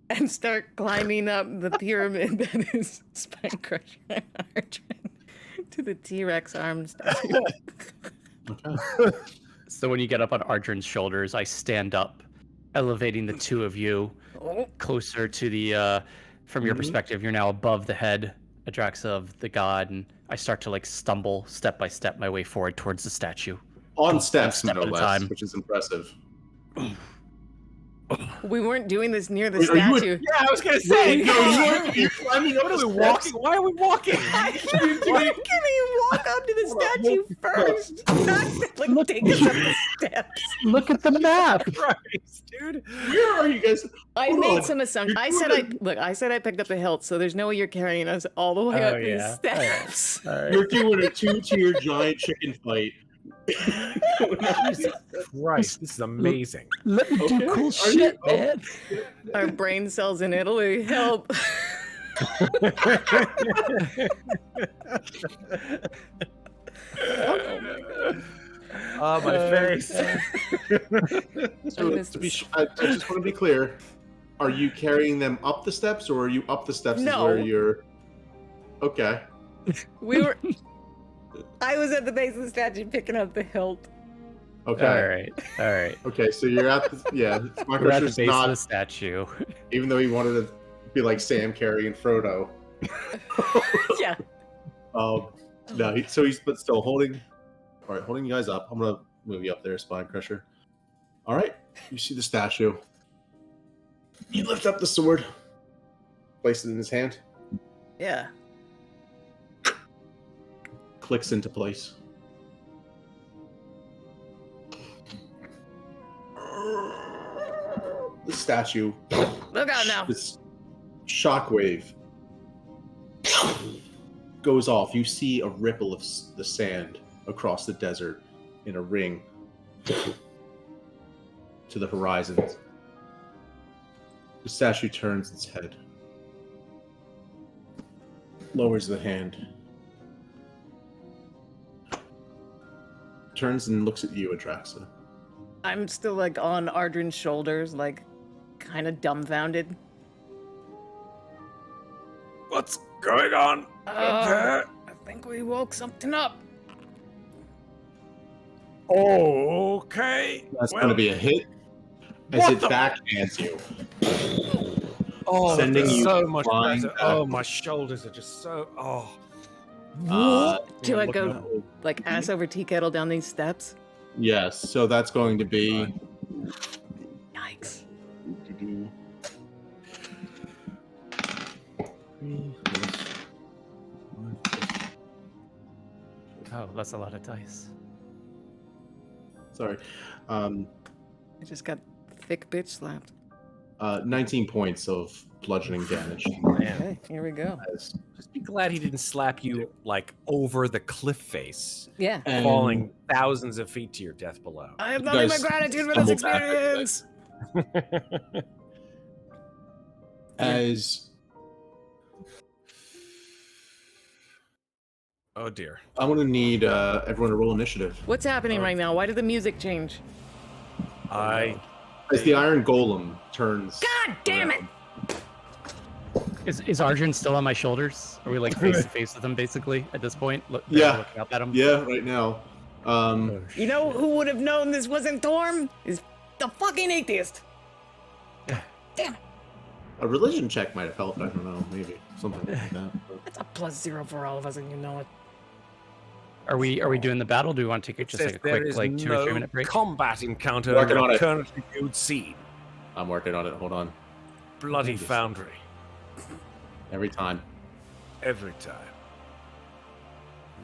and start climbing up the pyramid that is Spine Crusher and Arjun to the T-Rex arm statue. Okay. So when you get up on Arjun's shoulders, I stand up, elevating the two of you Oh, closer to the. From your Mhm. perspective, you're now above the head, Adraxa of the god, and I start to like stumble step by step my way forward towards the statue. On steps, Step no at a less, time. which is impressive. we weren't doing this near the Wait, are you- statue. Yeah, I was gonna say. You're climbing up What are the we steps? walking? Why are we walking? Why can he walk up to the statue first? Not like take us up the steps. Look at the map. Christ, dude. Where are you guys? I Hold made on. some assumptions. You're I said doing I said I picked up the hilt, so there's no way you're carrying us all the way Oh, up these yeah. steps. You're doing a two-tier giant chicken fight. Christ, this is amazing. Let me Okay. do cool Are shit, you- man. Our brain cells in Italy help. Oh, my face. So, missed to be, this. I just want to be clear. Are you carrying them up the steps, or are you up the steps? Is No. where you're. Okay. We were. I was at the base of the statue picking up the hilt. Okay. All right. Okay. So you're at the We're at the Smucker's base not, of the statue. even though he wanted to be like Sam, Carrie, and Frodo. Yeah. No. So he's but still holding. All right, holding you guys up. I'm gonna move you up there, Spine Crusher. All right. You see the statue. You lift up the sword. Place it in his hand. Yeah. Clicks into place. The statue. Look out now. This shockwave goes off. You see a ripple of the sand across the desert in a ring to the horizon. The statue turns its head, lowers the hand, turns and looks at you, Adraxa. I'm still like on Ardrin's shoulders, like kind of dumbfounded. What's going on? I think we woke something up. Okay. That's going to be a hit as What it the- backhands you. Oh, Sending that's you so much flying pressure. back. Oh, my shoulders are just so. Oh. Do I Look go up. like ass over tea kettle down these steps? Yes, so that's going to be. Yikes. Oh, that's a lot of dice. Sorry. I just got thick bitch slapped. 19 points of bludgeoning damage. Okay, here we go. Just be glad he didn't slap you like over the cliff face, Yeah. falling thousands of feet to your death below. I have You nothing but guys gratitude for this stumble back, experience. As Oh dear. I'm gonna need everyone to roll initiative. What's happening right now? Why did the music change? As the Iron Golem turns. God damn it! Is Arjun still on my shoulders? Are we like face to face with him basically at this point? Yeah. Looking up at him. Yeah, right now. You know who would have known this wasn't Torm? Is the fucking atheist. Damn it. A religion check might have helped. I don't know, maybe something like that. That's a +0 for all of us, and you know it. Are we doing the battle? Do we want to take it just like a quick like 2 or 3 minute break? Combat encounter Working on it. currently you'd see. I'm working on it. Hold on. Bloody Foundry. Every time. Every time.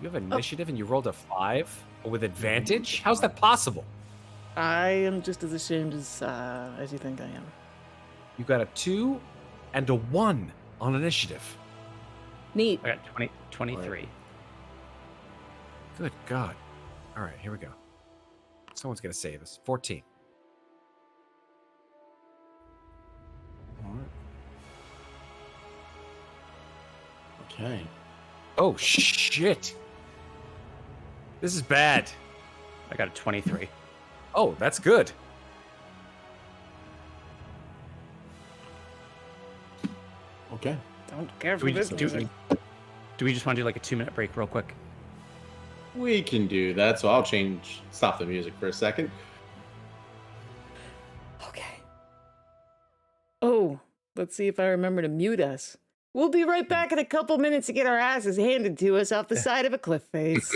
You have initiative and you rolled a 5 with advantage? How's that possible? I am just as ashamed as you think I am. You got a 2 and a 1 on initiative. Neat. I got 23. Good God. All right, here we go. Someone's going to save us. 14. All right. Okay. Oh, shit. This is bad. I got a 23. Oh, that's good. Okay. Don't care Do for we this just music. do we just want to do like a 2 minute break real quick? We can do that. So I'll stop the music for a second. Okay. Oh, let's see if I remember to mute us. We'll be right back in a couple minutes to get our asses handed to us off the side of a cliff face.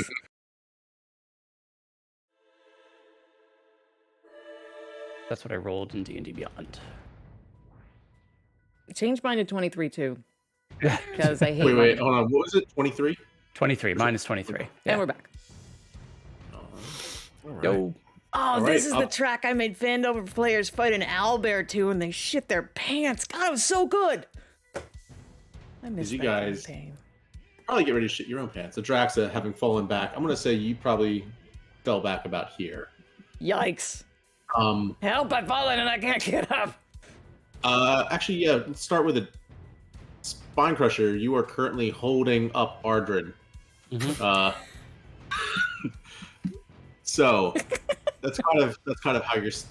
That's what I rolled in D&D Beyond. Change mine to 23 too, because I hate. Wait, mine. hold on. What was it? 23? 23. Mine is 23. And we're back. All right. Yo. Oh, All this right, is the track I made Fandover players fight an owlbear to, and they shit their pants. God, it was so good. I miss You that guys- campaign. Probably get ready to shit your own pants. Adraxa, having fallen back, I'm gonna say you probably fell back about here. Yikes! Um. Help! I've fallen and I can't get up. Actually, yeah. Let's start with a Spine Crusher. You are currently holding up Ardrin. So that's kind of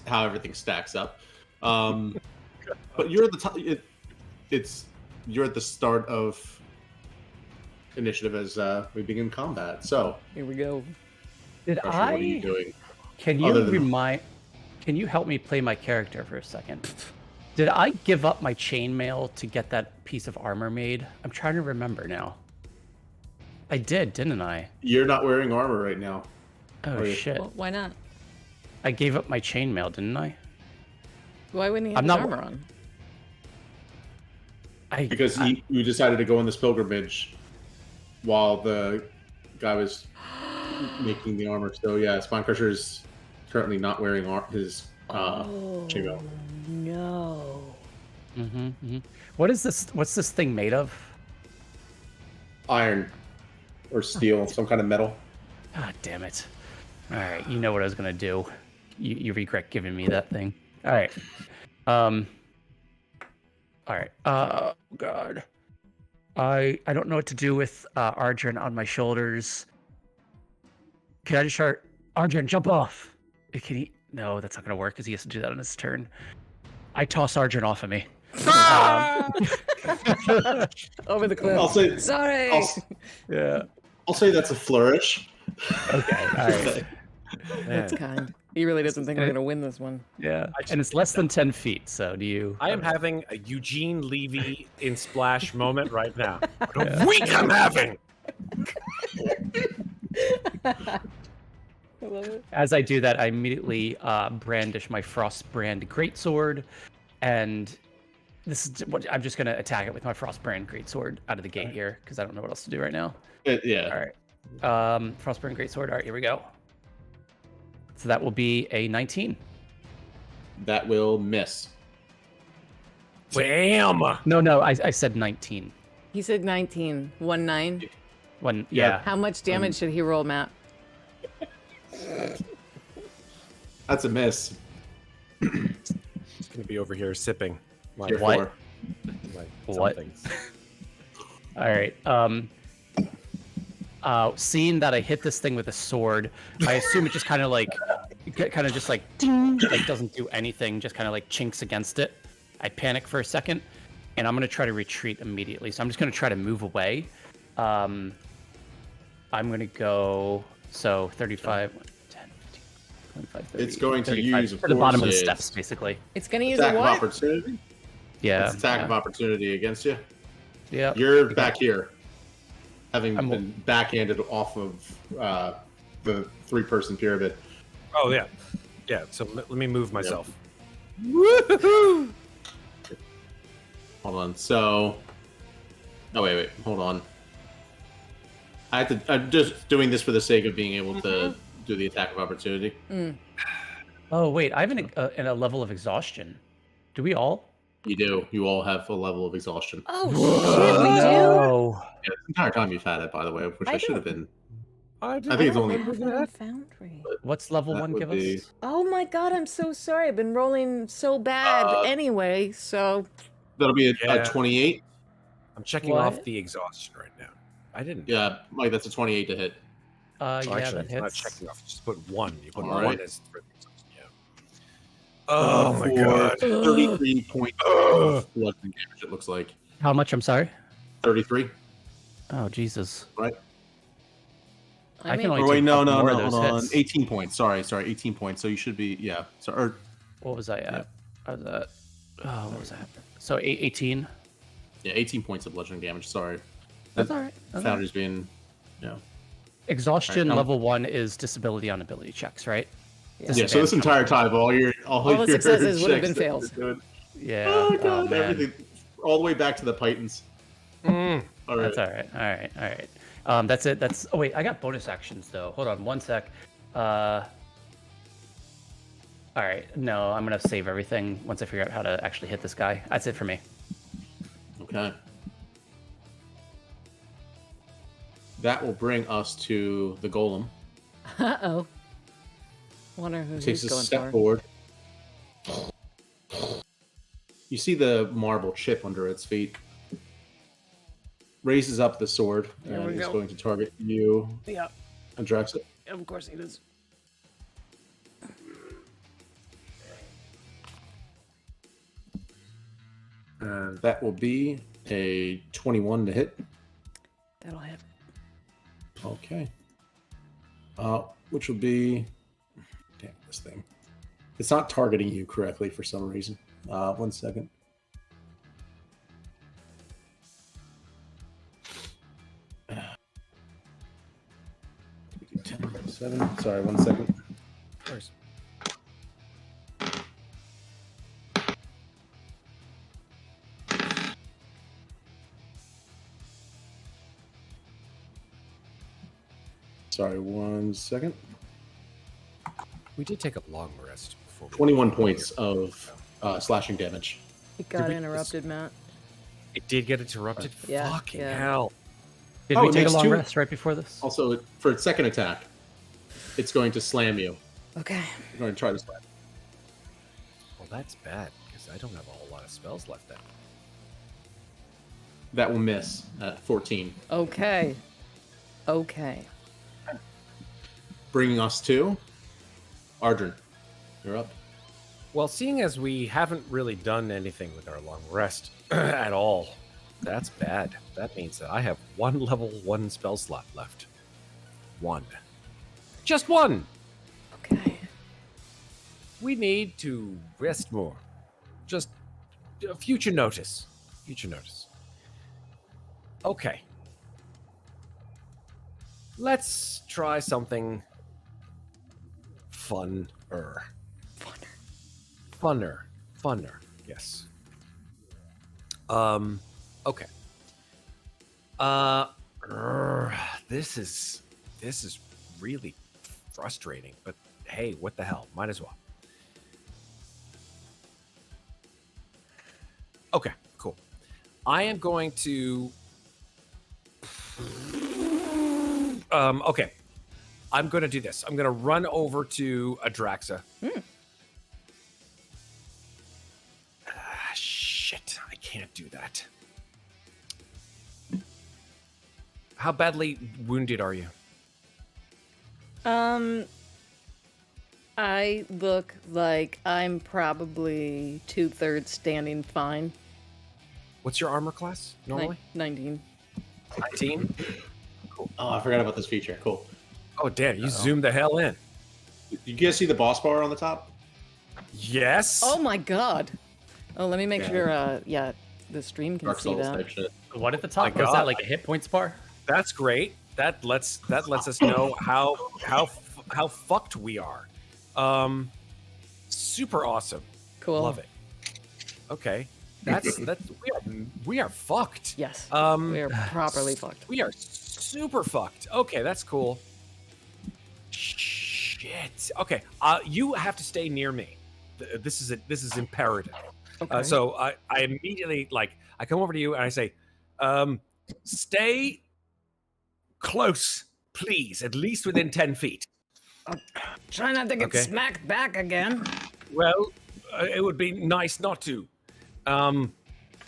how everything stacks up. But you're at the top. You're at the start of initiative as we begin combat. So Here we go. Did Crusher, what are you doing? Can Other you than- Can you help me play my character for a second? Did I give up my chainmail to get that piece of armor made? I'm trying to remember now. I did, didn't I? You're not wearing armor right now. Oh Are you? shit! Well, why not? I gave up my chainmail, didn't I? Why wouldn't he have I'm his not- armor on? Because you decided to go on this pilgrimage while the guy was making the armor. So yeah, Spine Crusher is currently not wearing his chainmail. No. What is this? What's this thing made of? Iron or steel, some kind of metal. God damn it! All right, you know what I was gonna do. You regret giving me that thing. All right. All right. Oh God. I don't know what to do with Arjun on my shoulders. Can I just start? Arjun, jump off. Can he? No, that's not gonna work because he has to do that on his turn. I toss Arjun off of me. Over the cliff. I'll say, Sorry. Yeah. I'll say that's a flourish. Okay. All right. That's kind. He really doesn't think we're gonna win this one. Yeah. And it's less than 10 feet. So do you? I am having a Eugene Levy in Splash moment right now. What a week I'm having! I love it. As I do that, I immediately brandish my Frostbrand Greatsword, and this is what I'm just gonna attack it with my Frostbrand Greatsword out of the gate here because I don't know what else to do right now. Yeah. All right, Frostbrand Greatsword. All right, here we go. So that will be a 19. That will miss. Bam! No, I said 19. He said 19. 1-9. When Yeah. How much damage should he roll, Matt? That's a miss. He's gonna be over here sipping. My, Tier What? 4. my What? somethings. All right. Seeing that I hit this thing with a sword, I assume it just kind of like, ding, like doesn't do anything, just kind of like chinks against it. I panic for a second, and I'm gonna try to retreat immediately. So I'm just gonna try to move away. I'm gonna go 35, 10, 15, 25, 30. It's going to 35, use, of to the bottom of the course, steps, basically. It's going to use attack a of what? opportunity. Yeah. It's attack of opportunity against you. Yeah. You're back here, having I'm- been backhanded off of the 3-person pyramid. Oh yeah, yeah. So let me move myself. Hold on. So, oh wait, hold on. I'm just doing this for the sake of being able to do the attack of opportunity. Oh wait, I have a level of exhaustion. Do we all? You do. You all have a level of exhaustion. Oh, shit, we do? No. Yeah, the entire time you've had it, by the way, which I should have been. I think it's only. Foundry. What's level That 1 would give be- us? Oh my god, I'm so sorry. I've been rolling so bad anyway, so... That'll be a Yeah. 28. I'm checking What? off the exhaustion right now. I didn't. Yeah, Mike, that's a 28 to hit. Oh, Yeah, actually, that it's not hits. checking off. Just put 1. You put All 1 right. as for the exhaustion. Yeah. Oh my For god. 33 points of bludgeoning damage, it looks like. How much? I'm sorry. 33. Oh Jesus. Right. I mean, can only Or wait, take no, a couple no, more no, of those hold on. hits. 18 points. Sorry, 18 points. So you should be, yeah. So, or, What was I at? I was at. Oh, what was that? So 18. yeah, 18 points of bludgeoning damage. Sorry. That's all right. That's all right. Foundry's being, you know. Exhaustion Alright, level 1 is disability on ability checks, right? Yeah. Yeah, so this entire time, all All the your successes would have checks been that fails. you're doing- Yeah. Oh, God, man. everything. All the way back to the Pythons. Mm. All right. That's all right. All right. That's it. Oh wait, I got bonus actions though. Hold on one sec. All right. No, I'm gonna save everything once I figure out how to actually hit this guy. That's it for me. Okay. That will bring us to the golem. Uh-oh. Wonder who Takes he's a going step for. forward. You see the marble chip under its feet. Raises up the sword There and we is go. going to target you Yeah, and Drexit. of course he does. And that will be a 21 to hit. That'll hit. Okay. Which will be. Damn, this thing. It's not targeting you correctly for some reason. 1 second. Seven. Sorry, 1 second. Of course. Sorry, 1 second. We did take a long rest before. 21 points of slashing damage. He got we- interrupted, Matt. It did get interrupted. Yeah, Fucking yeah. hell. Did Oh, we it take a makes long 2. rest right before this? Also, for its second attack, it's going to slam you. Okay. It's going to try to slam. Well, that's bad because I don't have a whole lot of spells left then. That will miss at 14. Okay. Okay. Bringing us to Ardren. You're up. Well, seeing as we haven't really done anything with our long rest at all, that's bad. That means that I have 1 level 1 spell slot left. 1. Just 1! Okay. We need to rest more. Just future notice. Future notice. Okay. Let's try something funner. Funner. Yes. Okay. This is really frustrating, but hey, what the hell? Might as well. Okay, cool. I am going to... okay. I'm going to do this. I'm going to run over to Adraxa. Shit, I can't do that. How badly wounded are you? I look like I'm probably 2/3 standing fine. What's your armor class normally? 19. 19? Cool. Oh, I forgot about this feature. Cool. Oh, damn, you zoomed the hell in. You guys see the boss bar on the top? Yes. Oh my god. Oh, let me make Yeah. sure, the stream can Dark see Souls that. type shit. What at the top? My Was God. that like a hit points bar? That's great. That lets us know how fucked we are. Super awesome. Cool. Love it. Okay. That's we are fucked. Yes. Um, we are properly fucked. We are super fucked. Okay, that's cool. Shit. Okay. You have to stay near me. This is imperative. Okay. So I immediately I come over to you and I say, stay close, please, at least within 10 feet. Try not to get Okay. smacked back again. Well, it would be nice not to.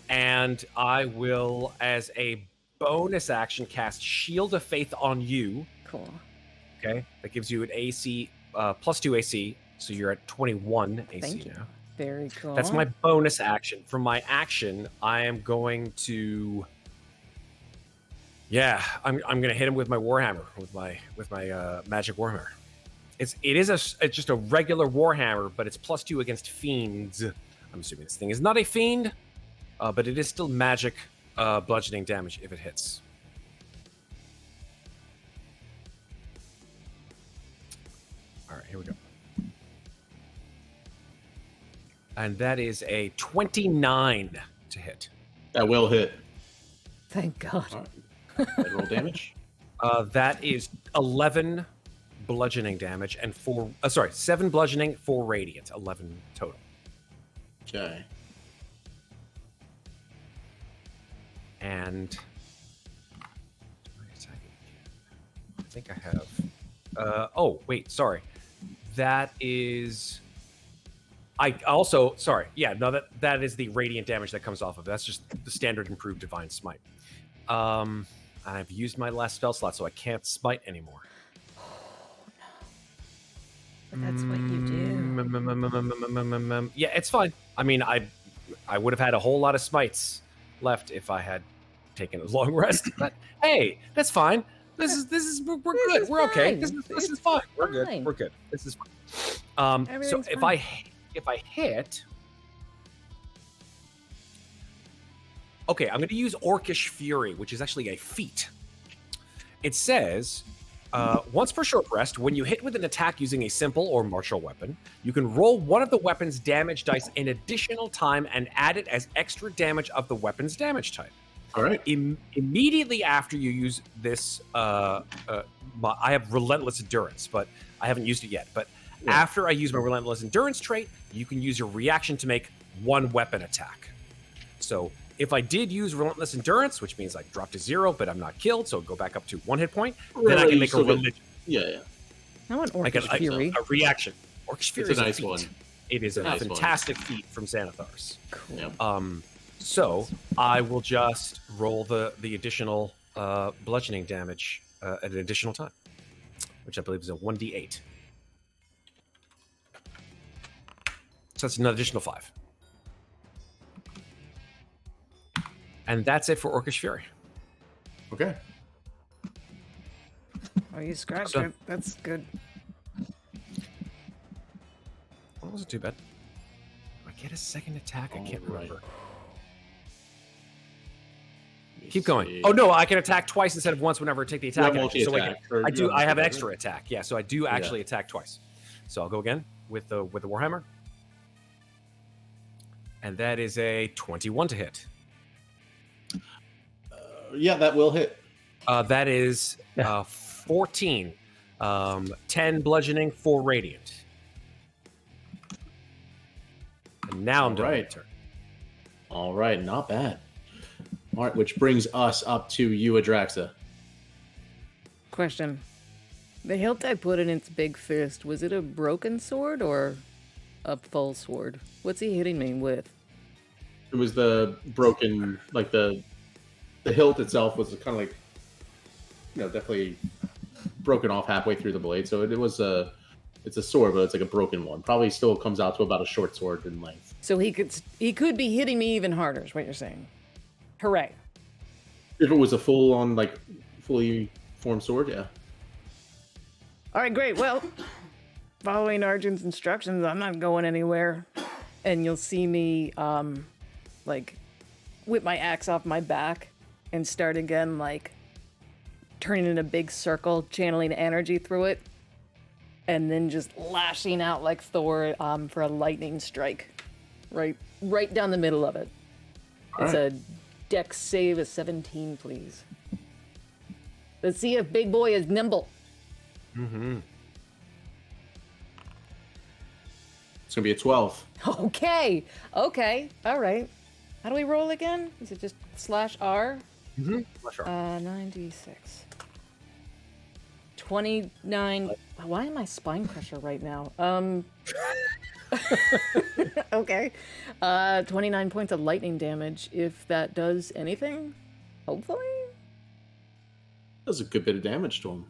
And I will, as a bonus action, cast Shield of Faith on you. Cool. Okay, that gives you an AC +2 AC, so you're at 21 AC Thank you. now. Very cool. That's my bonus action. For my action, I am going to. Yeah, I'm gonna hit him with my warhammer, with my magic warhammer. It's just a regular warhammer, but it's +2 against fiends. I'm assuming this thing is not a fiend, but it is still magic bludgeoning damage if it hits. All right, here we go. And that is a 29 to hit. That will hit. Thank God. All right. Roll damage. That is 11 bludgeoning damage and 7 bludgeoning, 4 radiant, 11 total. Okay. And I think I have. Oh wait, sorry. That is. I also Yeah, no, that is the radiant damage that comes off of it. That's just the standard improved divine smite. I've used my last spell slot, so I can't smite anymore. But that's what you do. Yeah, it's fine. I mean, I would have had a whole lot of smites left if I had taken a long rest. But hey, that's fine. We're good. We're okay. This is fine. We're good. We're good. This is fine. So Everything's if fine. I hit, okay, I'm going to use Orcish Fury, which is actually a feat. It says, once per short rest, when you hit with an attack using a simple or martial weapon, you can roll one of the weapon's damage dice an additional time and add it as extra damage of the weapon's damage type. All right. Immediately after you use this, I have Relentless Endurance, but I haven't used it yet. But after I use my Relentless Endurance trait, you can use your reaction to make one weapon attack. So if I did use Relentless Endurance, which means I drop to 0, but I'm not killed, so go back up to 1 hit point, then I can make a religion. Yeah. I want Orcish Fury. A reaction. Orcish Fury is It's a nice feat. one. It is a nice fantastic feat from Xanathars. Cool. Yep. So I will just roll the additional bludgeoning damage at an additional time, which I believe is a 1d8. So that's an additional 5. And that's it for Orcish Fury. Okay. Oh, you scratched So- it. That's good. Well, wasn't too bad. Do I get a second attack? I can't Alright. remember. Let me Keep going. see. Oh no, I can attack twice instead of once whenever I take the attack. You have action. So multi-attack, or I you do. have I have an multi-attack, extra attack. Yeah, so I do actually attack twice. So I'll go again with the warhammer, and that is a 21 to hit. Yeah, that will hit. That is 14 10 bludgeoning, 4 radiant. And now I'm done with my turn. All right, not bad. All right, which brings us up to you, Adraxa. Question. The hilt I put in its big fist, was it a broken sword or a full sword? What's he hitting me with? It was the broken, like the hilt itself was kind of like, definitely broken off halfway through the blade. So it's a sword, but it's like a broken one. Probably still comes out to about a short sword in length. So he could be hitting me even harder, is what you're saying. Hooray. If it was a fully formed sword, yeah. All right, great. Well, following Arjun's instructions, I'm not going anywhere. And you'll see me, whip my axe off my back and start again, turning in a big circle, channeling energy through it. And then just lashing out like Thor for a lightning strike. Right down the middle of it. It's a dex save of 17, please. Let's see if big boy is nimble. Mm-hmm. It's going to be a 12. Okay. All right. How do we roll again? Is it just /R? Mm-hmm. Sure. 96. 29. Why am I spine crusher right now? Okay. 29 points of lightning damage, if that does anything. Hopefully. Does a good bit of damage to him.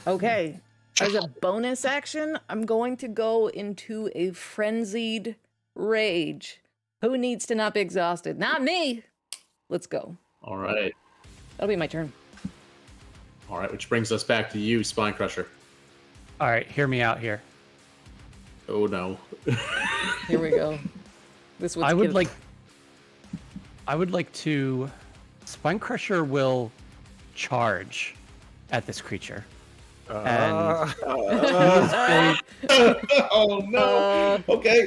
Okay. As a bonus action, I'm going to go into a frenzied rage. Who needs to not be exhausted? Not me! Let's go. All right. That'll be my turn. All right, which brings us back to you, Spine Crusher. All right, hear me out here. Oh, no. Here we go. This was I would like to... Spine Crusher will charge at this creature. Oh, no. Okay.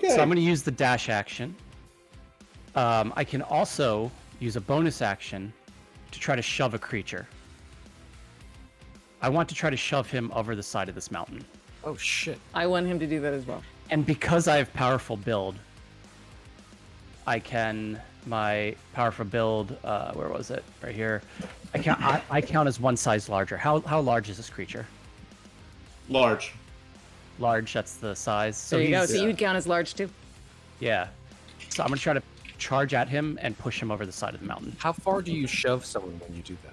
So I'm going to use the dash action. I can also use a bonus action to try to shove a creature. I want to try to shove him over the side of this mountain. Oh, shit. I want him to do that as well. And because I have powerful build, I can... My powerful build, where was it? Right here. I count as one size larger. How large is this creature? Large. Large, that's the size. So There you go. he's- So you'd count as large too. Yeah. So I'm going to try to charge at him and push him over the side of the mountain. How far do you shove someone when you do that?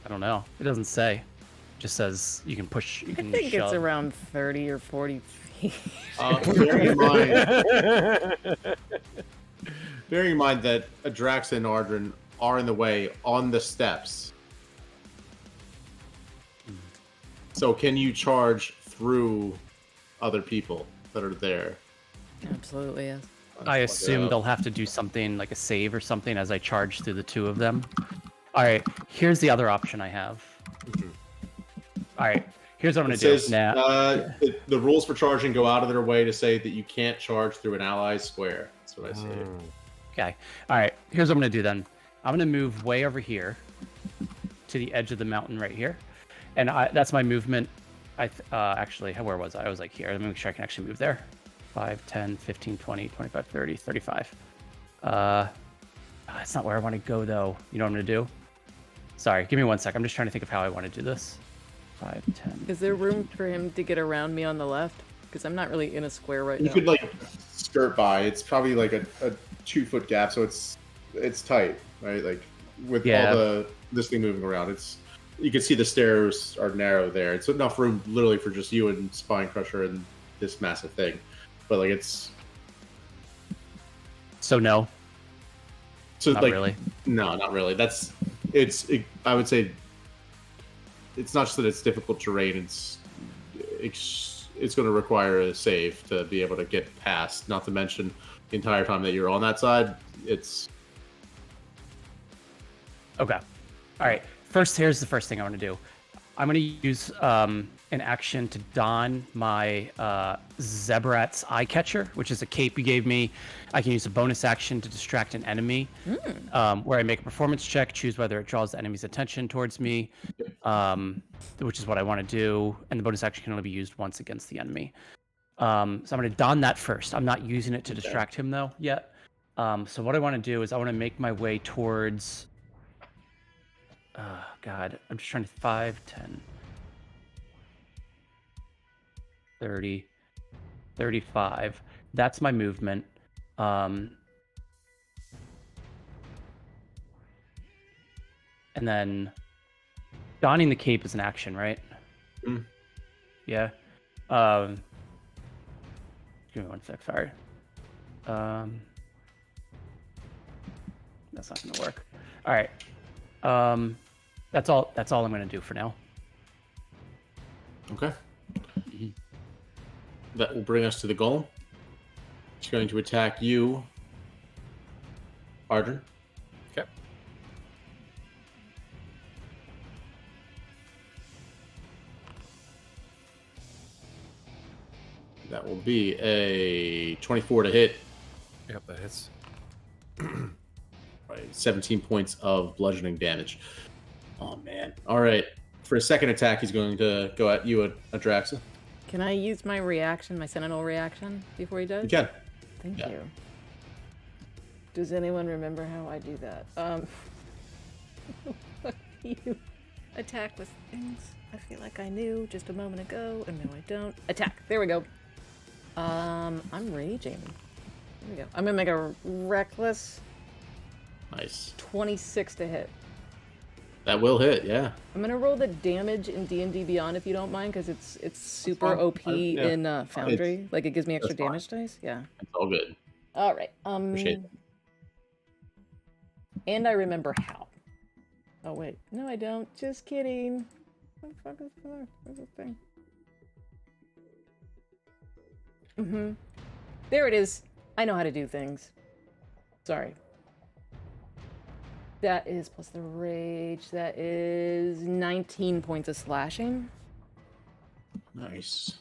I don't know. It doesn't say. It just says you can push, you I can think shove. it's around 30 or 40 feet. Bearing in mind that Adraxa and Ardrin are in the way on the steps. So can you charge through other people that are there? Absolutely, yes. I assume they'll have to do something like a save or something as I charge through the two of them. All right, here's the other option I have. All right, here's what I'm going to do. Says, the rules for charging go out of their way to say that you can't charge through an ally's square. That's what I say. Okay. All right. Here's what I'm going to do then. I'm going to move way over here to the edge of the mountain right here. And that's my movement. Actually, where was I? I was like here. Let me make sure I can actually move there. 5, 10, 15, 20, 25, 30, 35. That's not where I want to go, though. You know what I'm going to do? Sorry. Give me 1 sec. I'm just trying to think of how I want to do this. 5, 10. Is there room for him to get around me on the left? Because I'm not really in a square right You now. could skirt by. It's probably like a 2-foot gap, so it's tight, right? Like with all this thing moving around, you can see the stairs are narrow there. It's enough room literally for just you and Spine Crusher and this massive thing. But it's So no. so Not really. No, not really. I would say it's not just that it's difficult terrain. It's going to require a save to be able to get past. Not to mention the entire time that you're on that side, it's Okay. All right. Here's the first thing I want to do. I'm going to use an action to don my Zebrat's Eye Catcher, which is a cape you gave me. I can use a bonus action to distract an enemy, where I make a performance check, choose whether it draws the enemy's attention towards me, which is what I want to do. And the bonus action can only be used once against the enemy. So I'm going to don that first. I'm not using it to distract him, though, yet. So what I want to do is I want to make my way towards... God, I'm just trying to 5, 10, 30, 35. That's my movement. And then donning the cape is an action, right? Yeah. Give me 1 sec, sorry. That's not gonna work. All right. That's all I'm gonna do for now. Okay. That will bring us to the golem. It's going to attack you, Ardren. Okay. That will be a 24 to hit. Yep, that hits. Right, 17 points of bludgeoning damage. Oh, man. All right. For a second attack, he's going to go at you, Adraxa. Can I use my reaction, my sentinel reaction, before he does? You can. Thank you. Does anyone remember how I do that? You attack with things I feel like I knew just a moment ago, and no I don't. Attack. There we go. I'm raging. There we go. I'm gonna make a reckless Nice. 26 to hit. That will hit, yeah. I'm gonna roll the damage in D&D Beyond if you don't mind, because it's super fine. OP Yeah. in Foundry. Like it gives me extra That's fine. damage dice. Yeah. It's all good. All right. Appreciate that. And I remember how. Oh wait, no, I don't. Just kidding. What the fuck is there? Where's this thing? There it is. I know how to do things. Sorry. That is plus the rage. That is 19 points of slashing. Nice.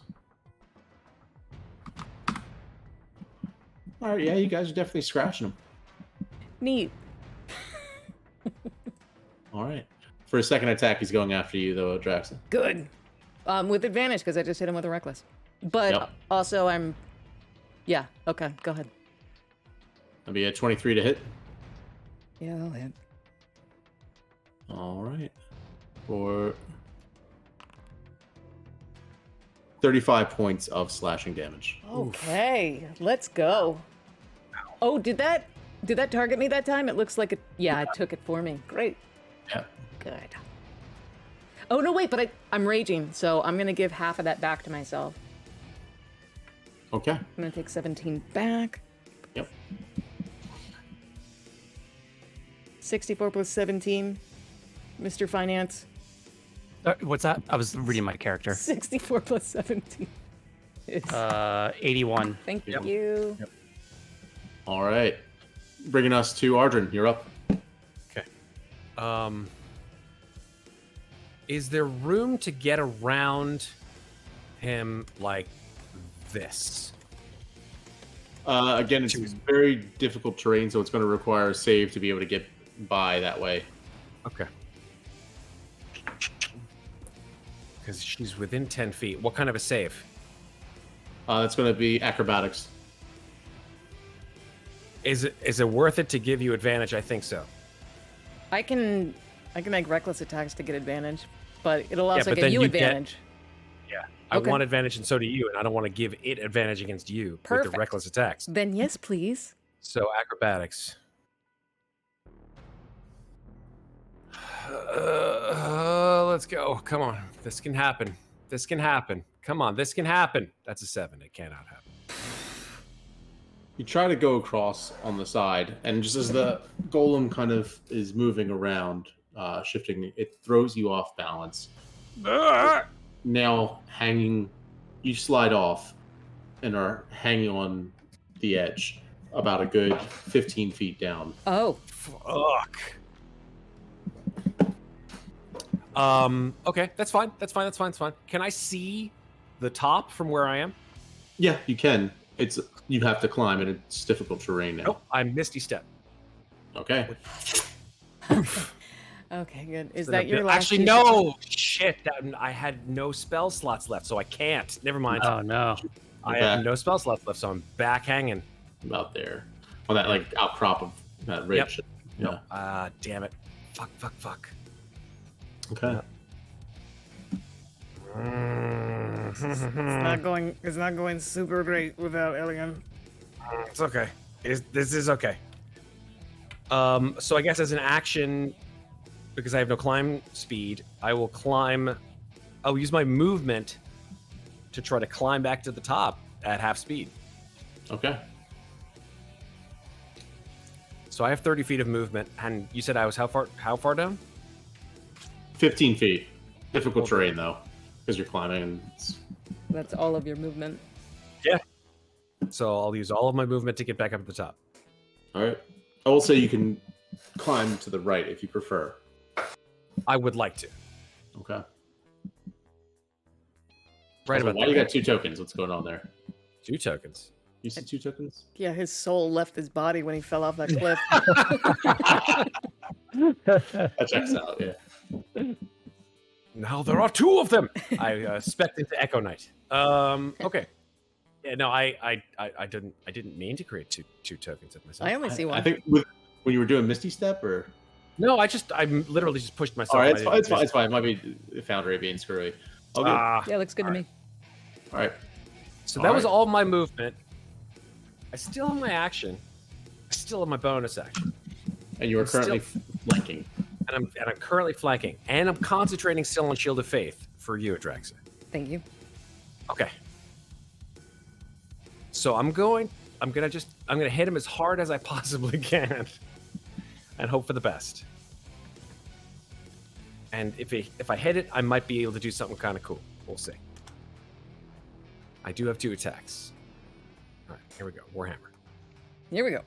All right, yeah, you guys are definitely scratching him. Neat. All right. For a second attack, he's going after you, though, Draxon. Good. With advantage, because I just hit him with a reckless. But Yep. also I'm... Yeah, okay, go ahead. That'll be a 23 to hit. Yeah, that'll hit. All right. For 35 points of slashing damage. Okay, let's go. Oh, did that target me that time? It looks like it. Yeah, it took it for me. Great. Yeah. Good. Oh no, wait, but I'm raging, so I'm gonna give half of that back to myself. Okay. I'm gonna take 17 back. Yep. 64 plus 17, Mr. Finance. What's that? I was reading my character. 64 plus 17 is 81. Thank Yep. you. Yep. All right. Bringing us to Ardren. You're up. Okay. Is there room to get around him like this? Again, it's very difficult terrain, so it's going to require a save to be able to get by that way. Okay. Because she's within 10 feet. What kind of a save? That's going to be acrobatics. Is it worth it to give you advantage? I think so. I can make reckless attacks to get advantage, but it'll also but give then you you get- advantage. Yeah. I Okay. want advantage and so do you, and I don't want to give it advantage against you with Perfect. the reckless attacks. Then yes, please. So acrobatics. Let's go. Come on. This can happen. This can happen. Come on. This can happen. That's a 7. It cannot happen. You try to go across on the side, and just as the golem kind of is moving around, shifting, it throws you off balance. Now hanging, you slide off and are hanging on the edge about a good 15 feet down. Oh, Fuck. Okay, that's fine. That's fine. Can I see the top from where I am? Yeah, you can. You have to climb, and it's difficult terrain now. Nope, I'm Misty Step. Okay. Okay, good. Is So that your last? Actually, no. Shit, I had no spell slots left, so I can't. Never mind. Oh no. I have no spell slots left, so I'm back hanging. About there. On that like outcrop of that ridge. Yep. Yeah. Damn it. Fuck. Okay. It's not going super great without Elian. It's okay. This is okay. So I guess as an action, because I have no climb speed, I will climb. I'll use my movement to try to climb back to the top at half speed. Okay. So I have 30 feet of movement, and you said I was how far down? 15 feet. Difficult terrain though, because you're climbing. And That's all of your movement. Yeah. So I'll use all of my movement to get back up at the top. All right. I will say you can climb to the right if you prefer. I would like to. Okay. Right Also, about why that. you got 2 tokens? What's going on there? 2 tokens. You see 2 tokens? Yeah, his soul left his body when he fell off that cliff. That checks out. Yeah. Now there are 2 of them. I specced into Echo Knight. Okay. Yeah, no, I didn't mean to create two tokens of myself. I only see one. I think when you were doing Misty Step, or No, I literally just pushed myself. all right, it's fine. It might be Foundry being screwy. Okay. Yeah, looks good to me. All right. So that was all my movement. I still have my action. I still have my bonus action, And you are currently flanking. and I'm currently flanking, and I'm concentrating still on Shield of Faith for you, Adraxa. Thank you. Okay. So I'm gonna hit him as hard as I possibly can, and hope for the best. And if I hit it, I might be able to do something kind of cool. We'll see. I do have 2 attacks. All right, here we go. Warhammer. Here we go.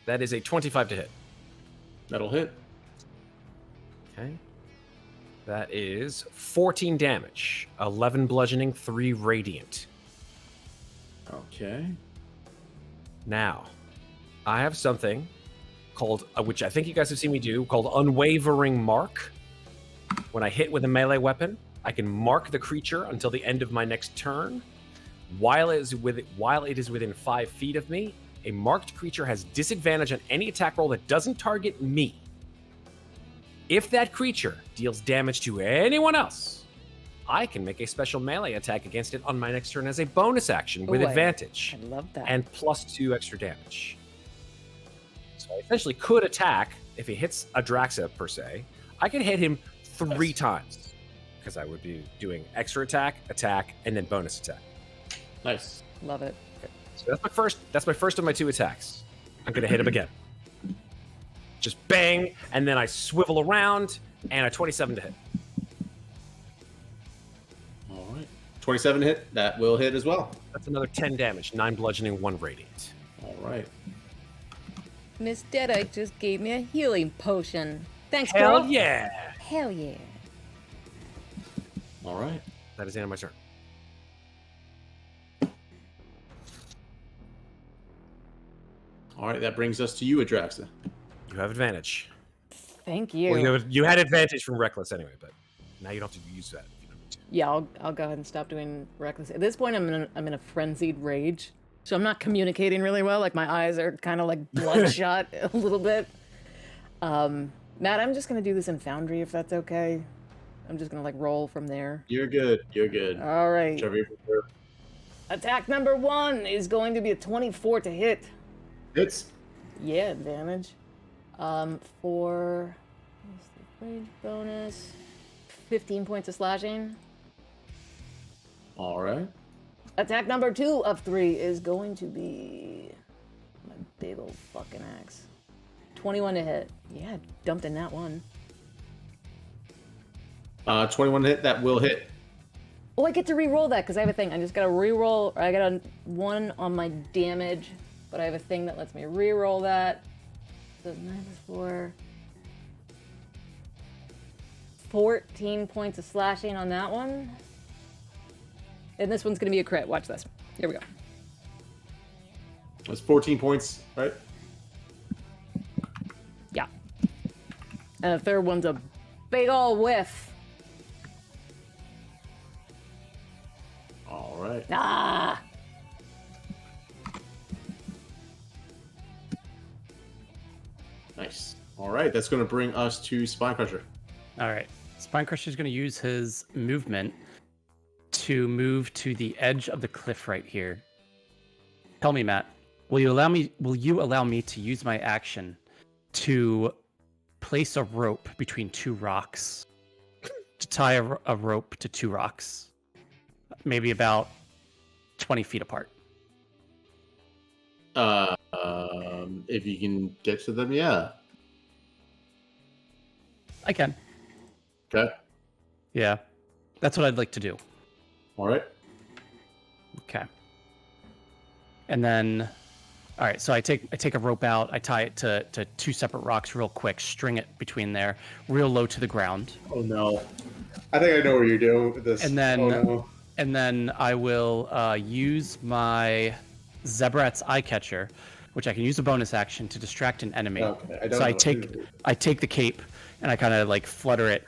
That is a 25 to hit. That'll hit. Okay. That is 14 damage, 11 bludgeoning, 3 radiant. Okay. Now, I have something called, which I think you guys have seen me do, called Unwavering Mark. When I hit with a melee weapon, I can mark the creature until the end of my next turn. While it is within 5 feet of me, a marked creature has disadvantage on any attack roll that doesn't target me. If that creature deals damage to anyone else, I can make a special melee attack against it on my next turn as a bonus action with advantage. I love that. And +2 extra damage. So I essentially could attack, if he hits Adraxa per se, I could hit him 3 times. Because I would be doing extra attack, and then bonus attack. Nice. Love it. Okay. So that's my first of my 2 attacks. I'm gonna hit him again. Just bang, and then I swivel around, and a 27 to hit. All right. 27 hit. That will hit as well. That's another 10 damage, 9 bludgeoning, 1 radiant. All right. Miss Deadite just gave me a healing potion. Thanks, Hell girl. yeah! Hell yeah. All right. That is the end of my turn. All right. That brings us to you, Adraxa. You have advantage. Thank you. Well, you had advantage from Reckless anyway, but now you don't have to use that if you don't need to. Yeah, I'll go ahead and stop doing reckless. At this point, I'm in a frenzied rage, so I'm not communicating really well. Like my eyes are kind of like bloodshot a little bit. Matt, I'm just gonna do this in Foundry if that's okay. I'm just gonna like roll from there. You're good. You're good. All right. Whichever you prefer. Attack number 1 is going to be a 24 to hit. Hits. Yeah, advantage. For what's the rage bonus? 15 points of slashing. All right. Attack number 2 of 3 is going to be my big old fucking axe. 21 to hit. Yeah, dumped in that one. 21 hit. That will hit. Oh, I get to re-roll that because I have a thing. I just got to re-roll. I got a 1 on my damage, but I have a thing that lets me re-roll that. So 9 plus 4. 14 points of slashing on that one. And this one's going to be a crit. Watch this. Here we go. That's 14 points, right? Yeah. And the third one's a big ol' whiff. All right. Ah! Nice. All right, that's going to bring us to Spine Crusher. All right. Spinecrusher is going to use his movement to move to the edge of the cliff right here. Tell me, Matt, will you allow me to use my action to place a rope between two rocks, to tie a rope to two rocks, maybe about 20 feet apart? If you can get to them, yeah. I can. Okay. Yeah. That's what I'd like to do. All right. Okay. And then, all right, so I take a rope out, I tie it to two separate rocks real quick, string it between there, real low to the ground. Oh no. I think I know what you're doing with this. And then, oh, no. and then I will use my Zebrat's Eye Catcher, which I can use a bonus action to distract an enemy. Okay, So I take the cape and I kind of like flutter it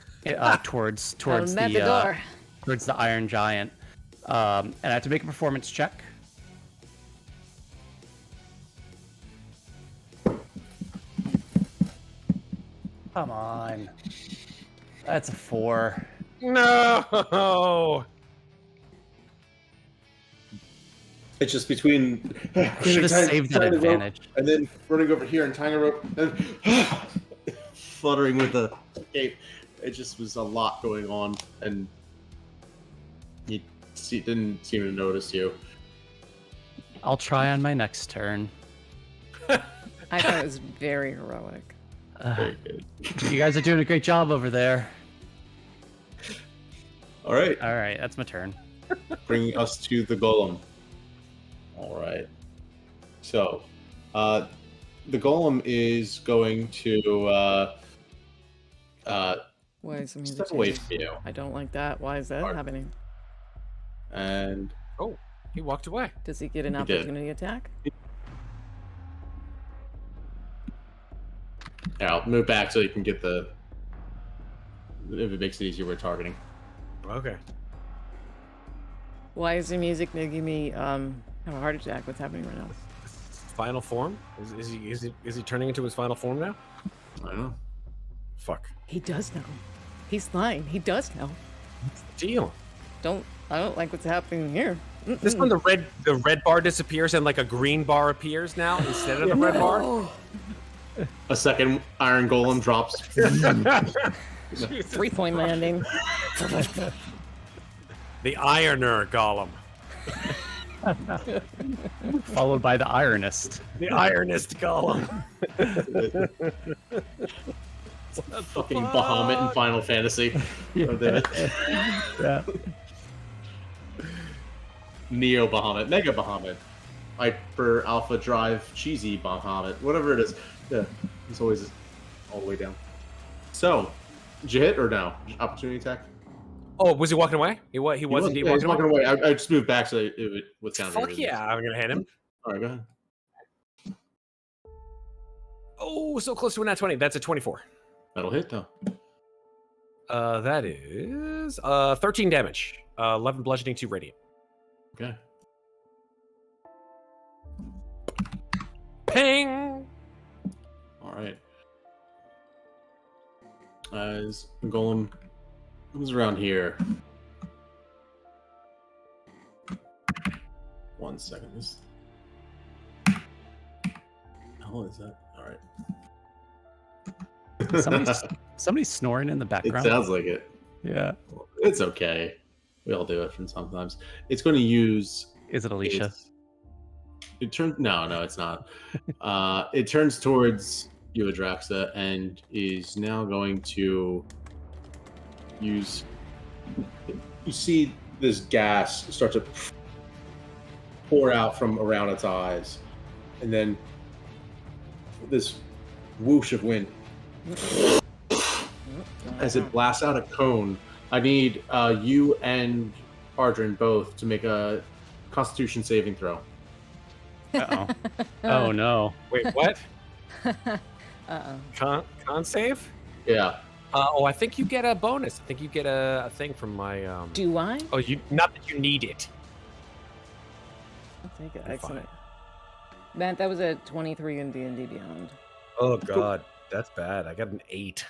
towards the Iron Giant, and I have to make a performance check. Come on, that's a 4. No. It's just between Should have saved that advantage. And then running over here and tying a rope, and fluttering with the cape. It just was a lot going on, and he didn't seem to notice you. I'll try on my next turn. I thought it was very heroic. Very good. You guys are doing a great job over there. All right. All right, that's my turn. Bringing us to the golem. All right. So, the golem is going to Why is the music step away changing? from you. I don't like that. Why is that happening? And Oh, he walked away. Does he get an He did. opportunity attack? yeah, I'll move back so you can get the. If it makes it easier, we're targeting. Okay. Why is the music making me have a heart attack? What's happening right now? Final form? Is he turning into his final form now? I don't know. Fuck. He does know. He's lying. He does know. What's the deal? I don't like what's happening here. This one, the red bar disappears and like a green bar appears now instead of the red bar. A second iron golem drops. 3-point landing. The Ironer Golem. Followed by the Ironist. The Ironist Golem. Fucking Bahamut in Final Fantasy. Yeah. Neo Bahamut, Mega Bahamut, Hyper Alpha Drive, Cheesy Bahamut, whatever it is. Yeah, it's always all the way down. So, did you hit or no? Opportunity attack? Oh, was he walking away? He was indeed yeah, he's walking away. walking away. I just moved back so it would sound. Fuck yeah, I'm gonna hit him. All right, go ahead. Oh, so close to a nat 20. That's a 24. That'll hit though. That is 13 damage. 11 bludgeoning, 2 radiant. Okay. Ping. All right. As the golem comes around here. 1 second. This. How is that? All right. Somebody's snoring in the It background. sounds like it. Yeah. It's okay. We all do it from sometimes. It's going to use. Is it Alicia? It turns. No, it's not. It turns towards you, Adraxa, and is now going to use. You see this gas start to pour out from around its eyes, and then this whoosh of wind as it blasts out a cone. I need you and Ardrin both to make a Constitution saving throw. Uh-oh. Oh, no. Wait, what? Uh-oh. Con save? Yeah. I think you get a bonus. I think you get a thing from my. Do I? Oh, not that you need it. I'll take it. You're Excellent. That was a 23 in D&D Beyond. Oh God, that's bad. I got an 8.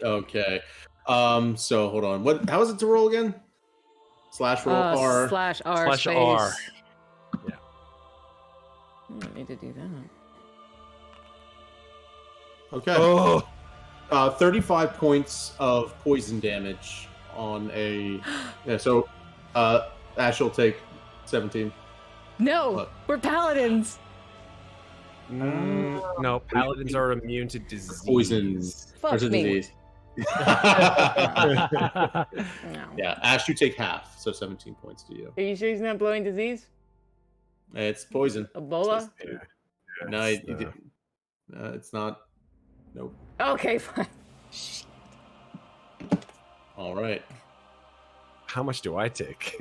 Okay. So hold on. How is it to roll again? Slash roll R. Slash R. Slash space. R. Yeah. I don't need to do that. Okay. Oh. 35 points of poison damage on a. Yeah. So, Ash will take 17. No, we're paladins. No, paladins are immune to disease. Poisons. Fuck Or me. disease. No. Yeah, Ash, you take half, so 17 points to you. Are you sure he's not blowing disease? It's poison. Ebola? Yeah. No, It's, you didn't. It's not. Nope. Okay, fine. All right. How much do I take?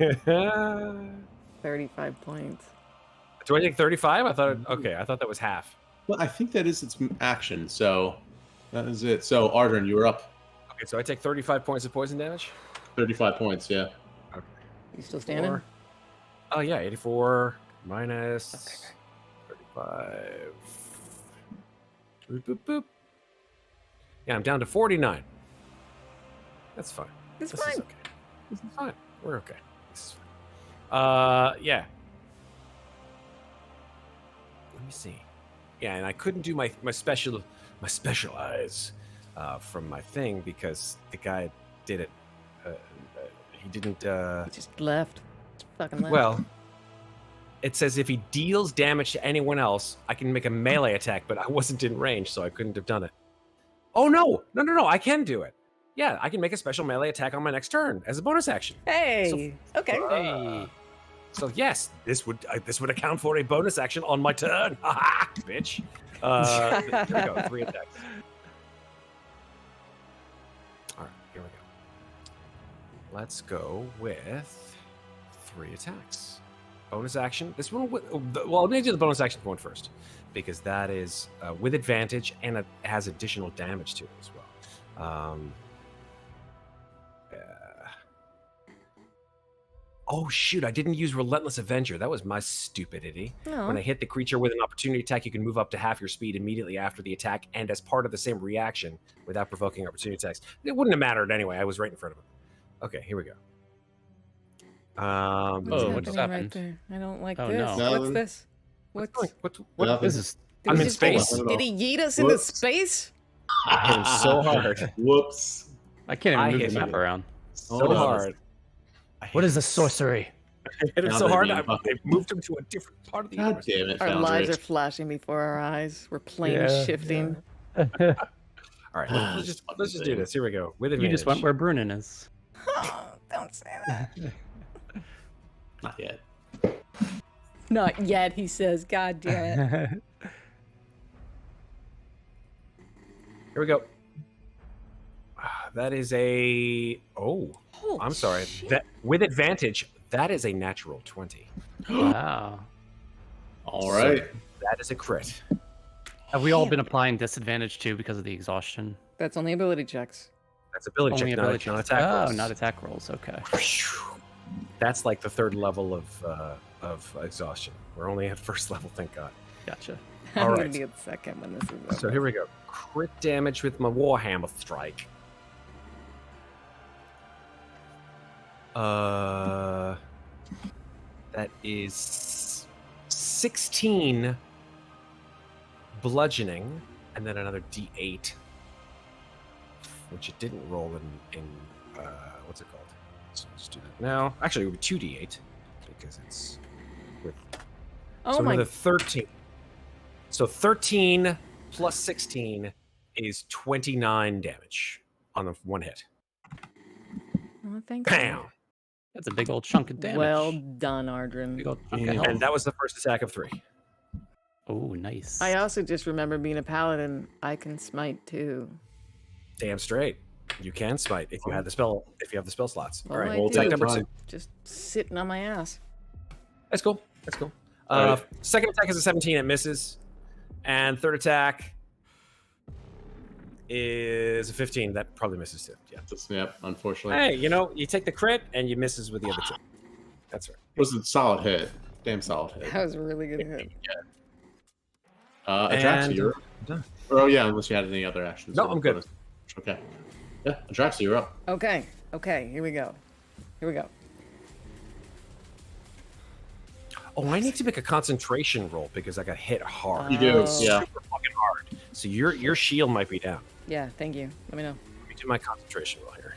35 points. Do I take 35? I thought. Okay, I thought that was half. Well, I think that is its action, so that is it. So, Ardrin, you were up. Okay, so I take 35 points of poison damage. 35 points, yeah. Okay. You still standing? Oh yeah, 84 minus 35. Boop, boop, boop. Yeah, I'm down to 49. That's fine. It's This fine. is okay. This is fine. We're okay. This is fine. Yeah. Let me see. Yeah, and I couldn't do my specialize from my thing because the guy did it. He didn't. He just left. Just fucking left. Well, it says if he deals damage to anyone else, I can make a melee attack, but I wasn't in range, so I couldn't have done it. Oh no! No! I can do it. Yeah, I can make a special melee attack on my next turn as a bonus action. Hey. Okay. Hey. So yes, this would account for a bonus action on my turn. Ha bitch. Here we go. 3 attacks. All right, here we go. Let's go with 3 attacks. Bonus action. This one, well, let me do the bonus action one first, because that is with advantage and it has additional damage to it as well. Oh shoot! I didn't use Relentless Avenger. That was my stupidity. No. When I hit the creature with an opportunity attack, you can move up to half your speed immediately after the attack, and as part of the same reaction, without provoking opportunity attacks. It wouldn't have mattered anyway. I was right in front of him. Okay, here we go. Oh, what just happening happened? Right there? I don't like Oh, this. no. What's this? What's? What Nothing. This is Did I'm he in just- space. Did he yeet us into Whoops. space? I hit him so hard. Whoops. I can't I even hit move the map you. around. So Hold on. hard. I hit What is him a sorcery? I hit him Now so they're hard, being I fucking- moved him to a different part of the God universe. damn it, Our Foundry. lives are flashing before our eyes. We're planes Yeah, shifting. All right, let's just do this. Here we go. With You advantage. just went where Brunin is. Oh, don't say that. Not yet. Not yet, he says. God damn it. Here we go. That is a. Oh, Holy I'm sorry. shit. That with advantage. That is a natural 20. Wow. All right. That is a crit. Have we all Damn. been applying disadvantage too because of the exhaustion? That's only ability checks. That's ability Only check, ability not checks. attack Oh, rolls. not attack rolls. Okay. That's like the 3rd level of exhaustion. We're only at 1st level, thank God. Gotcha. I'm All gonna right. be at the second when this is over. So here we go. Crit damage with my Warhammer strike. That is 16 bludgeoning, and then another D8, which it didn't roll in what's it called? So let's do that now. Actually, it would be 2D8 because it's with. Oh So my. another 13. So 13 plus 16 is 29 damage on the one hit. Oh, thank you. Bam! That's a big old chunk of damage. Well done, Ardrin. Big old chunk of And health. And that was the first attack of 3. Oh, nice. I also just remember being a paladin. I can smite too. Damn straight. You can smite if you have the spell. If you have the spell slots. Oh, All right. I Well, do. Attack number fine. 2. Just sitting on my ass. That's cool. That's cool. All right. Second attack is a 17. It misses, and third attack is a 15. That probably misses too. Yeah. It's a snap, unfortunately. Hey, you take the crit and you misses with the other 2. That's right. It was a solid hit. Damn solid hit. That was a really good hit. Adraxa, And- you're up. Oh, yeah, unless you had any other actions. No, I'm good. Okay. Yeah, Adraxa, you're up. Okay. Here we go. Oh, I need to make a concentration roll because I got hit hard. You do, Oh. yeah. Super fucking hard. So your shield might be down. Yeah, thank you. Let me know. Let me do my concentration roll here.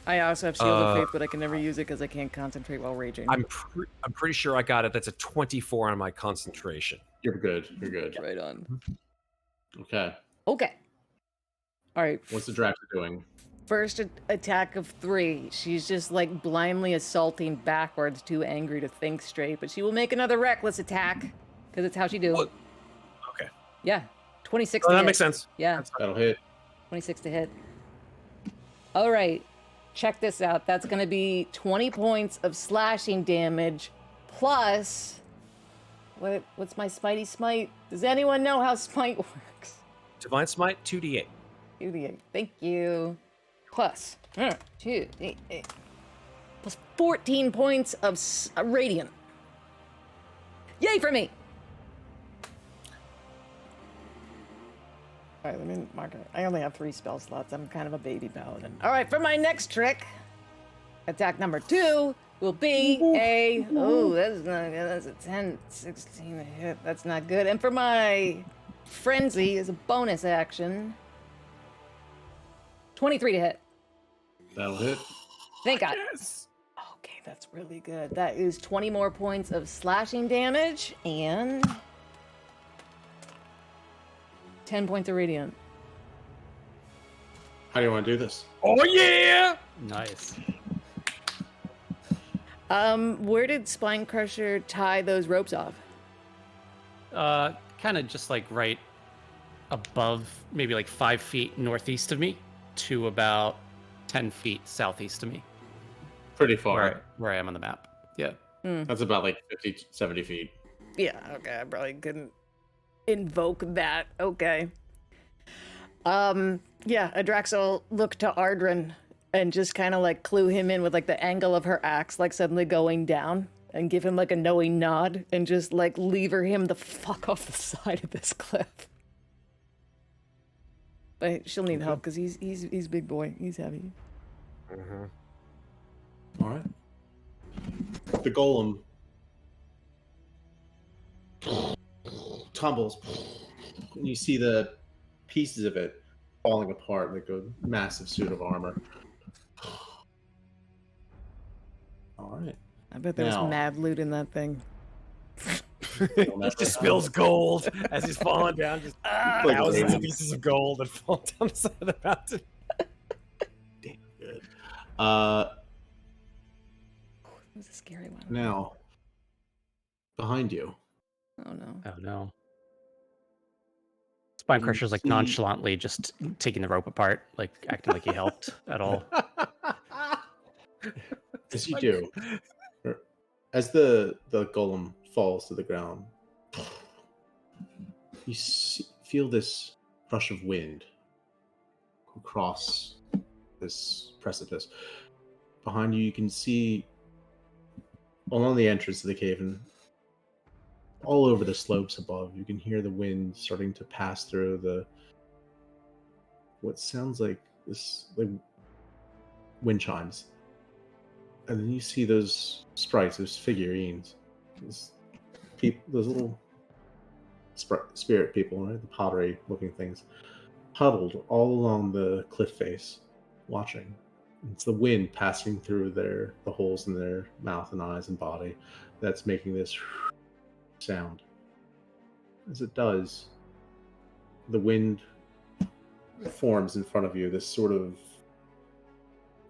I also have Shield of Faith, but I can never use it because I can't concentrate while raging. I'm pretty sure I got it. That's a 24 on my concentration. You're good. You're good. right on. Okay. Okay. All right. What's the Adraxa doing? First attack of 3. She's just like blindly assaulting backwards, too angry to think straight. But she will make another reckless attack because it's how she do. What? Okay. Yeah. 26 Oh, to that hit. makes sense. Yeah. That'll hit. 26 to hit. All right. Check this out. That's going to be 20 points of slashing damage plus... What's my Smitey Smite? Does anyone know how Smite works? Divine Smite, 2d8. 2d8. Thank you. Plus 2 8 plus 14 points of radiant. Yay for me! All right, let me mark it. I only have 3 spell slots. I'm kind of a baby paladin. All right, for my next trick, attack number 2 will be a... Oh, that's not good. That's a 10, 16 to hit. That's not good. And for my frenzy is a bonus action. 23 to hit. That'll hit. Thank God. Yes. Okay, that's really good. That is 20 more points of slashing damage and 10 points of radiant. How do you want to do this? Oh, yeah! Nice. Where did Spine Crusher tie those ropes off? Kind of just like right above, maybe like 5 feet northeast of me to about 10 feet southeast of me, Pretty far. where I am on the map. Yeah. That's about like 50, 70 feet. Yeah, okay, I probably couldn't invoke that. Okay. Yeah, Adraxel look to Ardrin and just kind of like clue him in with like the angle of her axe like suddenly going down and give him like a knowing nod and just like lever him the fuck off the side of this cliff. But she'll need help because he's big boy. He's heavy. All right. The golem tumbles, and you see the pieces of it falling apart like a massive suit of armor. All right. I bet there was Now- mad loot in that thing. He just spills gold as he's falling down. Just Like thousands of rams. pieces of gold that fall down the side of the mountain. Damn good. It was a scary one. Now, behind you, Oh no. Oh no. Spine Crusher's like see- nonchalantly just taking the rope apart, like acting like he helped at all. as you do, as the golem falls to the ground, you feel this rush of wind across this precipice. Behind you, you can see along the entrance to the cave and all over the slopes above, you can hear the wind starting to pass through the what sounds like this like wind chimes. And then you see those sprites, those figurines, those little spirit people, right? The pottery-looking things, huddled all along the cliff face, watching. It's the wind passing through the holes in their mouth and eyes and body that's making this sound. As it does, the wind forms in front of you, this sort of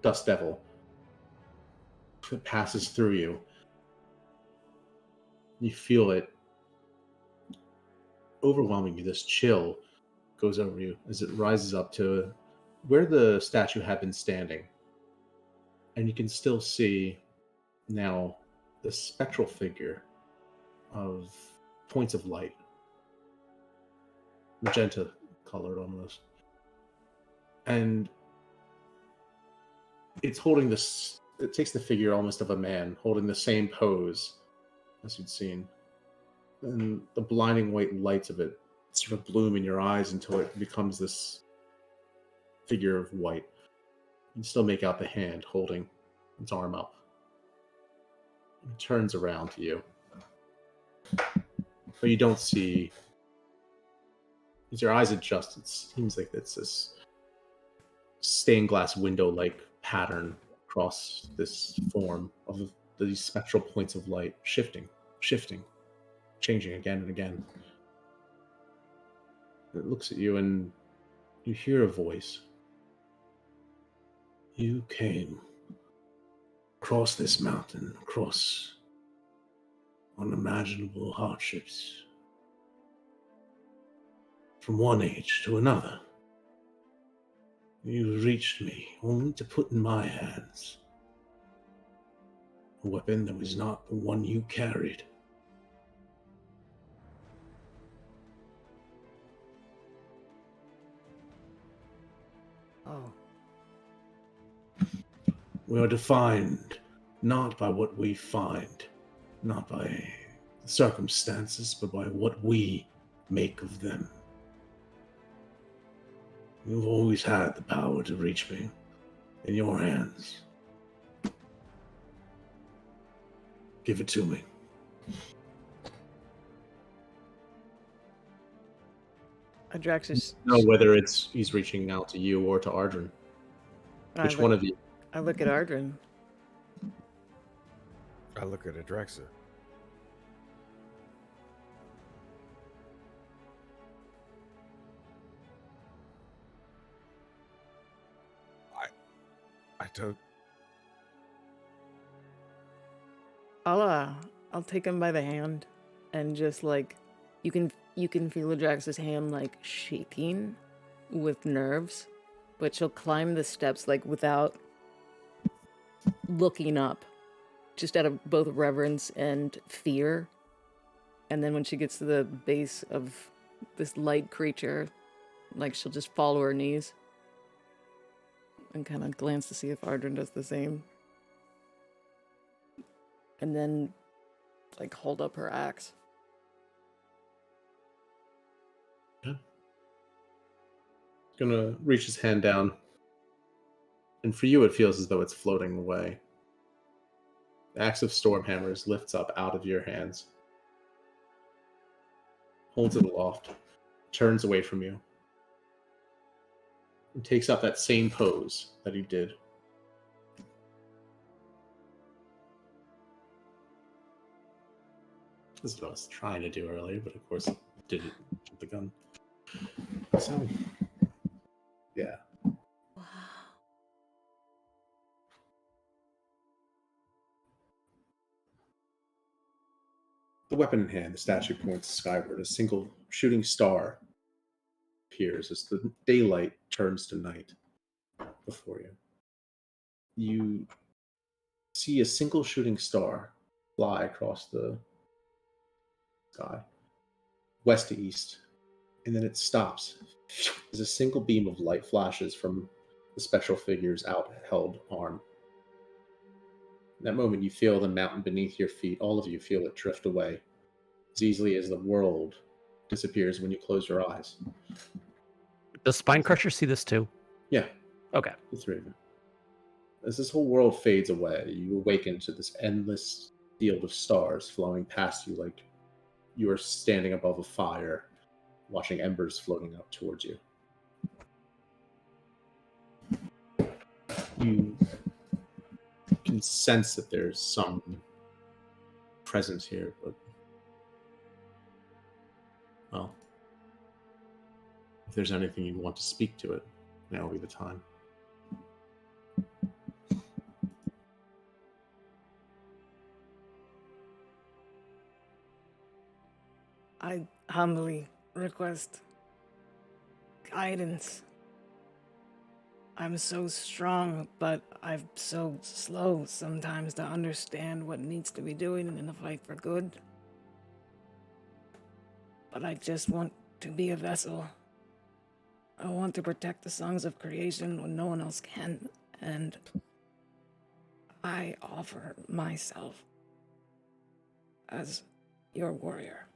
dust devil that passes through you. You feel it overwhelming you, this chill goes over you as it rises up to where the statue had been standing. And you can still see now the spectral figure of points of light, magenta colored almost. And it's holding this, it takes the figure almost of a man, holding the same pose as you'd seen. And the blinding white lights of it sort of bloom in your eyes until it becomes this figure of white. You can still make out the hand holding its arm up. It turns around to you. But you don't see, as your eyes adjust, it seems like it's this stained glass window-like pattern across this form of these spectral points of light, shifting, changing again and again. It looks at you and you hear a voice. You came across this mountain, across unimaginable hardships, from one age to another. You reached me only to put in my hands a weapon that was not the one you carried. Oh. We are defined not by what we find, not by circumstances, but by what we make of them. You've always had the power to reach me in your hands. Give it to me. Adraxis. Know whether he's reaching out to you or to Ardrin. Which one of you? I look at Ardrin. I look at Adraxa. I don't. I'll take him by the hand, and just like you can feel Adrax's hand like shaking with nerves, but she'll climb the steps like without looking up, just out of both reverence and fear. And then when she gets to the base of this light creature, like she'll just fall to her knees and kind of glance to see if Ardrin does the same. And then, like, hold up her axe. Yeah. He's gonna reach his hand down. And for you, it feels as though it's floating away. The axe of Stormhammers lifts up out of your hands. Holds it aloft. Turns away from you. And takes up that same pose that he did. This is what I was trying to do earlier, but of course didn't jump the gun. So, yeah. Wow. The weapon in hand, the statue points skyward. A single shooting star appears as the daylight turns to night before you. You see a single shooting star fly across the sky, west to east, and then it stops as a single beam of light flashes from the spectral figure's outheld arm. In that moment, you feel the mountain beneath your feet. All of you feel it drift away as easily as the world disappears when you close your eyes. Does Spinecrusher see this too? Yeah, Okay. the three of you. As this whole world fades away, you awaken to this endless field of stars flowing past you like you are standing above a fire, watching embers floating up towards you. You can sense that there's some presence here, but well, if there's anything you want to speak to it, now will be the time. I humbly request guidance. I'm so strong, but I'm so slow sometimes to understand what needs to be doing in the fight for good. But I just want to be a vessel. I want to protect the songs of creation when no one else can, and I offer myself as your warrior.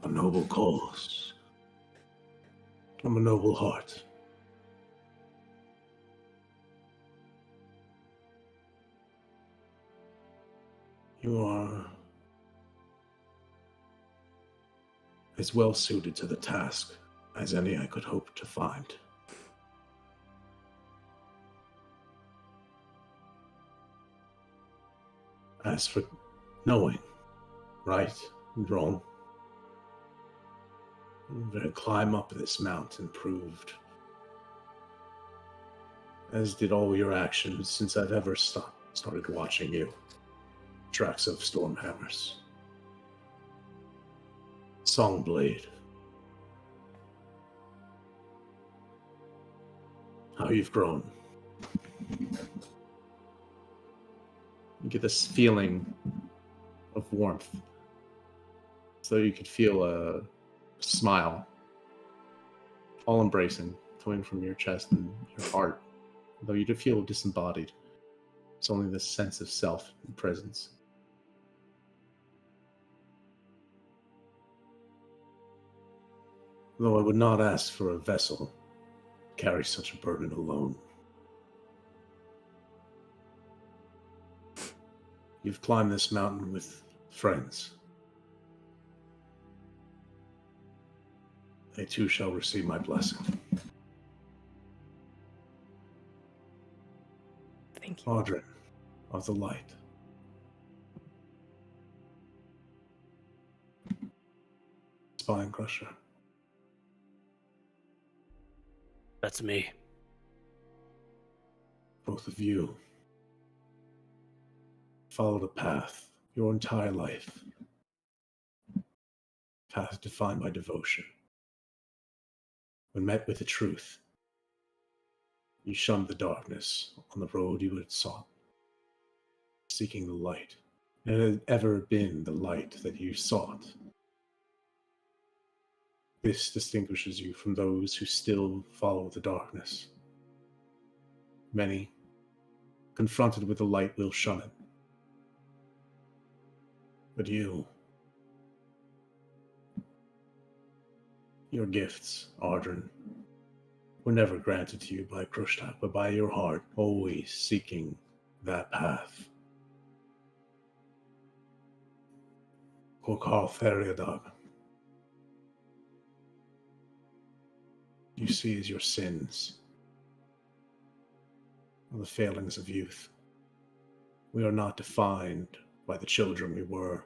A noble cause. From a noble heart. You are as well suited to the task as any I could hope to find. As for knowing right and wrong, to climb up this mountain proved, as did all your actions since I've ever started watching you. Tracks of Stormhammers. Songblade. How you've grown. You get this feeling of warmth. So you could feel a smile, all embracing, coming from your chest and your heart. Though you do feel disembodied. It's only this sense of self and presence. Though I would not ask for a vessel to carry such a burden alone. You've climbed this mountain with friends. They too shall receive my blessing. Thank you. Audrin of the Light. Spine Crusher. That's me. Both of you followed a path your entire life. Path defined by devotion. When met with the truth, you shunned the darkness on the road you had sought, seeking the light. It had ever been the light that you sought. This distinguishes you from those who still follow the darkness. Many, confronted with the light, will shun it. But you, your gifts, Audrin, were never granted to you by Krustak, but by your heart, always seeking that path. Korkal Theriadag. You see as your sins, the failings of youth. We are not defined by the children we were,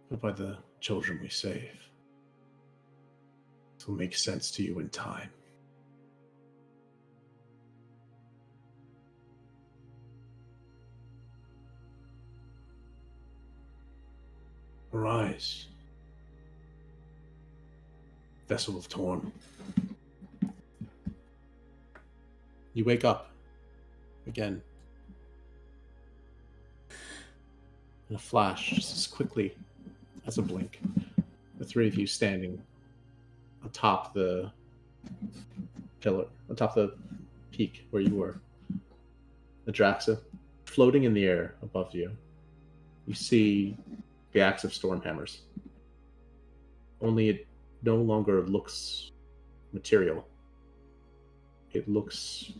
but by the children we save. This will make sense to you in time. Arise, Vessel of Torn. You wake up again in a flash, just as quickly as a blink. The three of you standing atop the pillar, atop the peak where you were. Adraxa floating in the air above you. You see the axe of Stormhammers. Only it no longer looks material. It looks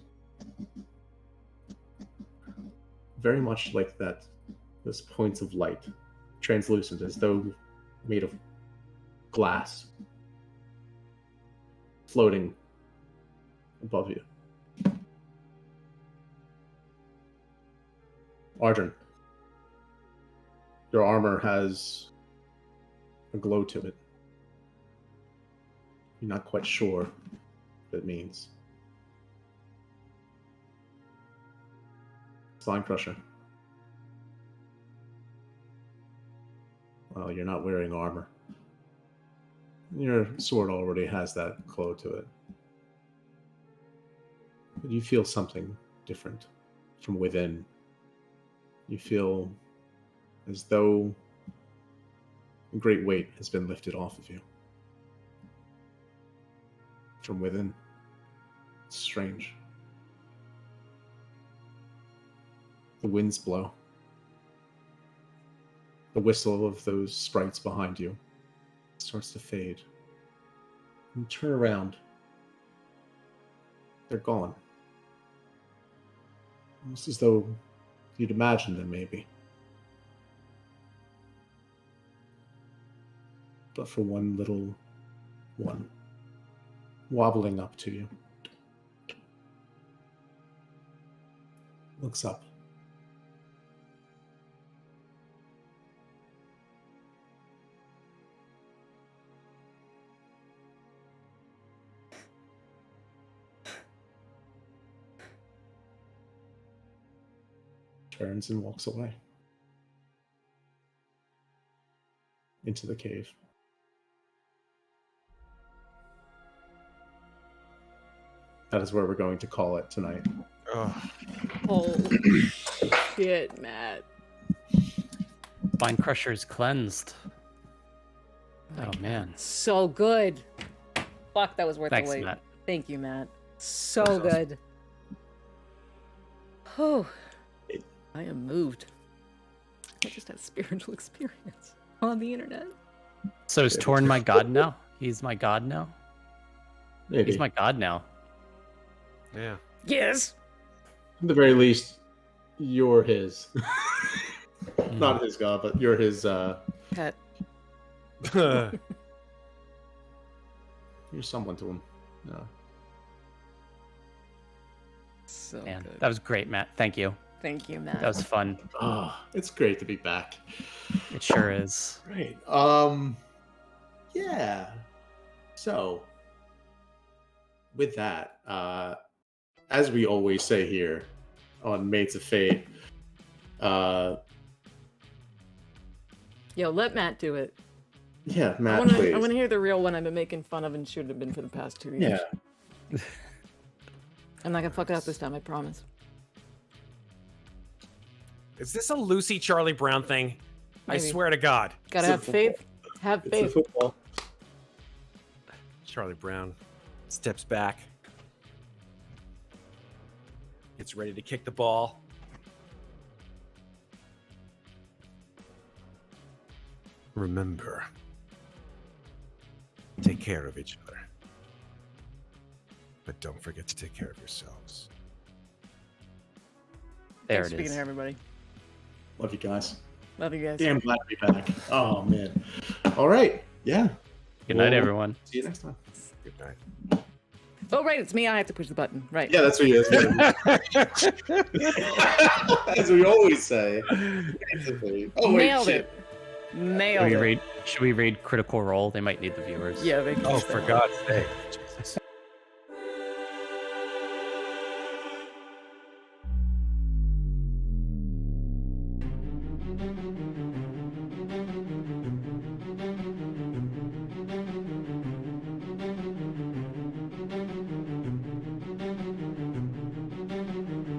very much like that, those points of light, translucent, as though made of glass, floating above you. Audrin, your armor has a glow to it. You're not quite sure what it means. Slime Crusher. Well, you're not wearing armor. Your sword already has that glow to it. But you feel something different from within. You feel as though a great weight has been lifted off of you. From within. It's strange. The winds blow. The whistle of those sprites behind you starts to fade. You turn around. They're gone. Almost as though you'd imagined them, maybe. But for one little one, wobbling up to you, looks up. Turns and walks away into the cave. That is where we're going to call it tonight. Holy shit, Matt. Vine Crusher's cleansed. Oh man. So good. Fuck, that was worth Thanks, the wait. Matt. Thank you, Matt. So good. Oh, I am moved. I just had a spiritual experience on the internet. So is Torn my god now? He's my god now? Maybe. He's my god now. Yeah. Yes. At the very least, you're his. Not his god, but you're his Pet. you're someone to him. Yeah. So Man, good. that was great, Matt. Thank you. Thank you, Matt. That was fun. Oh, it's great to be back. It sure is. Great. Yeah. So with that, as we always say here on Mates of Fate, Yo, let Matt do it. yeah, I Matt, want please. to hear the real one I've been making fun of and should have been for the past 2 years. Yeah. I'm not gonna fuck it up this time, I promise. Is this a Lucy Charlie Brown thing? I Maybe. swear to God. Gotta It's have a faith. Have It's a faith. football. Charlie Brown steps back. Gets ready to kick the ball. Remember, take care of each other. But don't forget to take care of yourselves. There Thanks it for speaking is. to everybody. Love you guys. Love you guys. Damn glad to be back. Oh man. All right. Yeah. Good night, Well, everyone. See you next time. Good night. Oh, right, it's me. I have to push the button. Right. Yeah, that's what he is. As we always say. Basically. Oh wait, Nailed shit. it. Nailed it. Should we read Critical Role? They might need the viewers. Yeah, they can Oh, stay for on. God's sake. Jesus.